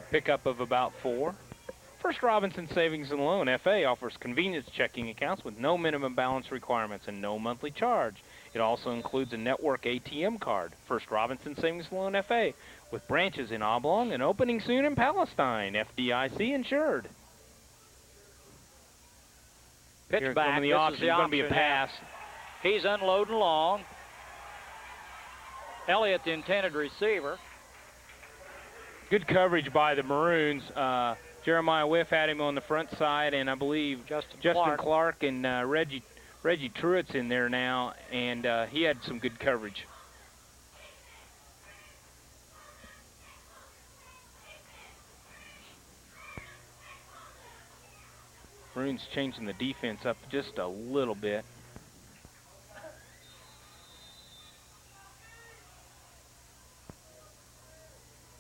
Pickup of about 4. First Robinson Savings and Loan, FA, offers convenience checking accounts with no minimum balance requirements and no monthly charge. It also includes a network ATM card. First Robinson Savings and Loan, FA, with branches in Oblong and opening soon in Palestine. FDIC insured. Pitch Here back. the This option. is the It's going to be a option, pass. He's unloading long. Elliott, the intended receiver. Good coverage by the Maroons. Jeremiah Whiff had him on the front side, and I believe Justin Clark and Reggie Truitt's in there now, and he had some good coverage. Maroons changing the defense up just a little bit.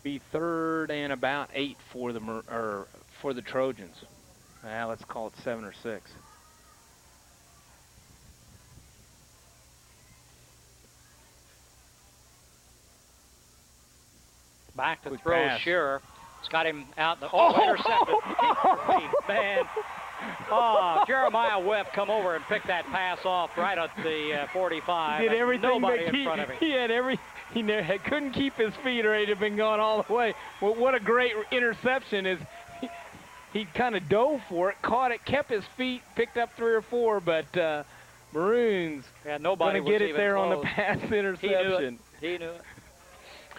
Be 3rd and about 8 for the Trojans. Let's call it 7 or 6. Back to Quick throw, pass. Shearer. It's got him out. Intercepted. Man. Oh, Jeremiah Webb come over and picked that pass off right at the 45. He did everything nobody but in front of him. He couldn't keep his feet or he'd have been gone all the way. Well, what a great interception is. He kind of dove for it, caught it, kept his feet, picked up 3 or 4, but Maroons nobody going to get it there close. on the pass interception. He knew it.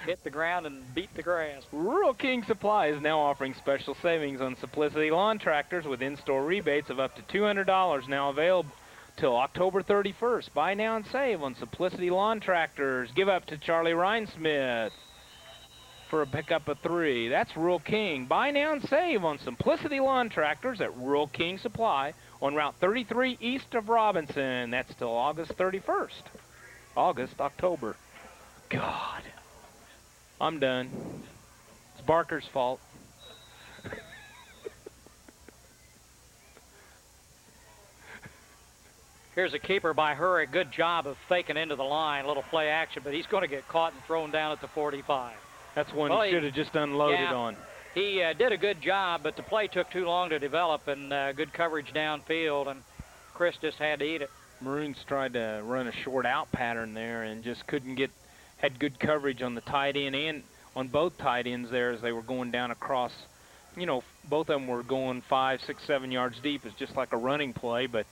Hit the ground and beat the grass. Rural King Supply is now offering special savings on Simplicity lawn tractors with in-store rebates of up to $200 now available till October 31st. Buy now and save on Simplicity lawn tractors. Give up to Charlie Rhinesmith for a pickup of 3. That's Rural King. Buy now and save on Simplicity lawn tractors at Rural King Supply on Route 33 east of Robinson. That's till August 31st. October. God. I'm done. It's Barker's fault. Here's a keeper by Hurry. Good job of faking into the line. Little play action, but he's going to get caught and thrown down at the 45. That's one he should have just unloaded on. He did a good job, but the play took too long to develop, and good coverage downfield, and Chris just had to eat it. Maroons tried to run a short out pattern there and just couldn't get, had good coverage on the tight end and on both tight ends there as they were going down across. You know, both of them were going 5, 6, 7 yards deep. It's just like a running play, but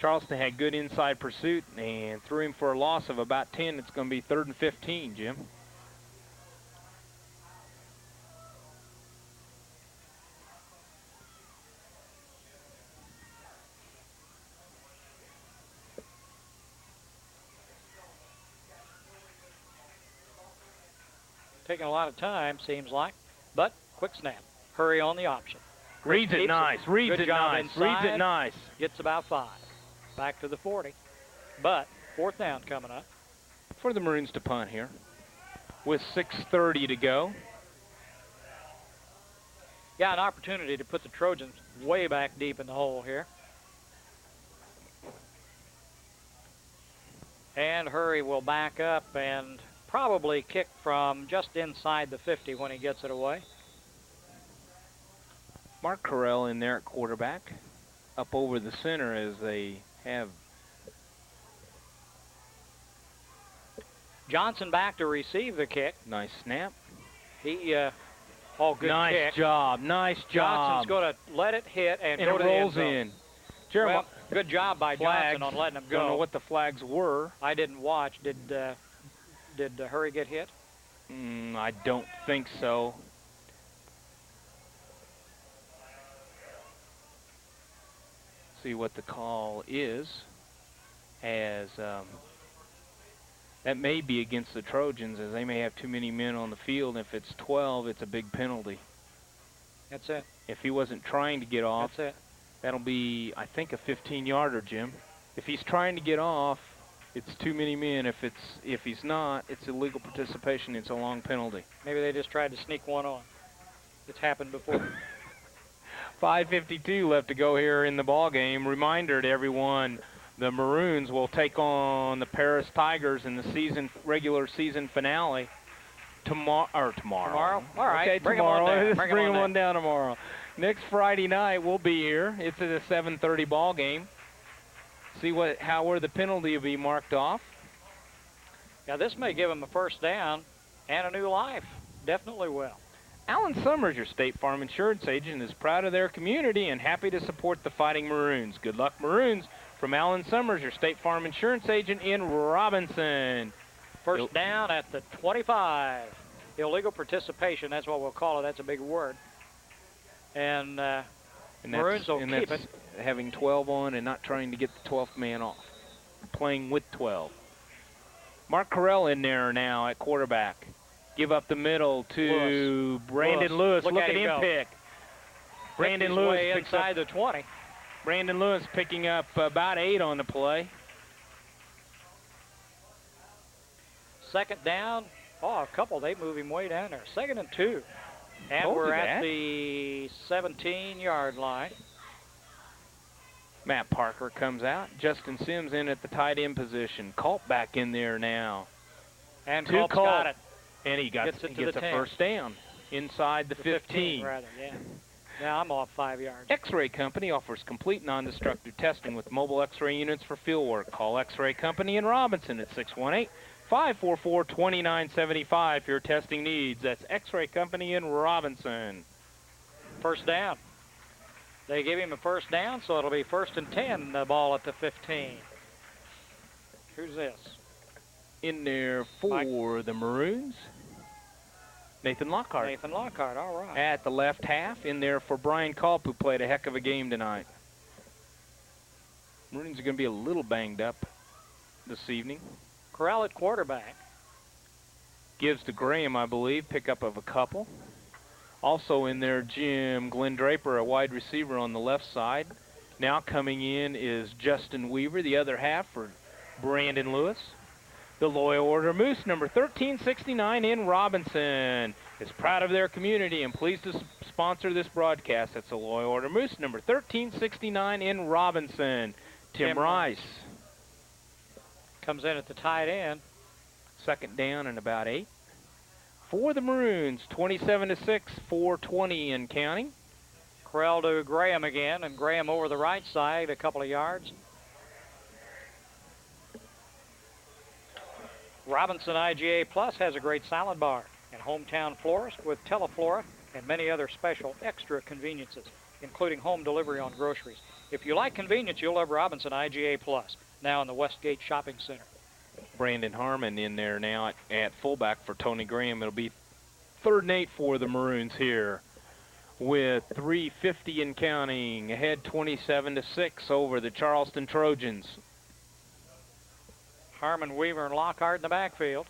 Charleston had good inside pursuit and threw him for a loss of about 10. It's going to be 3rd and 15, Jim. Taking a lot of time, seems like, but quick snap. Hurry on the option. Reads it nice, reads it nice. Gets about 5. Back to the 40. But 4th down coming up. For the Maroons to punt here with 6:30 to go. Yeah, an opportunity to put the Trojans way back deep in the hole here. And Hurry will back up and probably kick from just inside the 50 when he gets it away. Mark Carell in there at quarterback, up over the center as they have. Johnson back to receive the kick. Nice snap. Good nice kick. Job, nice job. Johnson's going to let it hit and go it to the rolls end zone. in. Well, good job by flags. Johnson on letting him go. Don't know what the flags were. I didn't watch. Did Hurry get hit? I don't think so. See what the call is, as that may be against the Trojans, as they may have too many men on the field. If it's 12, it's a big penalty. That's it. If he wasn't trying to get off, that's it. That'll be, I think, a 15-yarder, Jim. If he's trying to get off, it's too many men. If he's not, it's illegal participation. It's a long penalty. Maybe they just tried to sneak one on. It's happened before. 5:52 left to go here in the ball game. Reminder to everyone: the Maroons will take on the Paris Tigers in the regular season finale tomorrow. Tomorrow? All right. Okay, bring tomorrow. Them on down. Let's bring them on down tomorrow. Next Friday night we'll be here. It's at a 7:30 ball game. See where the penalty will be marked off. Yeah, this may give them a first down and a new life. Definitely will. Alan Summers, your State Farm Insurance agent, is proud of their community and happy to support the Fighting Maroons. Good luck, Maroons. from Alan Summers, your State Farm Insurance agent in Robinson. First down at the 25. Illegal participation, that's what we'll call it. That's a big word. And Maroons will keep it. Having 12 on and not trying to get the 12th man off. Playing with 12. Mark Carell in there now at quarterback. Give up the middle to Brandon Lewis. Look at him pick. Brandon Lewis picks inside the 20. Brandon Lewis picking up about 8 on the play. Second down. Oh, a couple. They move him way down there. 2nd and 2. And we're at the 17-yard line. Matt Parker comes out. Justin Sims in at the tight end position. Culp back in there now. And Culp's got it. And he gets a first down inside the 15. Rather, yeah. Now I'm off 5 yards. X-Ray Company offers complete non-destructive testing with mobile X-ray units for field work. Call X-Ray Company in Robinson at 618-544-2975 for your testing needs. That's X-Ray Company in Robinson. First down. They give him a first down, so it'll be 1st and 10, the ball at the 15. Who's this? In there for the Maroons, Nathan Lockhart. Nathan Lockhart, all right. At the left half, in there for Brian Culp, who played a heck of a game tonight. Maroons are going to be a little banged up this evening. Corral at quarterback. Gives to Graham, I believe, pickup of a couple. Also in there, Glenn Draper, a wide receiver on the left side. Now coming in is Justin Weaver, the other half for Brandon Lewis. The Loyal Order Moose, number 1369 in Robinson, is proud of their community and pleased to sponsor this broadcast. That's the Loyal Order Moose, number 1369 in Robinson. Tim Rice comes in at the tight end. 2nd down and about 8. For the Maroons, 27-6, 4:20 and counting. Corral to Graham again, and Graham over the right side, a couple of yards. Robinson IGA Plus has a great salad bar and hometown florist with Teleflora and many other special extra conveniences, including home delivery on groceries. If you like convenience, you'll love Robinson IGA Plus, now in the Westgate Shopping Center. Brandon Harmon in there now at fullback for Tony Graham. It'll be 3rd and 8 for the Maroons here with 3:50 and counting. Ahead 27-6 over the Charleston Trojans. Harmon, Weaver, and Lockhart in the backfield.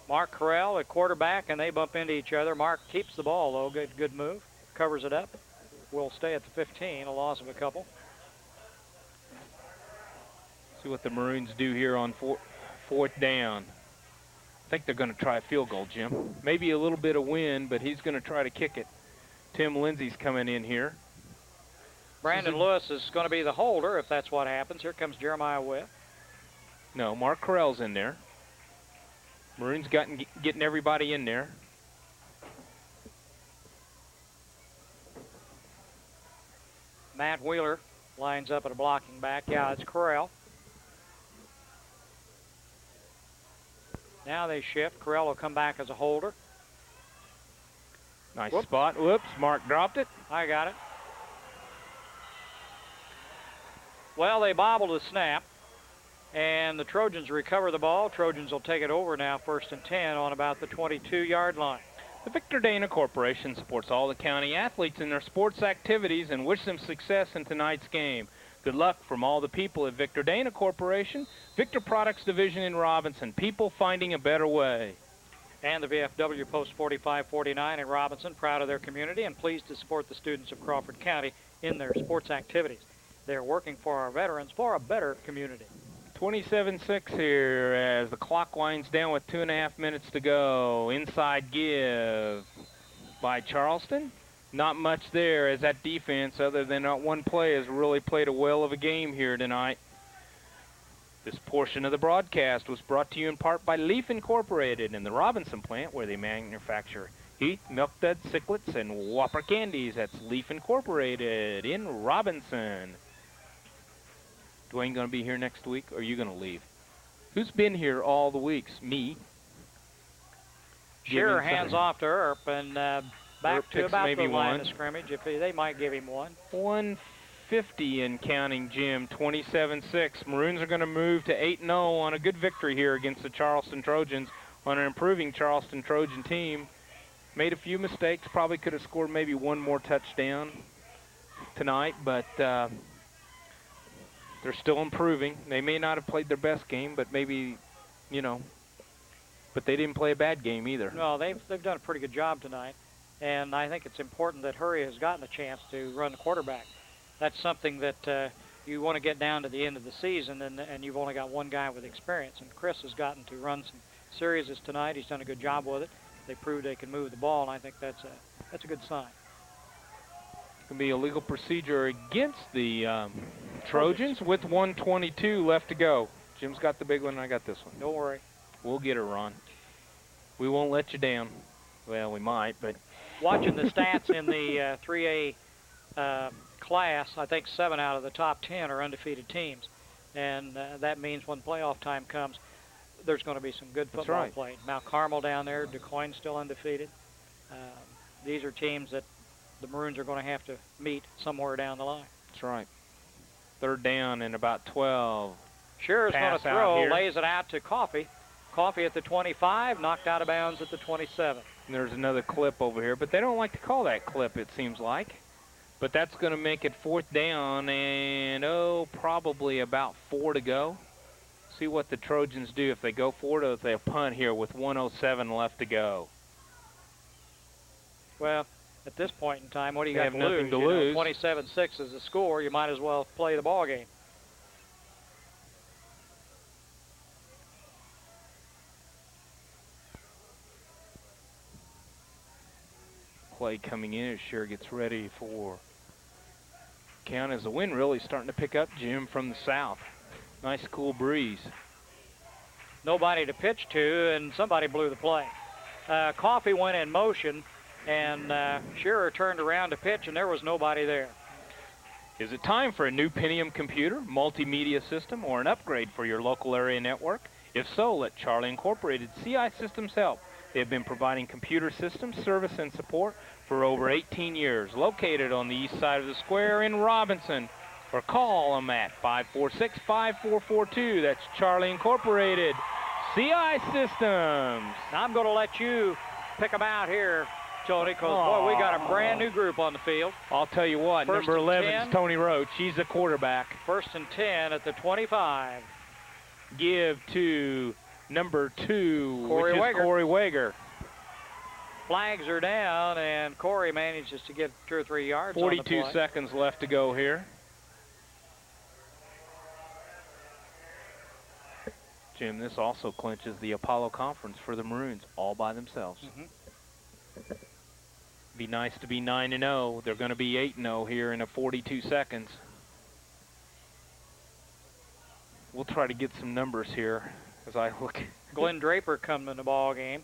Mark Corral at quarterback, and they bump into each other. Mark keeps the ball, though. Good move. Covers it up. Will stay at the 15, a loss of a couple. See what the Maroons do here on 4th down. I think they're going to try a field goal, Jim. Maybe a little bit of wind, but he's going to try to kick it. Tim Lindsay's coming in here. Brandon Lewis is going to be the holder if that's what happens. Here comes Jeremiah Webb. No, Mark Correll's in there. Maroons getting everybody in there. Matt Wheeler lines up at a blocking back. Yeah, it's Corral. Now they shift. Corral will come back as a holder. Nice spot. Whoops, Mark dropped it. I got it. Well, they bobbled the snap, and the Trojans recover the ball. Trojans will take it over now, 1st and 10 on about the 22-yard line. The Victor Dana Corporation supports all the county athletes in their sports activities and wish them success in tonight's game. Good luck from all the people at Victor Dana Corporation, Victor Products Division in Robinson, people finding a better way. And the VFW Post 4549 in Robinson, proud of their community and pleased to support the students of Crawford County in their sports activities. They're working for our veterans for a better community. 27-6 here as the clock winds down with 2.5 minutes to go. Inside give by Charleston. Not much there as that defense, other than that one play, has really played a whale of a game here tonight. This portion of the broadcast was brought to you in part by Leaf Incorporated in the Robinson plant, where they manufacture Heath, Milk Duds, Sicklets, and Whopper candies. That's Leaf Incorporated in Robinson. Dwayne going to be here next week, or are you going to leave? Who's been here all the weeks? Me. Shearer hands off to Earp, and back Earp to about maybe the line one. of scrimmage. If they might give him one. 1 50 and counting, Jim. 27-6. Maroons are going to move to 8-0 on a good victory here against the Charleston Trojans on an improving Charleston Trojan team. Made a few mistakes. Probably could have scored maybe one more touchdown tonight, but they're still improving. They may not have played their best game, but maybe, you know, but they didn't play a bad game either. No, they've done a pretty good job tonight, and I think it's important that Hurry has gotten a chance to run the quarterback. That's something that you want to get down to the end of the season, and you've only got one guy with experience. And Chris has gotten to run some series tonight. He's done a good job with it. They proved they can move the ball, and I think that's a good sign. It's going to be a legal procedure against the Trojans with 1:22 left to go. Jim's got the big one, and I got this one. Don't worry. We'll get her, Ron. We won't let you down. Well, we might, but... Watching the stats in the 3A class, I think 7 out of the top 10 are undefeated teams. And that means when playoff time comes, there's going to be some good football played. Mount Carmel down there, DuQuoin's still undefeated. These are teams that the Maroons are going to have to meet somewhere down the line. That's right. Third down and about 12. Shearer's going to throw, lays it out to Coffey. Coffey at the 25, knocked out of bounds at the 27. And there's another clip over here, but they don't like to call that clip, it seems like. But that's going to make it 4th down and, probably about 4 to go. See what the Trojans do if they go for it or if they punt here with 1:07 left to go. Well, at this point in time, what do you got to lose? Nothing to lose. 27-6 is the score. You might as well play the ball game. Play coming in as Shearer gets ready for count as the wind really starting to pick up, Jim, from the south. Nice cool breeze. Nobody to pitch to, and somebody blew the play. Coffey went in motion, and Shearer turned around to pitch, and there was nobody there. Is it time for a new Pentium computer, multimedia system, or an upgrade for your local area network? If so, let Charlie Incorporated CI Systems help. They have been providing computer systems, service, and support for over 18 years. Located on the east side of the square in Robinson, or call them at 546-5442. That's Charlie Incorporated. CI Systems. Now I'm going to let you pick them out here, Tony, because, boy, we got a brand new group on the field. I'll tell you what, First number 11 10. is Tony Roach. He's the quarterback. 1st and 10 at the 25. Give to number 2, Corey which is Wager. Corey Wager. Flags are down, and Corey manages to get 2 or 3 yards on the 42 play. seconds left to go here. Jim, this also clinches the Apollo Conference for the Maroons all by themselves. Be nice to be 9-0. They're going to be 8-0 here in 42 seconds. We'll try to get some numbers here as I look. Glenn Draper coming in the ball game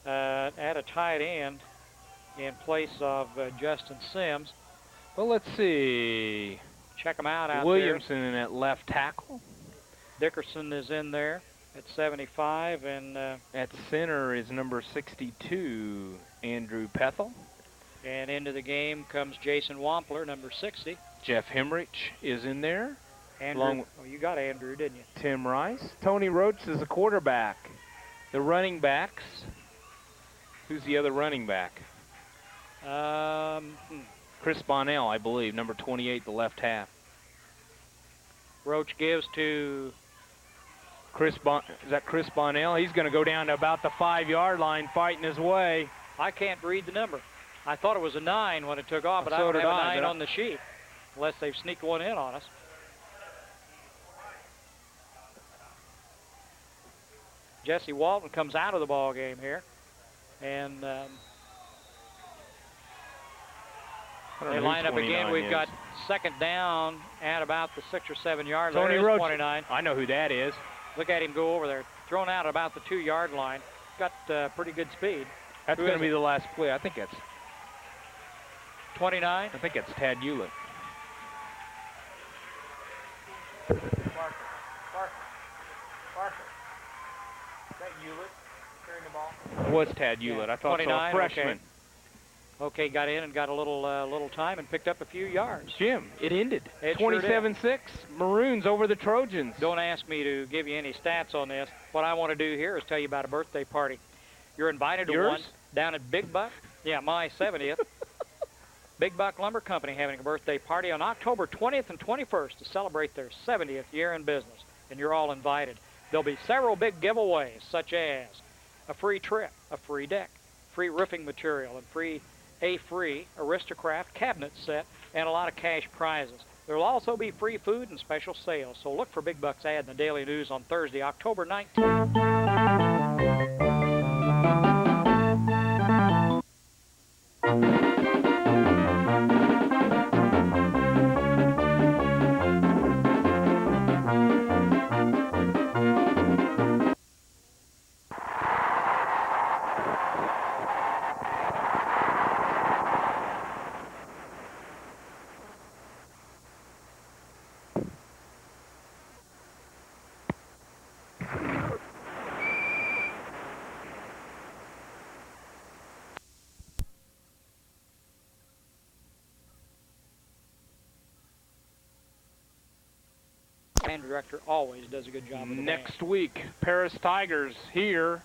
at a tight end in place of Justin Sims. Well, let's see. Check him out out Williamson in at left tackle. Dickerson is in there at 75, and at center is number 62, Andrew Pethel. And into the game comes Jason Wampler, number 60. Jeff Hemrich is in there. Andrew, you got Andrew, didn't you? Tim Rice. Tony Roach is the quarterback. The running backs. Who's the other running back? Chris Bonnell, I believe, number 28, the left half. Roach gives to is that Chris Bonnell? He's going to go down to about the 5-yard line, fighting his way. I can't read the number. I thought it was a 9 when it took off, but I So don't did have a I, 9 on the sheet, unless they've sneaked one in on us. Jesse Walton comes out of the ball game here, and they line up again. We've got 2nd down at about the 6 or 7 yard line. Tony Roach, 29. I know who that is. Look at him go over there, thrown out at about the 2-yard line. Got pretty good speed. That's going to be the last play. I think that's 29. I think that's Tad Hewlett. Parker. Is that Hewlett carrying the ball? It was Tad Hewlett. I thought so. A freshman. Okay. Okay, got in and got a little time and picked up a few yards. Jim, it ended. It sure did. 27-6, Maroons over the Trojans. Don't ask me to give you any stats on this. What I want to do here is tell you about a birthday party. You're invited to Yours? one down at Big Buck. Yeah, my 70th. Big Buck Lumber Company having a birthday party on October 20th and 21st to celebrate their 70th year in business, and you're all invited. There'll be several big giveaways, such as a free trip, a free deck, free roofing material, and free Aristocraft cabinet set, and a lot of cash prizes. There will also be free food and special sales, so look for Big Buck's ad in the Daily News on Thursday, October 19th. Band director always does a good job with the Next band. week, Paris Tigers here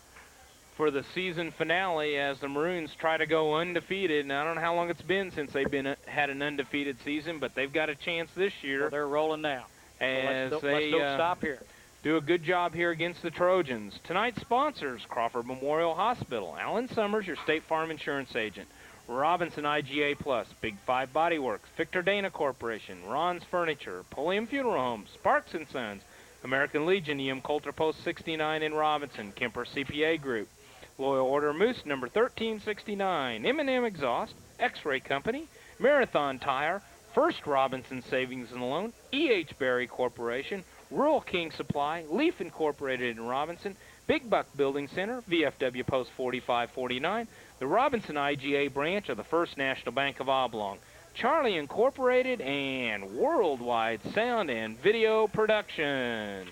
for the season finale as the Maroons try to go undefeated. And I don't know how long it's been since they've had an undefeated season, but they've got a chance this year. Well, they're rolling now. As Let's they don't stop here. do a good job here against the Trojans. Tonight's sponsors, Crawford Memorial Hospital, Alan Summers, your State Farm insurance agent, Robinson IGA Plus, Big 5 Body Works, Victor Dana Corporation, Ron's Furniture, Pulliam Funeral Homes, Sparks & Sons, American Legion, E.M. Coulter Post 69 in Robinson, Kemper CPA Group, Loyal Order Moose number 1369, M&M Exhaust, X-Ray Company, Marathon Tire, First Robinson Savings and Loan, E.H. Berry Corporation, Rural King Supply, Leaf Incorporated in Robinson, Big Buck Building Center, VFW Post 4549, the Robinson IGA branch of the First National Bank of Oblong, Charlie Incorporated, and Worldwide Sound and Video Productions.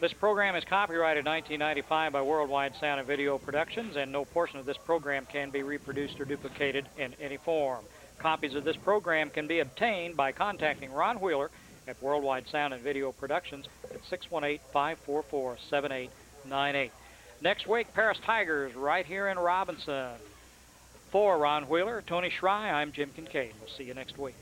This program is copyrighted 1995 by Worldwide Sound and Video Productions, and no portion of this program can be reproduced or duplicated in any form. Copies of this program can be obtained by contacting Ron Wheeler at Worldwide Sound and Video Productions at 618-544-7898. Next week, Paris Tigers right here in Robinson. For Ron Wheeler, Tony Schry, I'm Jim Kincaid. We'll see you next week.